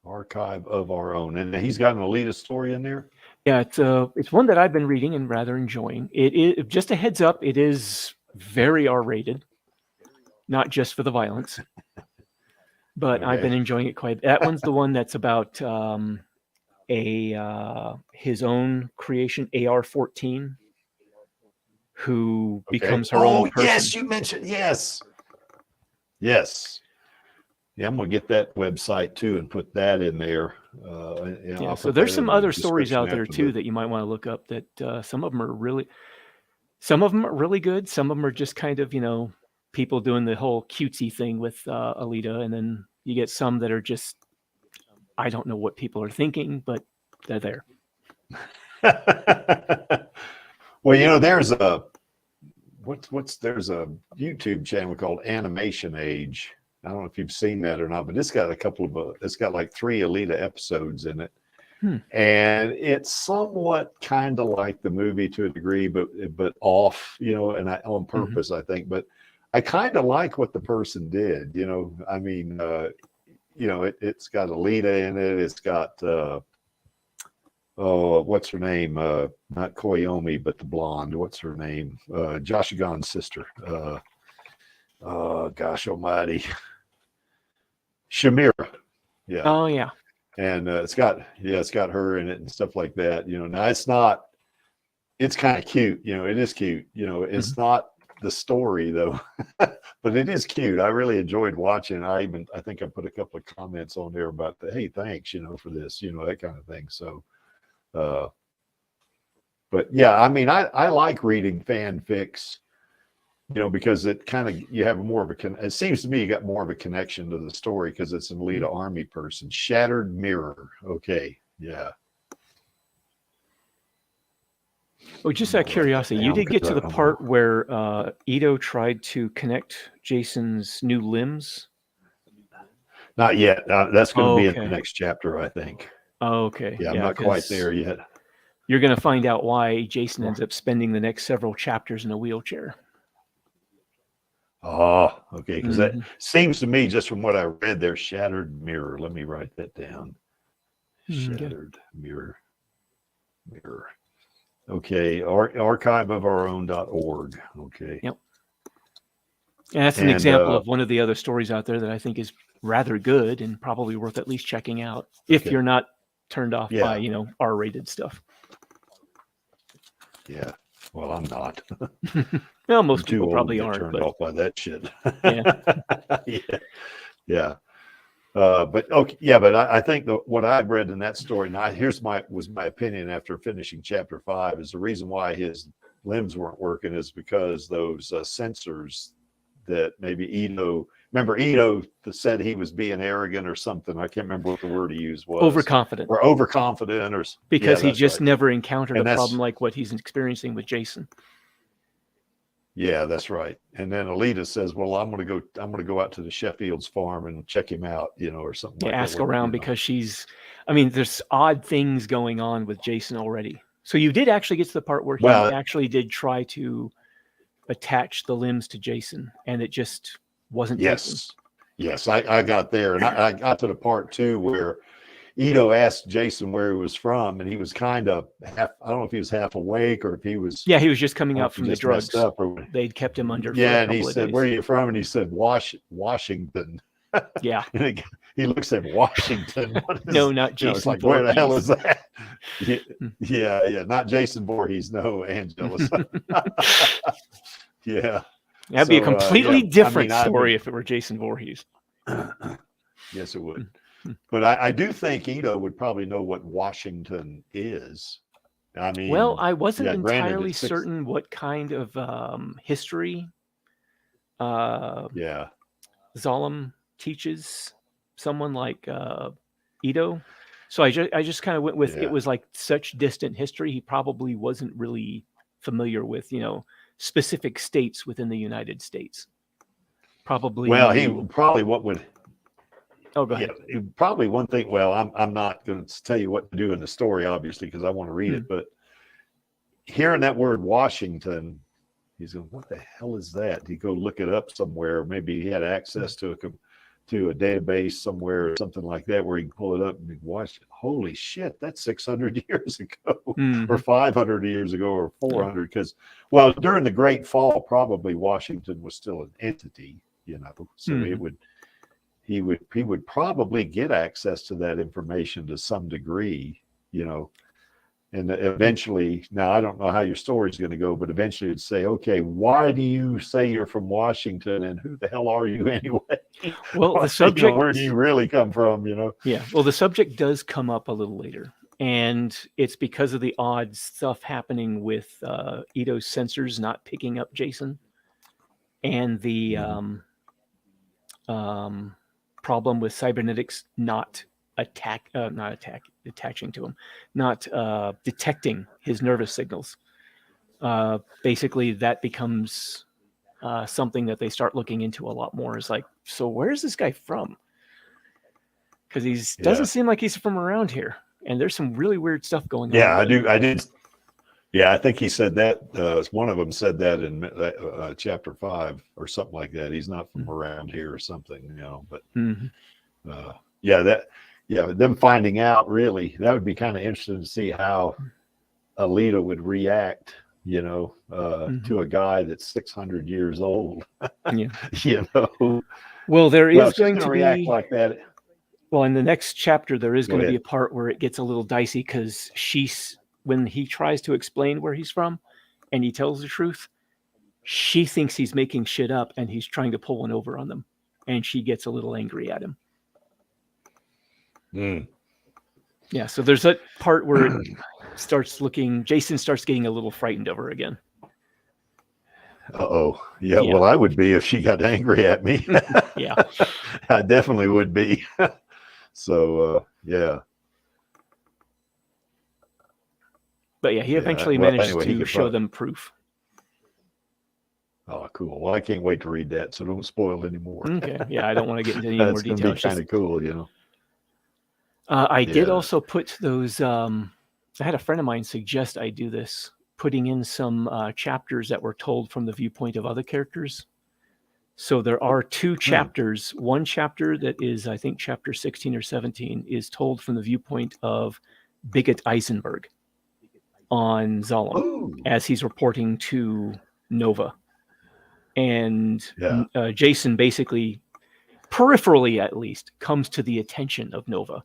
Archive of Our Own. And he's got an Alita story in there? Yeah, it's one that I've been reading and rather enjoying. It is, just a heads up, it is very R-rated, not just for the violence. But I've been enjoying it quite. That one's the one that's about his own creation, AR-14, who becomes her own person. Yes, you mentioned, yes. Yeah, I'm going to get that website too and put that in there. So there's some other stories out there too that you might want to look up, that some of them are really good. Some of them are just kind of, you know, people doing the whole cutesy thing with Alita. And then you get some that are just, I don't know what people are thinking, but they're there. Well, you know, there's a YouTube channel called Animation Age. I don't know if you've seen that or not, but it's got it's got like 3 Alita episodes in it. And it's somewhat kind of like the movie to a degree, but off, you know, and on purpose, I think. But I kind of like what the person did, you know. I mean, you know, it's got Alita in it. It's got, what's her name? Not Koyomi, but the blonde. What's her name? Joshigan's sister. Gosh almighty. Shamira. Yeah. Oh, yeah. And it's got her in it and stuff like that. You know, now it's kind of cute. You know, it is cute. You know, it's not the story though, but it is cute. I really enjoyed watching. I think I put a couple of comments on there about hey, thanks, you know, for this, you know, that kind of thing. So, but yeah, I mean, I like reading fanfics, you know, because it kind of, you have more of it seems to me you got more of a connection to the story because it's an Alita Army person. Shattered Mirror. Okay. Yeah. Oh, just out of curiosity, you did get to the part where Ito tried to connect Jason's new limbs? Not yet. That's going to be in the next chapter, I think. Oh, okay. Yeah, I'm not quite there yet. you're going to find out why Jason ends up spending the next several chapters in a wheelchair. Oh, okay. Because that seems to me, just from what I read there, shattered mirror. Let me write that down. Shattered mirror. Okay. archiveofourown.org. Okay. Yep. And that's an example of one of the other stories out there that I think is rather good and probably worth at least checking out if you're not turned off by, you know, R-rated stuff. Yeah. Well, I'm not. Well, most people probably aren't. Turned off by that shit. Yeah. Yeah. But okay, yeah. But I think what I've read in that story, now here's my opinion after finishing chapter 5, is the reason why his limbs weren't working is because those sensors that maybe Ito said he was being arrogant or something. I can't remember what the word he used was. Overconfident. Or overconfident, or because he just never encountered a problem like what he's experiencing with Jason. Yeah, that's right. And then Alita says, "Well, I'm going to go out to the Sheffield's farm and check him out, you know, or something." Yeah, like ask that. around because there's odd things going on with Jason already. So you did actually get to the part where he actually did try to attach the limbs to Jason, and it just wasn't. Yes, I got there, and I got to the part too where Ito asked Jason where he was from, and he was kind of half. I don't know if he was half awake or if he was. Yeah, he was just coming out from the drugs. They'd kept him under. Yeah, and he said, "Where are you from?" And he said, Washington. Yeah. And he looks at Washington. No, not Jason. It's like, where the hell is that? Yeah, not Jason Voorhees. No, Angelus. Yeah. That'd be a completely different story if it were Jason Voorhees. Yes, it would. But I do think Ito would probably know what Washington is. I mean, well, I wasn't entirely certain what kind of history Zalem teaches someone like Ito. So I just kind of went with it was like such distant history. He probably wasn't really familiar with, you know, specific states within the United States. Probably. Well, he probably Oh, go ahead. Yeah, probably one thing. Well, I'm not going to tell you what to do in the story, obviously, because I want to read it. But hearing that word Washington, he's going, "What the hell is that?" He go look it up somewhere. Maybe he had access to a database somewhere or something like that, where he can pull it up and watch. Holy shit, that's 600 years ago, or 500 years ago, or 400. Because during the Great Fall, probably Washington was still an entity, you know. So it would. He would probably get access to that information to some degree, you know, and eventually, now I don't know how your story's going to go, but eventually it'd say, okay, why do you say you're from Washington, and who the hell are you anyway? Well, the subject, where do you really come from, you know? Yeah. Well, the subject does come up a little later, and it's because of the odd stuff happening with Ito's sensors not picking up Jason, and the problem with cybernetics not attaching to him, not detecting his nervous signals. Basically, that becomes something that they start looking into a lot more. Is like, so where's this guy from? Because he doesn't seem like he's from around here, and there's some really weird stuff going on. Yeah, I did. Yeah, I think he said that. One of them said that in chapter 5 or something like that. He's not from around here or something, you know. But them finding out, really, that would be kind of interesting to see how Alita would react, you know, to a guy that's 600 years old. You know. Well, there is going to react be like that. Well, in the next chapter, there is going to be a part where it gets a little dicey because when he tries to explain where he's from and he tells the truth, she thinks he's making shit up and he's trying to pull one over on them. And she gets a little angry at him. Yeah, so there's that part where Jason starts getting a little frightened of her again. Uh-oh. Yeah, well, I would be if she got angry at me. Yeah. I definitely would be. So, yeah. But yeah, he eventually managed to show them proof. Oh, cool. Well, I can't wait to read that, so don't spoil anymore. Okay. Yeah, I don't want to get into any more details. It's kind of cool, you know. I did also put those I had a friend of mine suggest I do this, putting in some chapters that were told from the viewpoint of other characters. So there are two chapters. One chapter that is, I think, chapter 16 or 17 is told from the viewpoint of Bigot Eisenberg on Zalem as he's reporting to Nova. And Jason basically, peripherally at least, comes to the attention of Nova.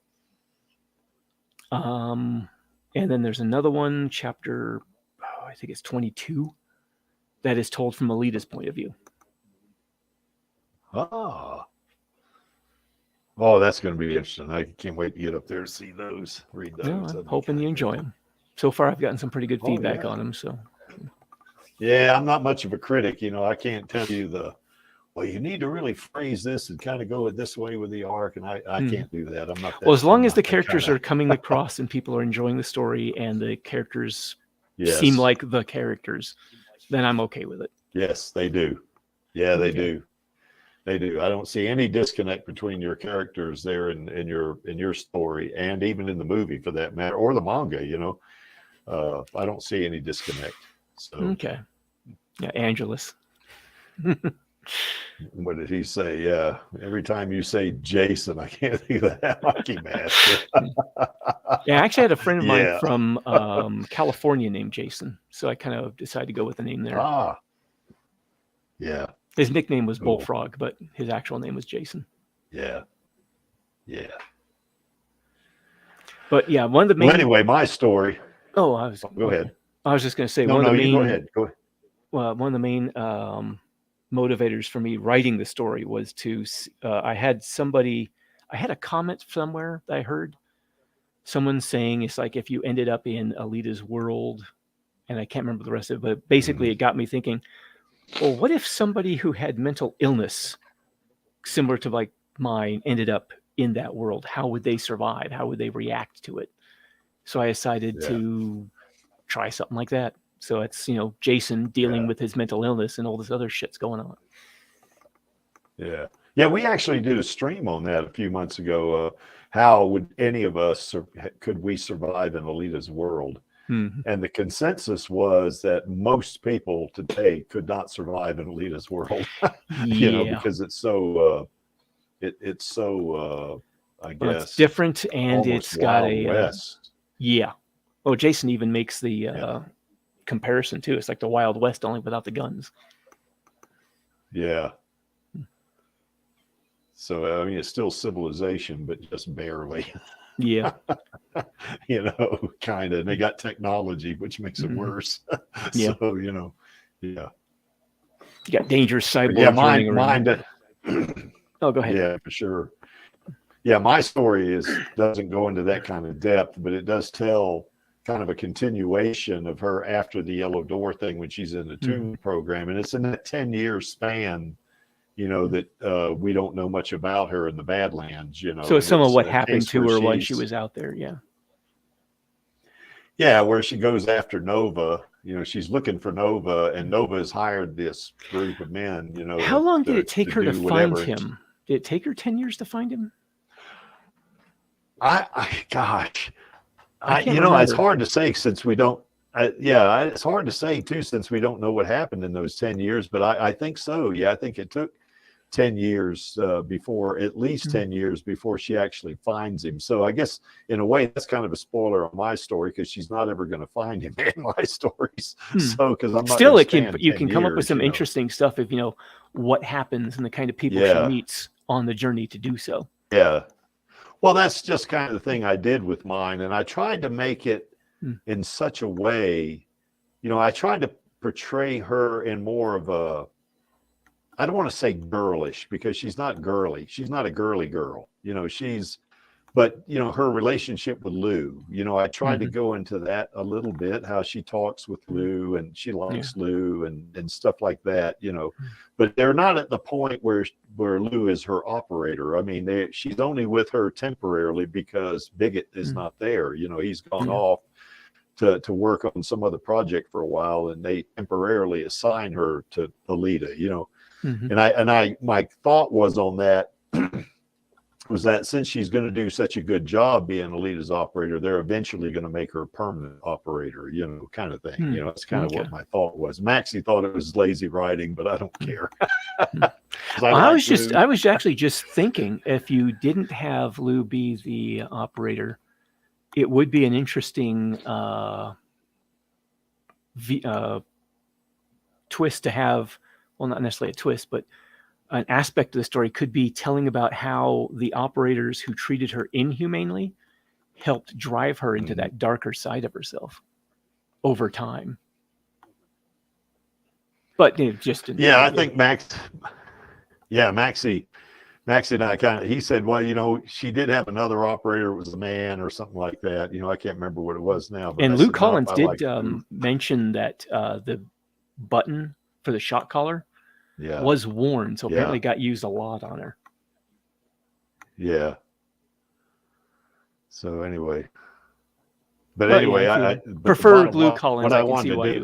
And then there's another one, chapter, I think it's 22, that is told from Alita's point of view. Oh, that's going to be interesting. I can't wait to get up there to see those, read those. Yeah, I'm hoping you enjoy them. So far, I've gotten some pretty good feedback on them. So, yeah, I'm not much of a critic. You know, I can't tell you well, you need to really phrase this and kind of go it this way with the arc, and I can't do that. I'm not that. Well, as long as the characters are coming across and people are enjoying the story and the characters seem like the characters, then I'm okay with it. Yes, they do. Yeah, they do. They do. I don't see any disconnect between your characters there in your story, and even in the movie for that matter, or the manga. You know, I don't see any disconnect. So okay, yeah, Angelus. What did he say? Yeah, every time you say Jason, I can't think of that hockey mask. Yeah, I actually had a friend of mine from California named Jason, so I kind of decided to go with the name there. Yeah. His nickname was Bullfrog, but his actual name was Jason. Yeah. But yeah, one of the main. Well, anyway, my story. Go ahead. I was just going to say Go ahead. Well, one of the main motivators for me writing the story was to. I had a comment somewhere that I heard someone saying it's like if you ended up in Alita's world, and I can't remember the rest of it, but basically it got me thinking. Well, what if somebody who had mental illness, similar to like mine, ended up in that world? How would they survive? How would they react to it? So I decided to try something like that. So it's, Jason dealing with his mental illness and all this other shit's going on. Yeah. Yeah, we actually did a stream on that a few months ago. How would any of us, could we survive in Alita's world? And the consensus was that most people today could not survive in Alita's world, because it's so, it's so, I guess, it's different, and it's got a West. Oh, Jason even makes the comparison too. It's like the Wild West, only without the guns. Yeah. So I mean, it's still civilization, but just barely. Yeah. Kind of. They got technology, which makes it worse. Yeah. So, You got dangerous cyborgs. Yeah, mine. Oh, go ahead. Yeah, for sure. Yeah, my story doesn't go into that kind of depth, but it does tell kind of a continuation of her after the Yellow Door thing when she's in the Toon program, and it's in that 10-year span. That we don't know much about her in the Badlands, So it's some of what happened to her when she was out there, Yeah, where she goes after Nova. She's looking for Nova, and Nova has hired this group of men, How long did it take her to find him? Did it take her 10 years to find him? Gosh. It's hard to say since we don't. It's hard to say, too, since we don't know what happened in those 10 years. But I think so. Yeah, I think it took 10 years at least 10 years before she actually finds him. So I guess in a way that's kind of a spoiler on my story, because she's not ever going to find him in my stories. So because I'm not still, you can come up with some interesting stuff if what happens and the kind of people she meets on the journey to do so. Yeah. Well, that's just kind of the thing I did with mine, and I tried to make it in such a way, I tried to portray her in more of a, I don't want to say girlish, because she's not girly. She's not a girly girl, but her relationship with Lou, I tried to go into that a little bit, how she talks with Lou and she likes Lou and stuff like that, but they're not at the point where Lou is her operator. I mean, she's only with her temporarily because Bigot is not there. He's gone off to work on some other project for a while, and they temporarily assign her to Alita, and my thought was on that was that since she's going to do such a good job being Alita's operator, they're eventually going to make her a permanent operator, kind of thing. It's kind of what my thought was. Maxie thought it was lazy writing, but I don't care. I was actually just thinking, if you didn't have Lou be the operator, it would be an interesting twist to have. Well, not necessarily a twist, but an aspect of the story could be telling about how the operators who treated her inhumanely helped drive her into that darker side of herself over time. But I think Maxie and I he said, well, she did have another operator. It was a man or something like that. I can't remember what it was now. But and Lou Collins did mention that the button for the shock collar was worn, so apparently got used a lot on her. Yeah. So anyway, I prefer Lou Collins. I can see why.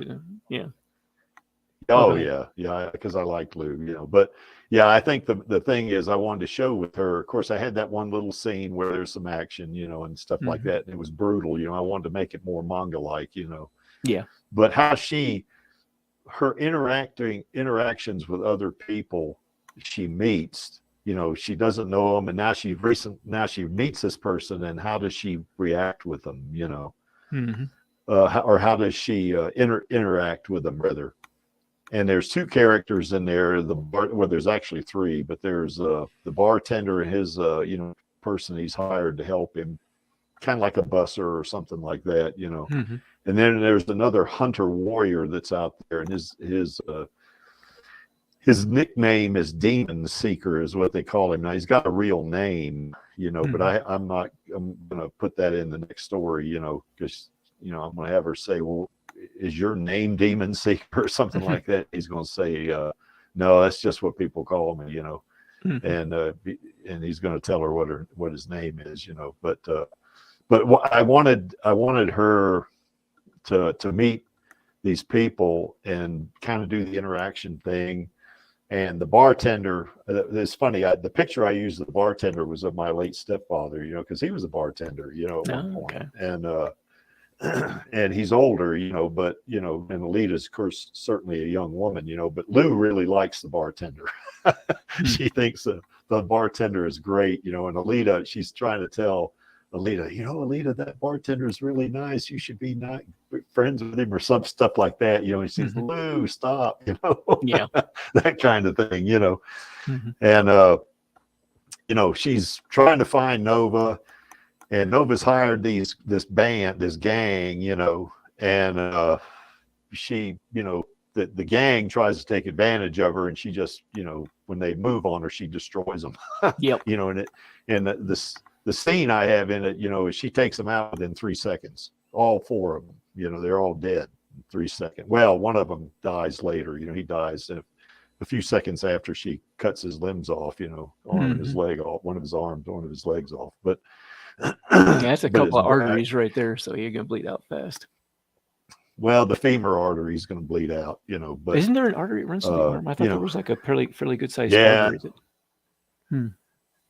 Because I like Lou, but I think the thing is, I wanted to show with her. Of course, I had that one little scene where there's some action, and stuff like that. And it was brutal, I wanted to make it more manga-like, Yeah. But how her interactions with other people she meets, she doesn't know them, and now she meets this person, and how does she react with them, or how does she interact with them rather? And there's two characters in there. There's actually three, but there's the bartender and his person he's hired to help him, kind of like a busser or something like that, And then there's another hunter warrior that's out there, and his nickname is Demon Seeker, is what they call him. Now he's got a real name, but I'm gonna put that in the next story, because I'm gonna have her say, well, is your name Demon Seeker or something like that? He's gonna say, no, that's just what people call me, and he's gonna tell her what his name is, but I wanted her to meet these people and kind of do the interaction thing. And the bartender, it's funny, the picture I used of the bartender was of my late stepfather, because he was a bartender, at one point. And he's older, but, and Alita's, of course, certainly a young woman, but Lou really likes the bartender. She thinks the bartender is great, and Alita, she's trying to tell Alita, Alita, that bartender is really nice. You should be friends with him or some stuff like that. He says, Lou, stop, that kind of thing, And, she's trying to find Nova, and Nova's hired this gang, and she, the gang tries to take advantage of her, and she just, when they move on her, she destroys them. The scene I have in it, is she takes them out within 3 seconds. All four of them, they're all dead in 3 seconds. Well, one of them dies later. He dies a few seconds after she cuts his limbs off. His leg off, one of his arms, one of his legs off. But that's a couple of arteries right there, so you're gonna bleed out fast. Well, the femur artery is going to bleed out. But isn't there an artery that runs through the arm? I thought there was like a fairly good sized artery.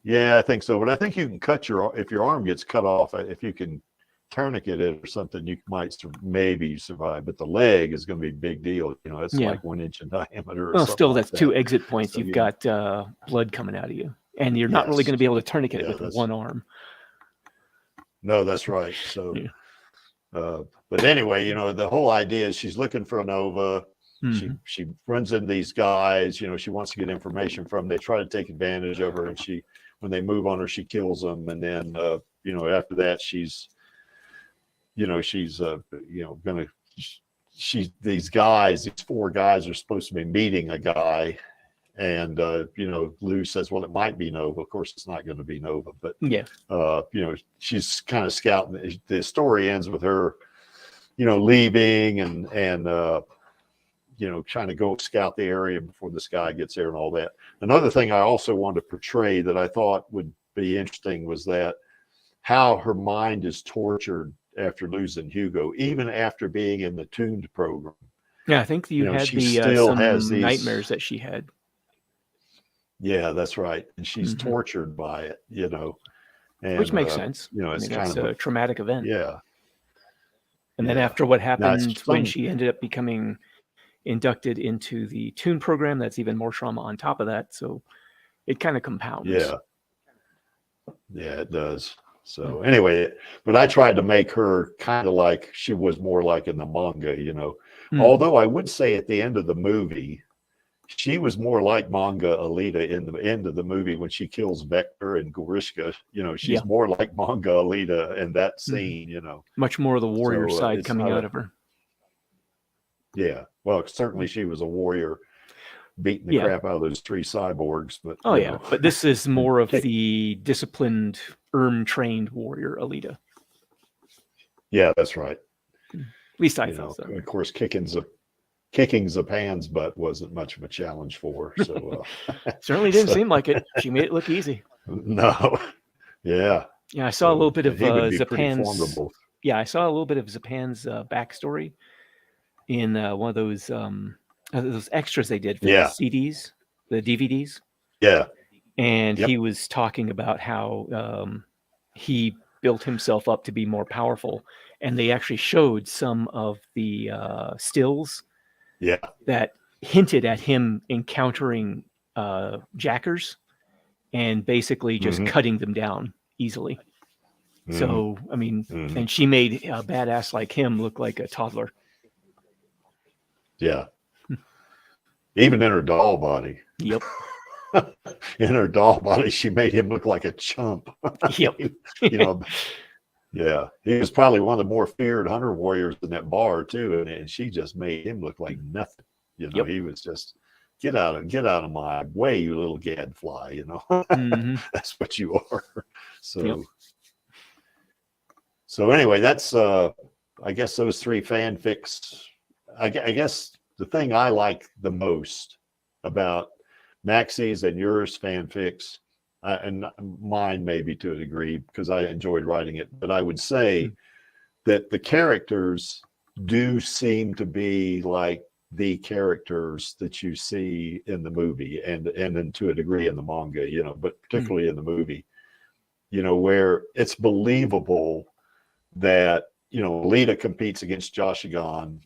Yeah, I think so. But I think you can if your arm gets cut off, if you can tourniquet it or something, you might maybe survive. But the leg is going to be a big deal. It's like 1 inch in diameter. Well, still, that's like 2 exit points. So, you've got blood coming out of you, and you're not really going to be able to tourniquet it with one arm. No, that's right. So, but anyway, the whole idea is she's looking for a Nova. She runs into these guys. She wants to get information from them. They try to take advantage of her, and when they move on her, she kills them. And then, after that, these four guys are supposed to be meeting a guy. And, Lou says, well, it might be Nova. Of course, it's not going to be Nova, but, she's kind of scouting. The story ends with her, leaving and trying to go scout the area before this guy gets there and all that. Another thing I also wanted to portray that I thought would be interesting was that how her mind is tortured after losing Hugo, even after being in the Tuned program. Yeah, I think you had some nightmares that she had. Yeah, that's right. And she's Mhm. tortured by it, and Which makes sense. You know, I it's mean, kind that's of a traumatic event. yeah. And then Yeah. after what Now it's happened when she ended up becoming inducted into the Tune program, that's even more trauma on top of that. So it kind of compounds. Yeah. Yeah, it does. So anyway, but I tried to make her kind of like she was more like in the manga, Although I would say at the end of the movie, she was more like manga Alita in the end of the movie when she kills Vector and Gorishka. She's more like manga Alita in that scene, Much more of the warrior side it's coming not out of her. Yeah. Well, certainly she was a warrior beating the crap out of those 3 cyborgs. But but this is more of the disciplined, trained warrior Alita. Yeah, that's right. At least I thought so. Of course, kicking Zapan's butt wasn't much of a challenge for her. So certainly didn't seem like it. She made it look easy. No. Yeah. Yeah, I saw a little bit of Zapan's. Yeah, I saw a little bit of Zapan's backstory in one of those extras they did for the CDs, the DVDs. Yeah. And he was talking about how he built himself up to be more powerful. And they actually showed some of the stills that hinted at him encountering jackers and basically just cutting them down easily. So, I mean, and she made a badass like him look like a toddler. Yeah. Even in her doll body. Yep. In her doll body, she made him look like a chump. Yep. Yeah. He was probably one of the more feared hunter warriors in that bar too. And she just made him look like nothing. He was just get out of my way, you little gadfly, That's what you are. So anyway, that's I guess those 3 fanfics. I guess the thing I like the most about Maxie's and yours fanfics, and mine maybe to a degree because I enjoyed writing it, but I would say that the characters do seem to be like the characters that you see in the movie and then to a degree in the manga, but particularly in the movie, where it's believable that, Alita competes against Joshigan,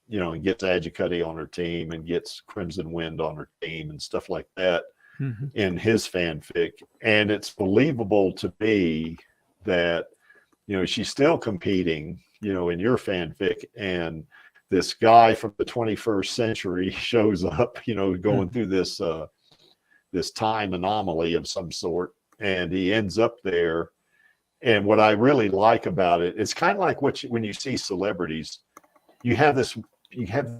and gets Ajikutty on her team and gets Crimson Wind on her team and stuff like that in his fanfic. And it's believable to me that, she's still competing, in your fanfic, and this guy from the 21st century shows up, going through this time anomaly of some sort, and he ends up there. And what I really like about it, it's kind of like when you see celebrities, you have this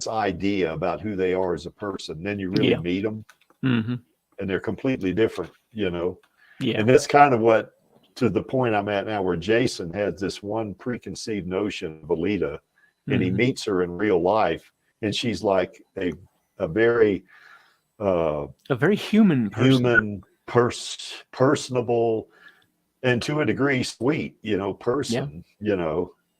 idea about who they are as a person. Then you really meet them, and they're completely different, And that's kind of what, to the point I'm at now, where Jason has this one preconceived notion of Alita, and he meets her in real life, and she's like a very human person. Personable, and to a degree sweet, person,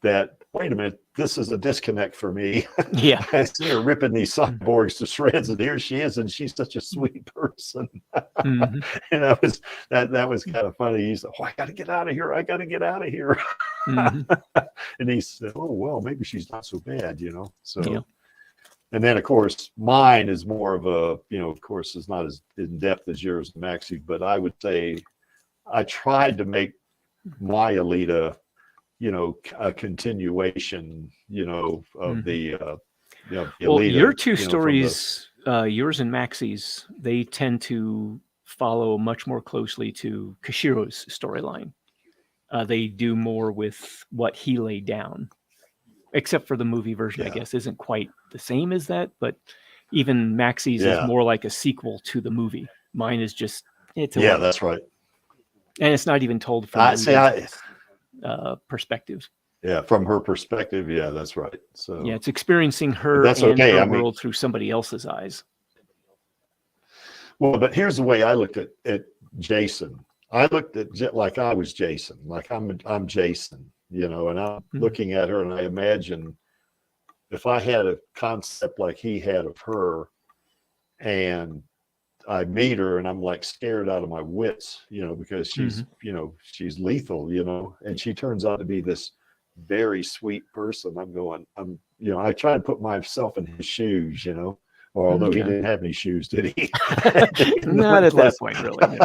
that, wait a minute, this is a disconnect for me. Yeah. I see her ripping these cyborgs to shreds, and here she is, and she's such a sweet person. And that was kind of funny. He said, I got to get out of here. And he said, oh, well, maybe she's not so bad, So, and then, of course, mine is more of a, of course, is not as in depth as yours, Maxie, but I would say I tried to make my Alita, a continuation, of the Alita, your 2 stories, yours and Maxie's, they tend to follow much more closely to Kashiro's storyline. They do more with what he laid down, except for the movie version, I guess, isn't quite the same as that. But even Maxie's is more like a sequel to the movie. Mine is just, that's right. And it's not even told from perspective. Yeah, from her perspective. Yeah, that's right. So it's experiencing her and her world through somebody else's eyes. Well, but here's the way I looked at Jason. I looked at like I was Jason, like I'm Jason, and I'm looking at her, and I imagine if I had a concept like he had of her, and I meet her and I'm like scared out of my wits, because she's, she's lethal, and she turns out to be this very sweet person. I try to put myself in his shoes, or although he didn't have any shoes, did he? Not at that point, really.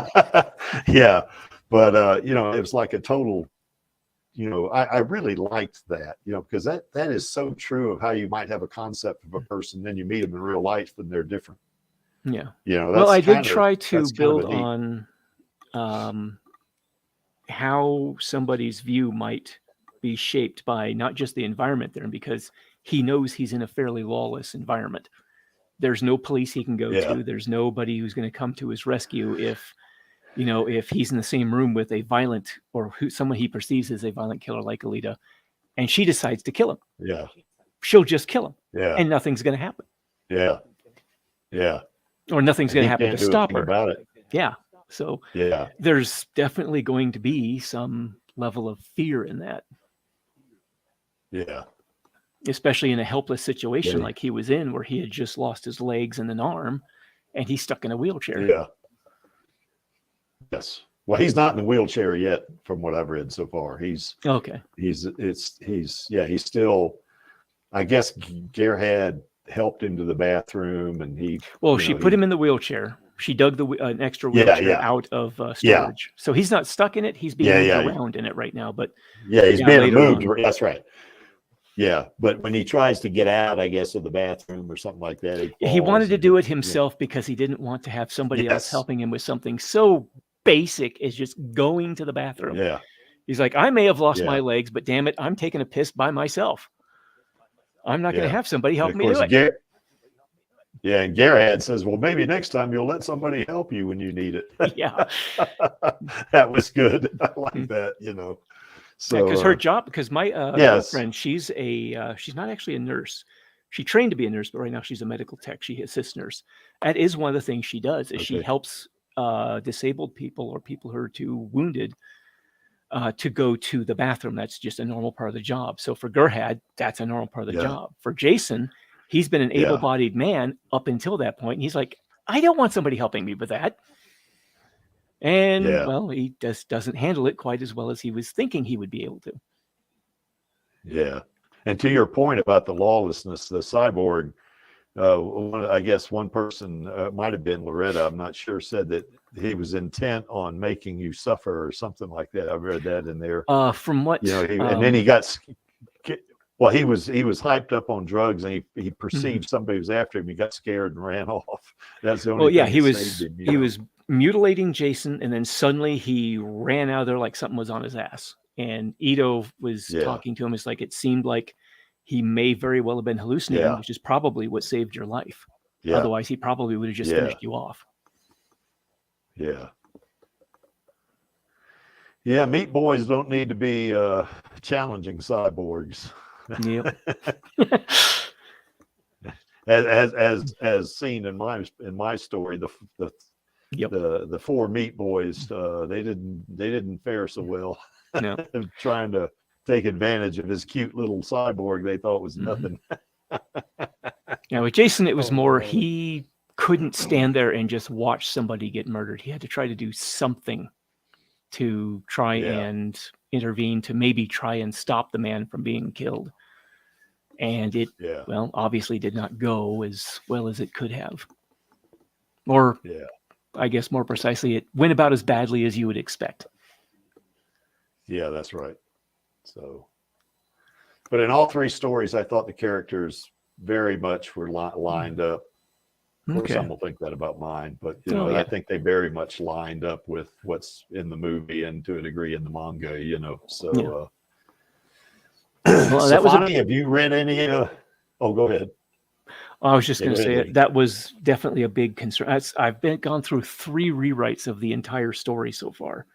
Yeah. But, it was like a total, I really liked that, because that is so true of how you might have a concept of a person, then you meet them in real life and they're different. Yeah. That's well, I did try to build on how somebody's view might be shaped by not just the environment they're in, because he knows he's in a fairly lawless environment. There's no police he can go to. There's nobody who's going to come to his rescue if he's in the same room with a violent or someone he perceives as a violent killer like Alita, and she decides to kill him. Yeah. She'll just kill him. Yeah. And nothing's going to happen. Yeah. Yeah. Or nothing's going to happen to stop her. About it. Yeah. So there's definitely going to be some level of fear in that. Yeah. Especially in a helpless situation like he was in, where he had just lost his legs and an arm and he's stuck in a wheelchair. Yeah. Yes. Well, he's not in a wheelchair yet, from what I've read so far. He's still, I guess Gerhard helped him to the bathroom, and she put him in the wheelchair. She dug an extra wheelchair out of storage. Yeah. So he's not stuck in it. He's being moved around in it right now, but he's being moved. That's right. Yeah. But when he tries to get out, I guess, of the bathroom or something like that, he wanted to do it himself because he didn't want to have somebody else helping him with something so basic as just going to the bathroom. Yeah. He's like, I may have lost my legs, but damn it, I'm taking a piss by myself. I'm not going to have somebody help me do it. And Gerhard says, well, maybe next time you'll let somebody help you when you need it. Yeah. That was good. I like that, So because her job, because my girlfriend, she's not actually a nurse. She trained to be a nurse, but right now she's a medical tech. She assists nurse. That is one of the things she does, is she helps disabled people or people who are too wounded to go to the bathroom. That's just a normal part of the job. So for Gerhard, that's a normal part of the job. For Jason, he's been an able-bodied man up until that point. And he's like, I don't want somebody helping me with that. And he just doesn't handle it quite as well as he was thinking he would be able to. Yeah. And to your point about the lawlessness, the cyborg, I guess one person, might have been Loretta, I'm not sure, said that he was intent on making you suffer or something like that. I've read that in there. From what and then he got, he was hyped up on drugs, and he perceived somebody was after him. He got scared and ran off. That's the only thing he was mutilating Jason, and then suddenly he ran out of there like something was on his ass. And Ito was talking to him. It's like, it seemed like he may very well have been hallucinating, which is probably what saved your life. Otherwise, he probably would have just finished you off. Yeah. Yeah, Meat Boys don't need to be challenging cyborgs. Yep. as seen in my story, the four Meat Boys, they didn't fare so well. No. Trying to take advantage of his cute little cyborg they thought was nothing. Yeah, with Jason, it was more, he couldn't stand there and just watch somebody get murdered. He had to try to do something to try and intervene, to maybe try and stop the man from being killed. And it, obviously did not go as well as it could have. Or, I guess more precisely, it went about as badly as you would expect. Yeah, that's right. So, but in all three stories, I thought the characters very much were lined up. Of course, some will think that about mine, but I think they very much lined up with what's in the movie and to a degree in the manga. So. Well, that was funny. Have you read any? Go ahead. I was just going to say that was definitely a big concern. I've gone through 3 rewrites of the entire story so far.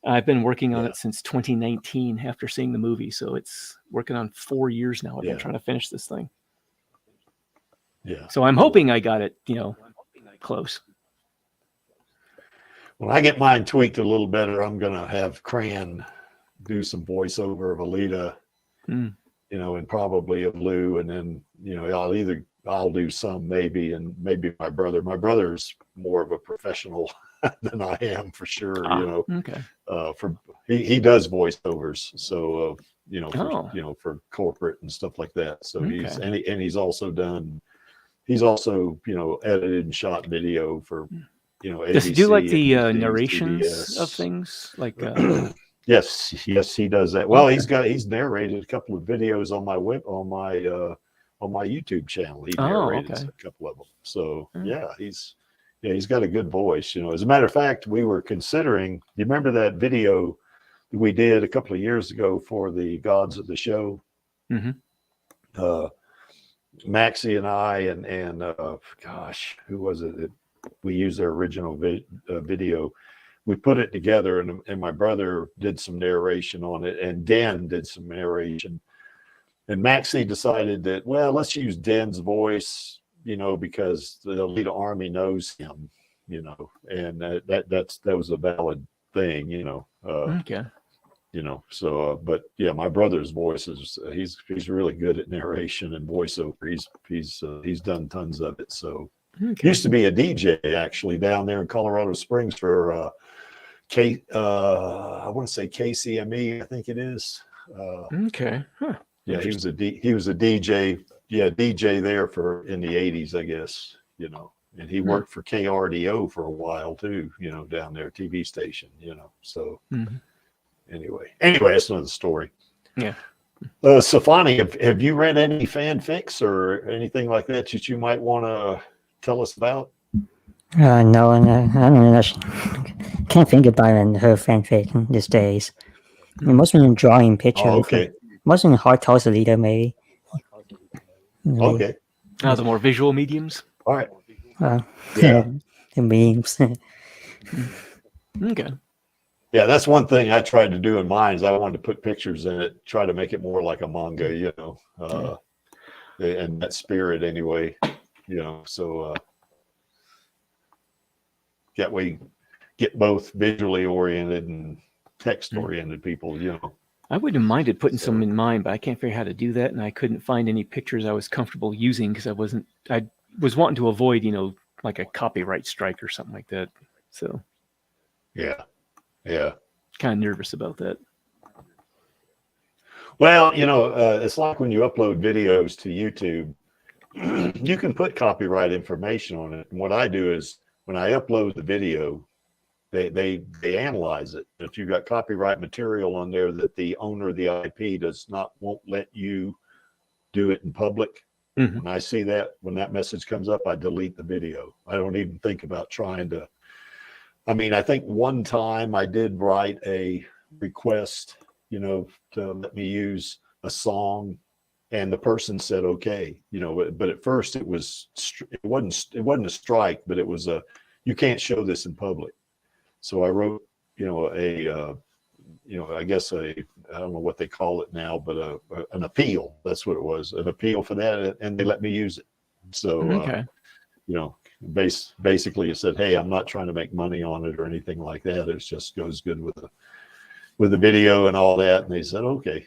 I've been working on it since 2019 after seeing the movie, so it's working on 4 years now. I've been trying to finish this thing. Yeah. So I'm hoping I got it, close. When I get mine tweaked a little better, I'm going to have Kran do some voiceover of Alita, and probably of Lou, and then I'll either I'll do some maybe, and maybe my brother. My brother's more of a professional than I am for sure. Okay. He does voiceovers, so for corporate and stuff like that. So Okay. he's also done. He's also edited and shot video for ABC. Does he do like the NBC, narrations CBS. of things like? Yes, he does that. Well, he's narrated a couple of videos on my YouTube channel. He narrated a couple of them. So he's got a good voice. As a matter of fact, we were considering. You remember that video we did a couple of years ago for the Gods of the Show? Mm-hmm. Maxie and I and gosh, who was it? We used their original video. We put it together, and my brother did some narration on it, and Dan did some narration. And Maxie decided that, well, let's use Dan's voice, because the Alita Army knows him, and that was a valid thing, Okay. So, but yeah, my brother's voice is he's really good at narration and voiceover. He's done tons of it. So, used to be a DJ actually down there in Colorado Springs for I want to say KCME, I think it is. Okay. Huh. Yeah, he was a DJ. Yeah, DJ there in the 80s, I guess. And he worked for KRDO for a while too. Down there, TV station. So. Mm-hmm. Anyway, that's another story. Yeah. Safani, have you read any fanfics or anything like that you might want to tell us about? No, and I don't know. Can't think about her fanfic these days. Most of them drawing pictures. Oh, okay. Most of them hard Toys Alita, maybe. Okay. The more visual mediums. All right. The memes. Okay. Yeah, that's one thing I tried to do in mine is I wanted to put pictures in it, try to make it more like a manga, and that spirit anyway, so that way get both visually oriented and text oriented people, I wouldn't have minded putting some in mine, but I can't figure out how to do that, and I couldn't find any pictures I was comfortable using because I was wanting to avoid, like a copyright strike or something like that. So yeah. Kind of nervous about that. Well, it's like when you upload videos to YouTube, you can put copyright information on it. And what I do is when I upload the video, they analyze it. If you've got copyright material on there that the owner of the IP won't let you do it in public. Mm-hmm. When I see that, when that message comes up, I delete the video. I don't even think about trying to. I think one time I did write a request, to let me use a song, and the person said okay, but at first it wasn't a strike, but it was you can't show this in public. So I wrote, I guess I don't know what they call it now, but an appeal. That's what it was, an appeal for that, and they let me use it. So okay. Basically it said, hey, I'm not trying to make money on it or anything like that. It just goes good with the video and all that. And they said, okay,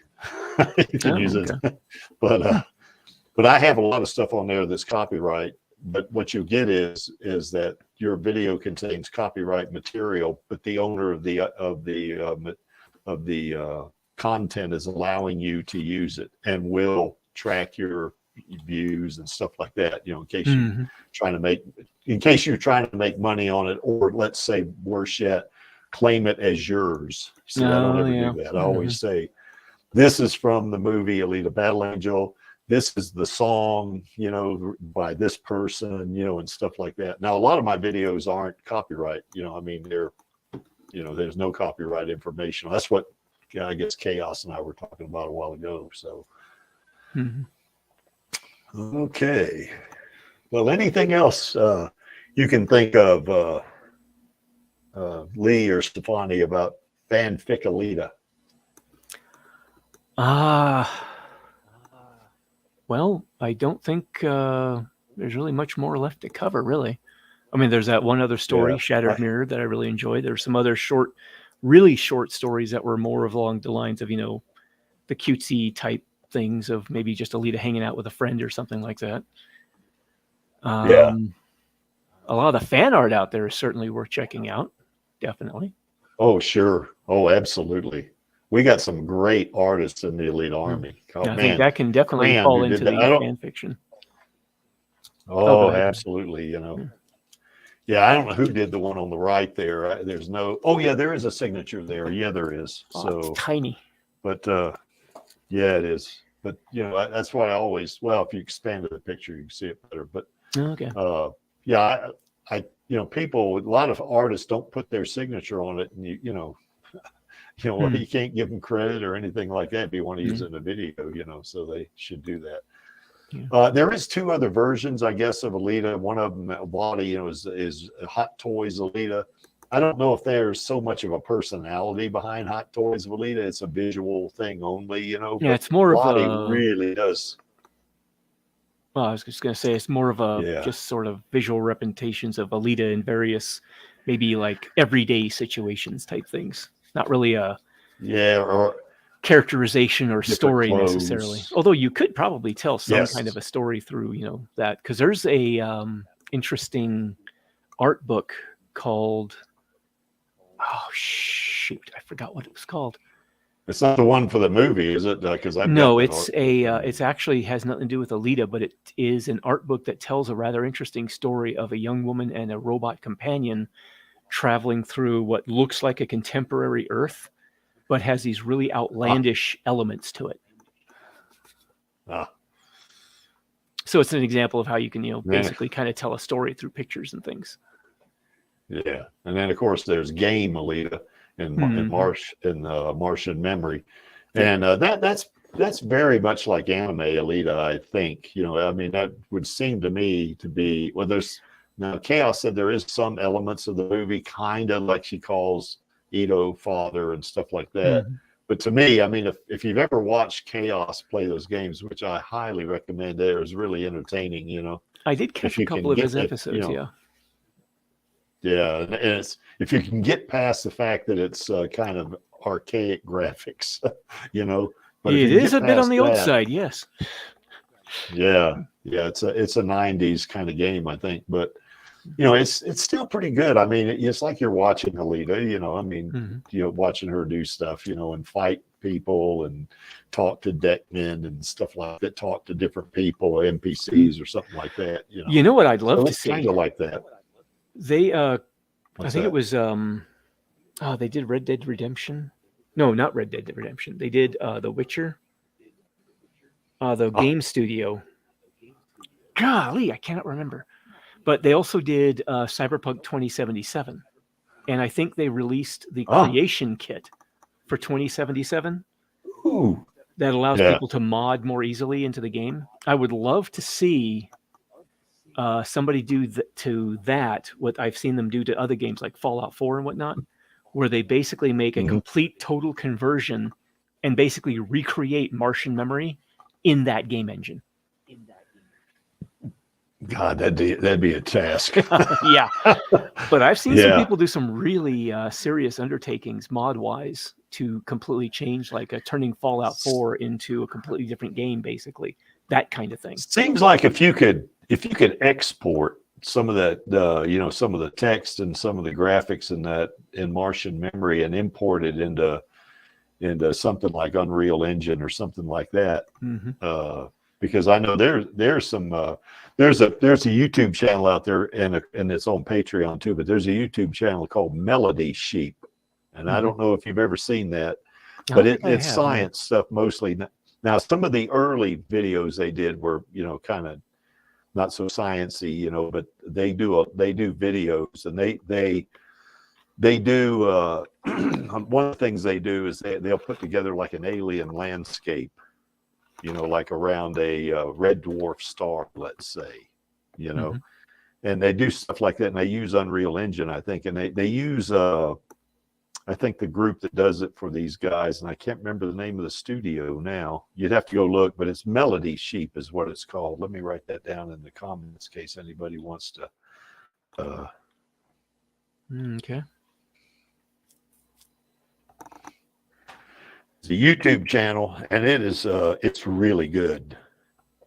you can use it. But I have a lot of stuff on there that's copyright. But what you get is that your video contains copyright material, but the owner of the content is allowing you to use it and will track your views and stuff like that, in case you're trying to make money on it, or let's say worse yet, claim it as yours. See, I don't ever do that. I always say, this is from the movie Alita Battle Angel. This is the song, by this person, and stuff like that. Now, a lot of my videos aren't copyright, they're, there's no copyright information. That's what I guess Chaos and I were talking about a while ago. So, Okay. Well, anything else you can think of, Lee or Stefani, about fanfic Alita? Well, I don't think there's really much more left to cover, really. There's that one other story, Shattered Mirror, that I really enjoyed. There's some other really short stories that were more along the lines of, the cutesy type things of maybe just Alita hanging out with a friend or something like that. Yeah. A lot of the fan art out there is certainly worth checking out. Definitely. Oh, sure. Oh, absolutely. We got some great artists in the Elite Army. Oh, I think that can definitely Cran, fall who did into the that. fan fiction. Oh, go ahead. absolutely. You know. Yeah, I don't know who did the one on the right there. There's no. Oh, yeah, there is a signature there. Yeah, there is. Oh, it's tiny. But yeah, it is. But you know, that's why I always. Well, if you expanded the picture, you can see it better. But okay. Yeah, I you know, people, a lot of artists don't put their signature on it, and you know, you can't give them credit or anything like that if you want to use it in a video, you know, so they should do that. Yeah. There is 2 other versions, I guess, of Alita. One of them, body, you know, is Hot Toys Alita. I don't know if there's so much of a personality behind Hot Toys of Alita. It's a visual thing only, you know. Yeah, it's more body of a really does. Well, I was just going to say it's more of a just sort of visual representations of Alita in various, maybe like everyday situations type things. Not really a or characterization or story clothes. Necessarily. Although you could probably tell some kind of a story through, you know, that, because there's a interesting art book called, oh shoot, I forgot what it was called. It's not the one for the movie, is it? Because it's actually has nothing to do with Alita, but it is an art book that tells a rather interesting story of a young woman and a robot companion traveling through what looks like a contemporary Earth, but has these really outlandish elements to it. So it's an example of how you can, you know, basically kind of tell a story through pictures and things. Yeah, and then of course there's Game Alita in Martian Memory, and that's very much like anime Alita, I think. You know, I mean, that would seem to me to be, well, there's now Chaos said there is some elements of the movie, kind of like she calls Ito father and stuff like that. But to me, I mean, if you've ever watched Chaos play those games, which I highly recommend, they're really entertaining. You know, I did catch a couple of his episodes. You know, yeah, and if you can get past the fact that it's kind of archaic graphics, you know, but it is a bit on the old side, yes. Yeah, it's a 90s kind of game, I think, but you know, it's still pretty good. I mean, it's like you're watching Alita, you know. I mean, you know, watching her do stuff, you know, and fight people and talk to deckmen and stuff like that, talk to different people, NPCs or something like that. You know what I'd love to see? Kind of like that. They, I think it was, they did Red Dead Redemption. No, not Red Dead Redemption. They did The Witcher. The game studio. Golly, I cannot remember. But they also did Cyberpunk 2077. And I think they released the creation kit for 2077. Ooh. That allows people to mod more easily into the game. I would love to see somebody do to that what I've seen them do to other games like Fallout 4 and whatnot, where they basically make a complete total conversion and basically recreate Martian Memory in that game engine. God, that'd be a task. Yeah, but I've seen some people do some really serious undertakings mod-wise to completely change, like turning Fallout 4 into a completely different game, basically that kind of thing. Seems like if you could export some of that, you know, some of the text and some of the graphics in that in Martian Memory and import it into something like Unreal Engine or something like that. Because I know there's some there's a YouTube channel out there and it's on Patreon too, but there's a YouTube channel called Melody Sheep, and I don't know if you've ever seen that, but it's science stuff mostly. Now some of the early videos they did were, you know, kind of not so sciencey, you know, but they do videos, and they do one of the things they do is they'll put together like an alien landscape, you know, like around a red dwarf star, let's say, you know, and they do stuff like that, and they use Unreal Engine, I think, and they use I think the group that does it for these guys, and I can't remember the name of the studio now. You'd have to go look, but it's Melody Sheep is what it's called. Let me write that down in the comments in case anybody wants to. Okay. It's a YouTube channel, and it is it's really good,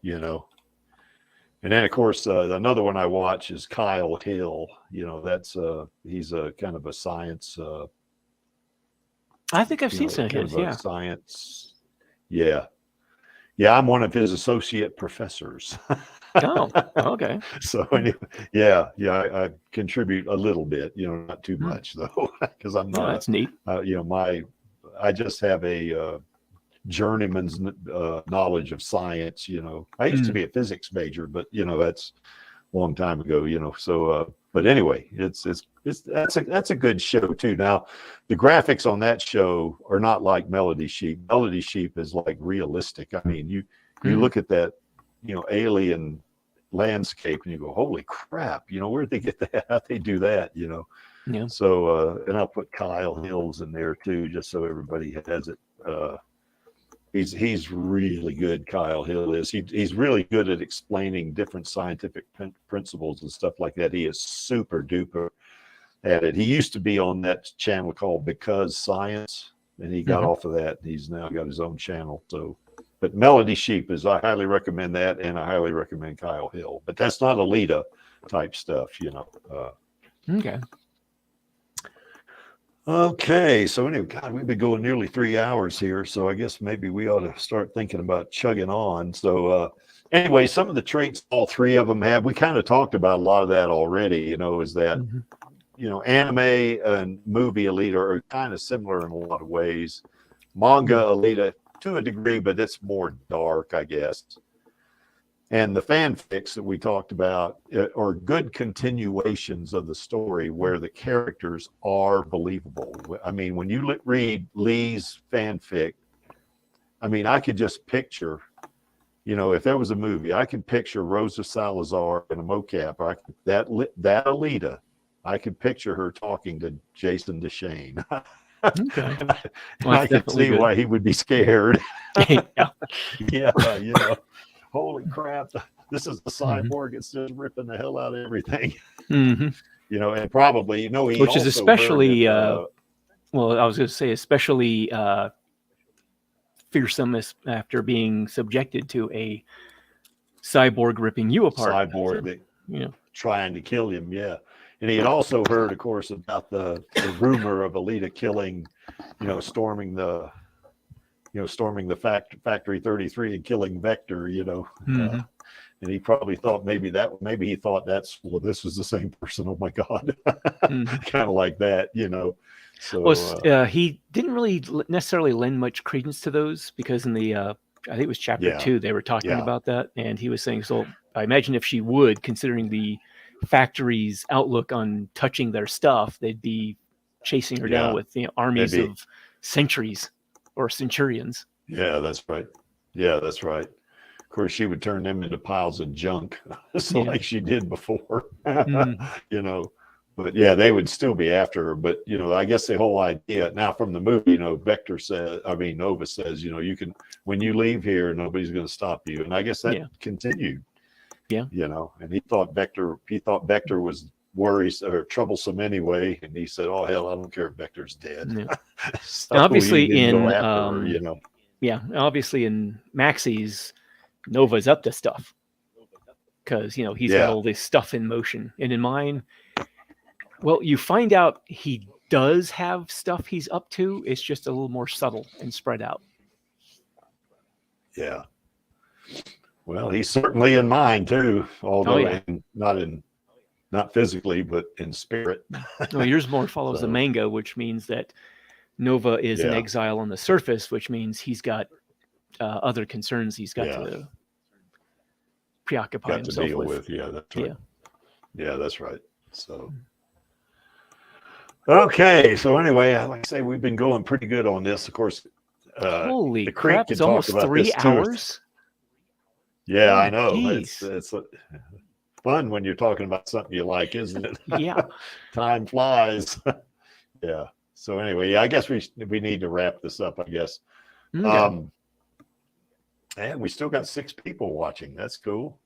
you know. And then, of course, another one I watch is Kyle Hill. You know, that's he's a kind of a science. I think I've seen some of his. Yeah. Science. Yeah. Yeah, I'm one of his associate professors. Oh, okay. So anyway, yeah, I contribute a little bit, you know, not too much though, because I'm not. Oh, that's neat. You know, I just have a journeyman's knowledge of science. You know, I used to be a physics major, but you know, that's a long time ago. You know, so but anyway, that's a good show too. Now, the graphics on that show are not like Melody Sheep. Melody Sheep is like realistic. I mean, you look at that, you know, alien landscape and you go, holy crap, you know, where'd they get that? How'd they do that? You know? Yeah. So, and I'll put Kyle Hills in there too, just so everybody has it. He's really good. Kyle Hill is. He's really good at explaining different scientific principles and stuff like that. He is super duper at it. He used to be on that channel called Because Science, and he got off of that. He's now got his own channel. So, but Melody Sheep I highly recommend that, and I highly recommend Kyle Hill. But that's not Alita type stuff, you know. Okay. Okay, so anyway, God, we've been going nearly 3 hours here, so I guess maybe we ought to start thinking about chugging on. So anyway, some of the traits all three of them have, we kind of talked about a lot of that already, you know, is that, you know, anime and movie Alita are kind of similar in a lot of ways. Manga Alita, to a degree, but it's more dark, I guess. And the fanfics that we talked about are good continuations of the story where the characters are believable. I mean, when you read Lee's fanfic, I mean, I could just picture, you know, if there was a movie, I could picture Rosa Salazar in a mocap. That Alita, I could picture her talking to Jason Deschain. Okay. I could see why he would be scared. Yeah. Yeah, you know. Holy crap, this is the cyborg. It's just ripping the hell out of everything. You know, and probably, you know, which is especially, well, I was going to say, especially fearsome after being subjected to a cyborg ripping you apart. Cyborg that, you know, trying to kill him, yeah. And he had also heard, of course, about the rumor of Alita killing, you know, storming the Factory 33 and killing Vector, you know. And he probably thought maybe he thought this was the same person. Oh my God. Kind of like that, you know. So he didn't really necessarily lend much credence to those because in the I think it was chapter 2, they were talking about that, and he was saying, so I imagine if she would, considering the factory's outlook on touching their stuff, they'd be chasing her down with, you know, armies of sentries or centurions. Yeah, that's right. Yeah, that's right. Of course, she would turn them into piles of junk, like she did before. You know, but yeah, they would still be after her. But you know, I guess the whole idea now from the movie, you know, Nova says, you know, you can, when you leave here, nobody's going to stop you, and I guess that continued. Yeah, you know, and he thought Vector was worries or troublesome anyway, and he said, "Oh hell, I don't care if Vector's dead." So obviously in her, you know, obviously in Maxie's, Nova's up to stuff because, you know, he's got all this stuff in motion, and in mine, well, you find out he does have stuff he's up to. It's just a little more subtle and spread out. Yeah. Well, he's certainly in mine too, although not physically, but in spirit. No, yours more follows the manga, which means that Nova is in exile on the surface, which means he's got other concerns he's got to preoccupy himself with. Yeah, that's right. Yeah, that's right. So, okay. So anyway, like I say, we've been going pretty good on this. Of course, holy crap! It's almost 3 hours. Yeah, I know. It's fun when you're talking about something you like, isn't it? Yeah. Time flies. Yeah. So anyway, I guess we need to wrap this up, I guess. Okay. And we still got 6 people watching. That's cool.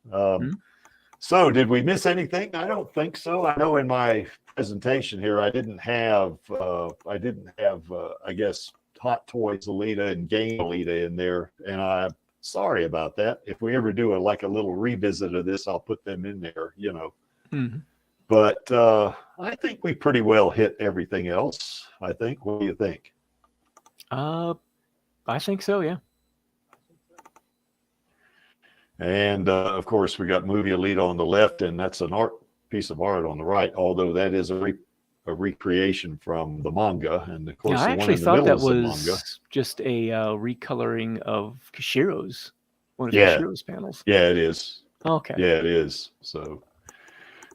So did we miss anything? I don't think so. I know in my presentation here, I didn't have, I guess, Hot Toys Alita and Game Alita in there. And sorry about that. If we ever do a little revisit of this, I'll put them in there, you know. Mhm. But I think we pretty well hit everything else. I think. What do you think? I think so, yeah. And of course, we got movie Alita on the left, and that's an piece of art on the right. Although that is a recreation from the manga, and of course, Yeah, I the one actually in the thought middle that is the manga. was just a recoloring of Kishiro's, one of Yeah. Kishiro's panels. Yeah, it is. Okay. Yeah, it is. So,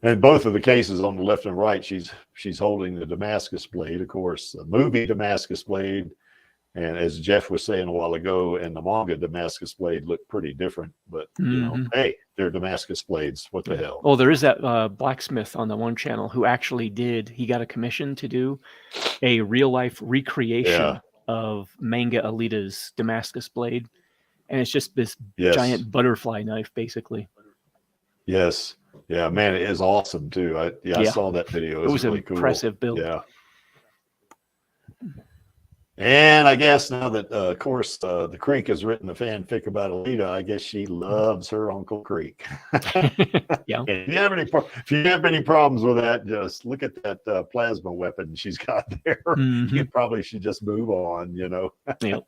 and both of the cases on the left and right, she's holding the Damascus blade, of course, the movie Damascus blade. And as Jeff was saying a while ago, and the manga Damascus blade looked pretty different, but you know, hey, they're Damascus blades. What the hell? Well, there is that blacksmith on the one channel who actually he got a commission to do a real life recreation of manga Alita's Damascus blade. And it's just this giant butterfly knife, basically. Yes. Yeah, man, it is awesome too. I saw that video. It was really an impressive build. Yeah. And I guess now that, of course, the Creek has written a fanfic about Alita, I guess she loves her Uncle Creek. Yeah. If you have any problems with that, just look at that plasma weapon she's got there. You probably should just move on, you know. Yep.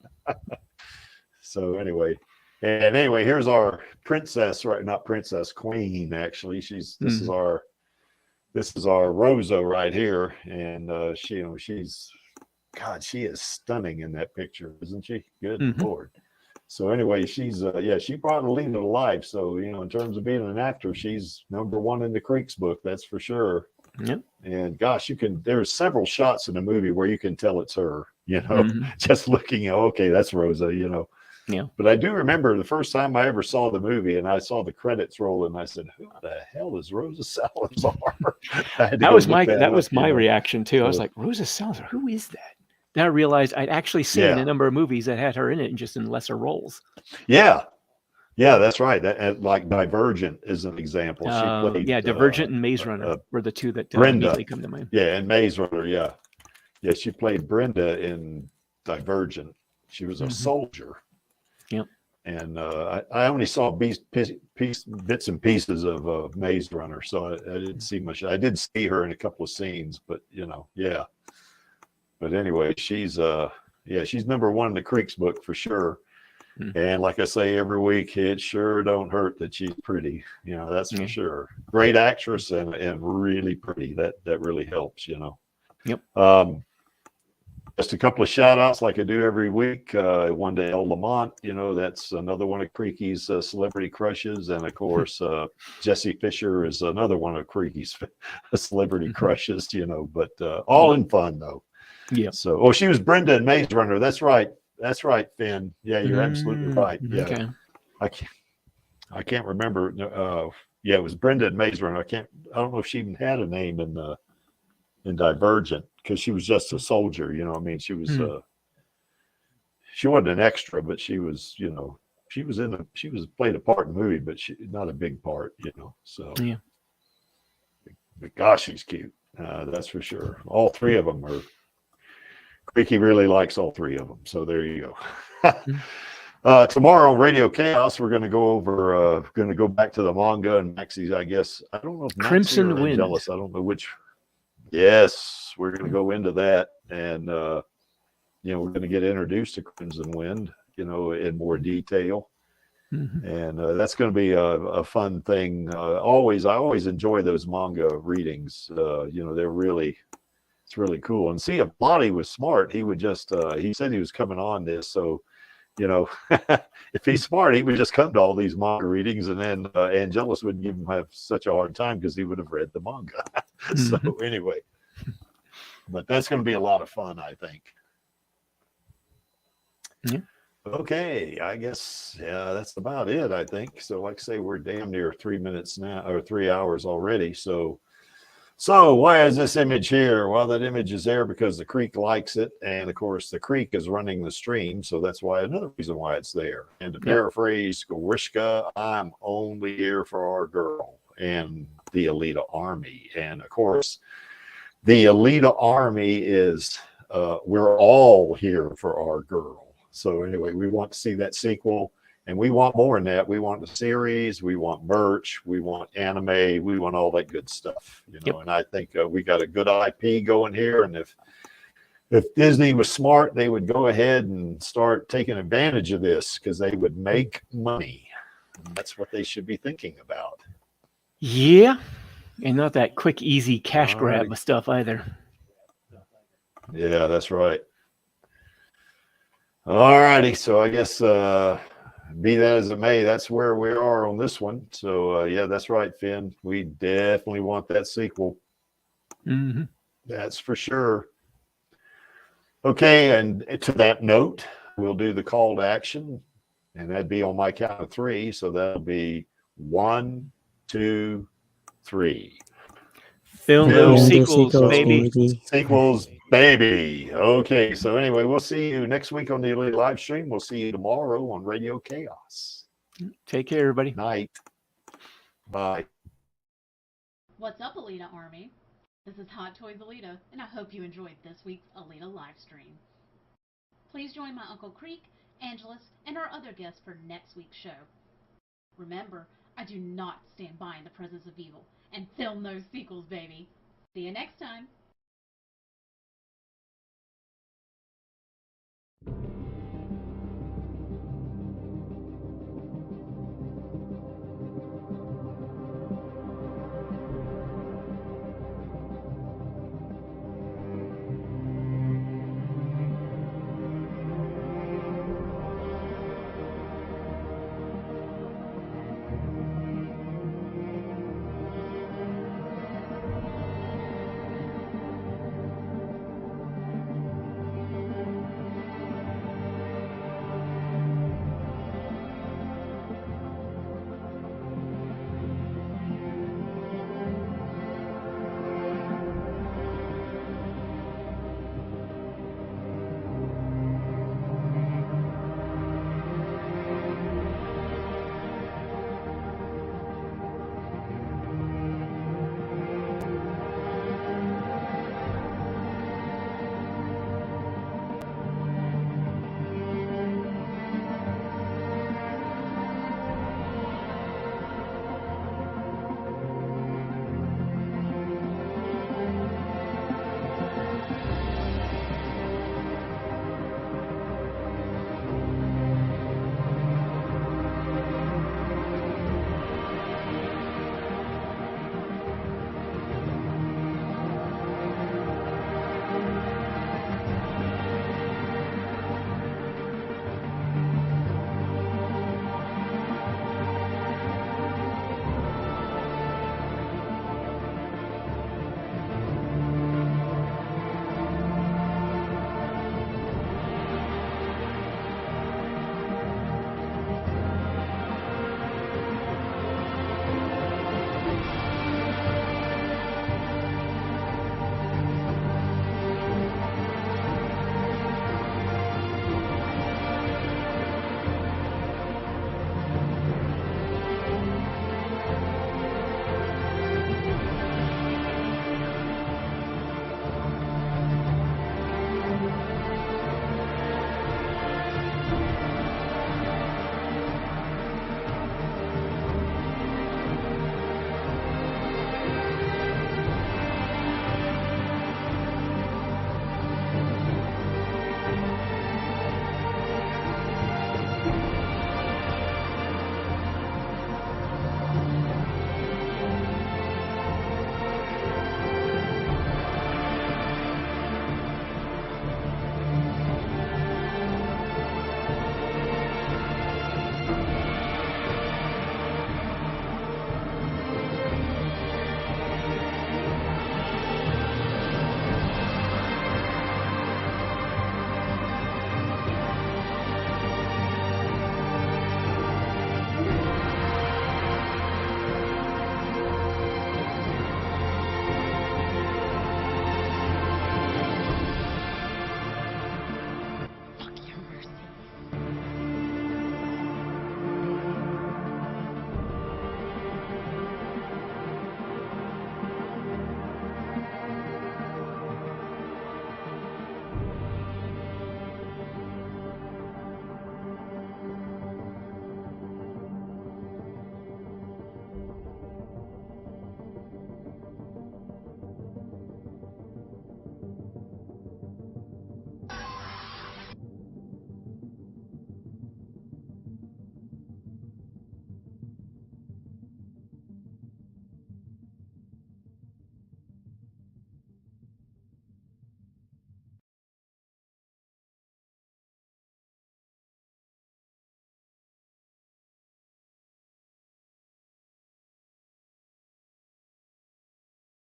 So anyway, here's our princess, right? Not princess, queen. Actually, this is our Rosa right here, and she's. God, she is stunning in that picture, isn't she? Good Lord. So anyway, she's she brought Alita to life. So, you know, in terms of being an actor, she's #1 in the Creek's book, that's for sure. Yep. And gosh, there's several shots in the movie where you can tell it's her, you know, just looking, okay, that's Rosa, you know. Yeah. But I do remember the first time I ever saw the movie and I saw the credits roll and I said, who the hell is Rosa Salazar? That was my reaction too. I was like, Rosa Salazar, who is that? Then I realized I'd actually seen a number of movies that had her in it and just in lesser roles. Yeah. Yeah, that's right. Like Divergent is an example. She played, Divergent and Maze Runner were the two that immediately come to mind. Yeah, and Maze Runner, yeah. Yeah, she played Brenda in Divergent. She was a soldier. Yep. And I only saw bits and pieces of Maze Runner, so I didn't see much. I did see her in a couple of scenes, but, you know, yeah. But anyway, she's #1 in the Creek's book for sure. And like I say every week, it sure don't hurt that she's pretty. You know, that's for sure. Great actress and really pretty. That really helps, you know. Yep. Just a couple of shout outs like I do every week. One to El Lamont, you know, that's another one of Creaky's celebrity crushes. And of course, Jesse Fisher is another one of Creaky's celebrity crushes, you know, but all in fun though. Yeah. So, she was Brenda in Maze Runner. That's right. That's right, Finn. Yeah, you're absolutely right. Yeah. Okay. I can't remember. It was Brenda in Maze Runner. I don't know if she even had a name in Divergent because she was just a soldier. You know, I mean, she was she wasn't an extra, but she was. You know, she played a part in the movie, but not a big part. You know, so yeah. But gosh, she's cute. That's for sure. All three of them are. Creaky really likes all three of them. So there you go. Tomorrow on Radio Chaos, we're going to go back to the manga and Maxie's, I guess. I don't know if Crimson Wind. Jealous. I don't know which. Yes, we're going to go into that. And, you know, we're going to get introduced to Crimson Wind, you know, in more detail. And that's going to be a fun thing. I always enjoy those manga readings. You know, it's really cool. And see, if Lonnie was smart, he would just, he said he was coming on this. So, you know, if he's smart, he would just come to all these manga readings and then Angelus wouldn't give him have such a hard time because he would have read the manga. So anyway, but that's going to be a lot of fun, I think. Yeah. Okay, I guess that's about it, I think. So like I say, we're damn near 3 minutes now, or 3 hours already. So why is this image here? Well, that image is there because the Creek likes it. And of course, the Creek is running the stream. So that's another reason why it's there. And to paraphrase Gorishka, I'm only here for our girl and the Alita Army. And of course, the Alita Army is, we're all here for our girl. So anyway, we want to see that sequel. And we want more than that. We want the series, we want merch, we want anime, we want all that good stuff, you know. And I think we got a good IP going here. And if Disney was smart, they would go ahead and start taking advantage of this because they would make money. And that's what they should be thinking about. Yeah, and not that quick, easy cash grab of stuff either. Yeah, that's right. All righty, so I guess be that as it may, that's where we are on this one. So yeah, that's right, Finn. We definitely want that sequel. Mm-hmm. That's for sure. Okay, and to that note, we'll do the call to action, and that'd be on my count of 3. So that'll be 1, 2, 3. Film those sequels, baby. Sequels, baby. Okay, so anyway, we'll see you next week on the Alita live stream. We'll see you tomorrow on Radio Chaos. Take care, everybody. Night. Bye. What's up, Alita Army? This is Hot Toys Alita, and I hope you enjoyed this week's Alita live stream. Please join my Uncle Creek, Angelus, and our other guests for next week's show. Remember, I do not stand by in the presence of evil, and film those sequels, baby. See you next time.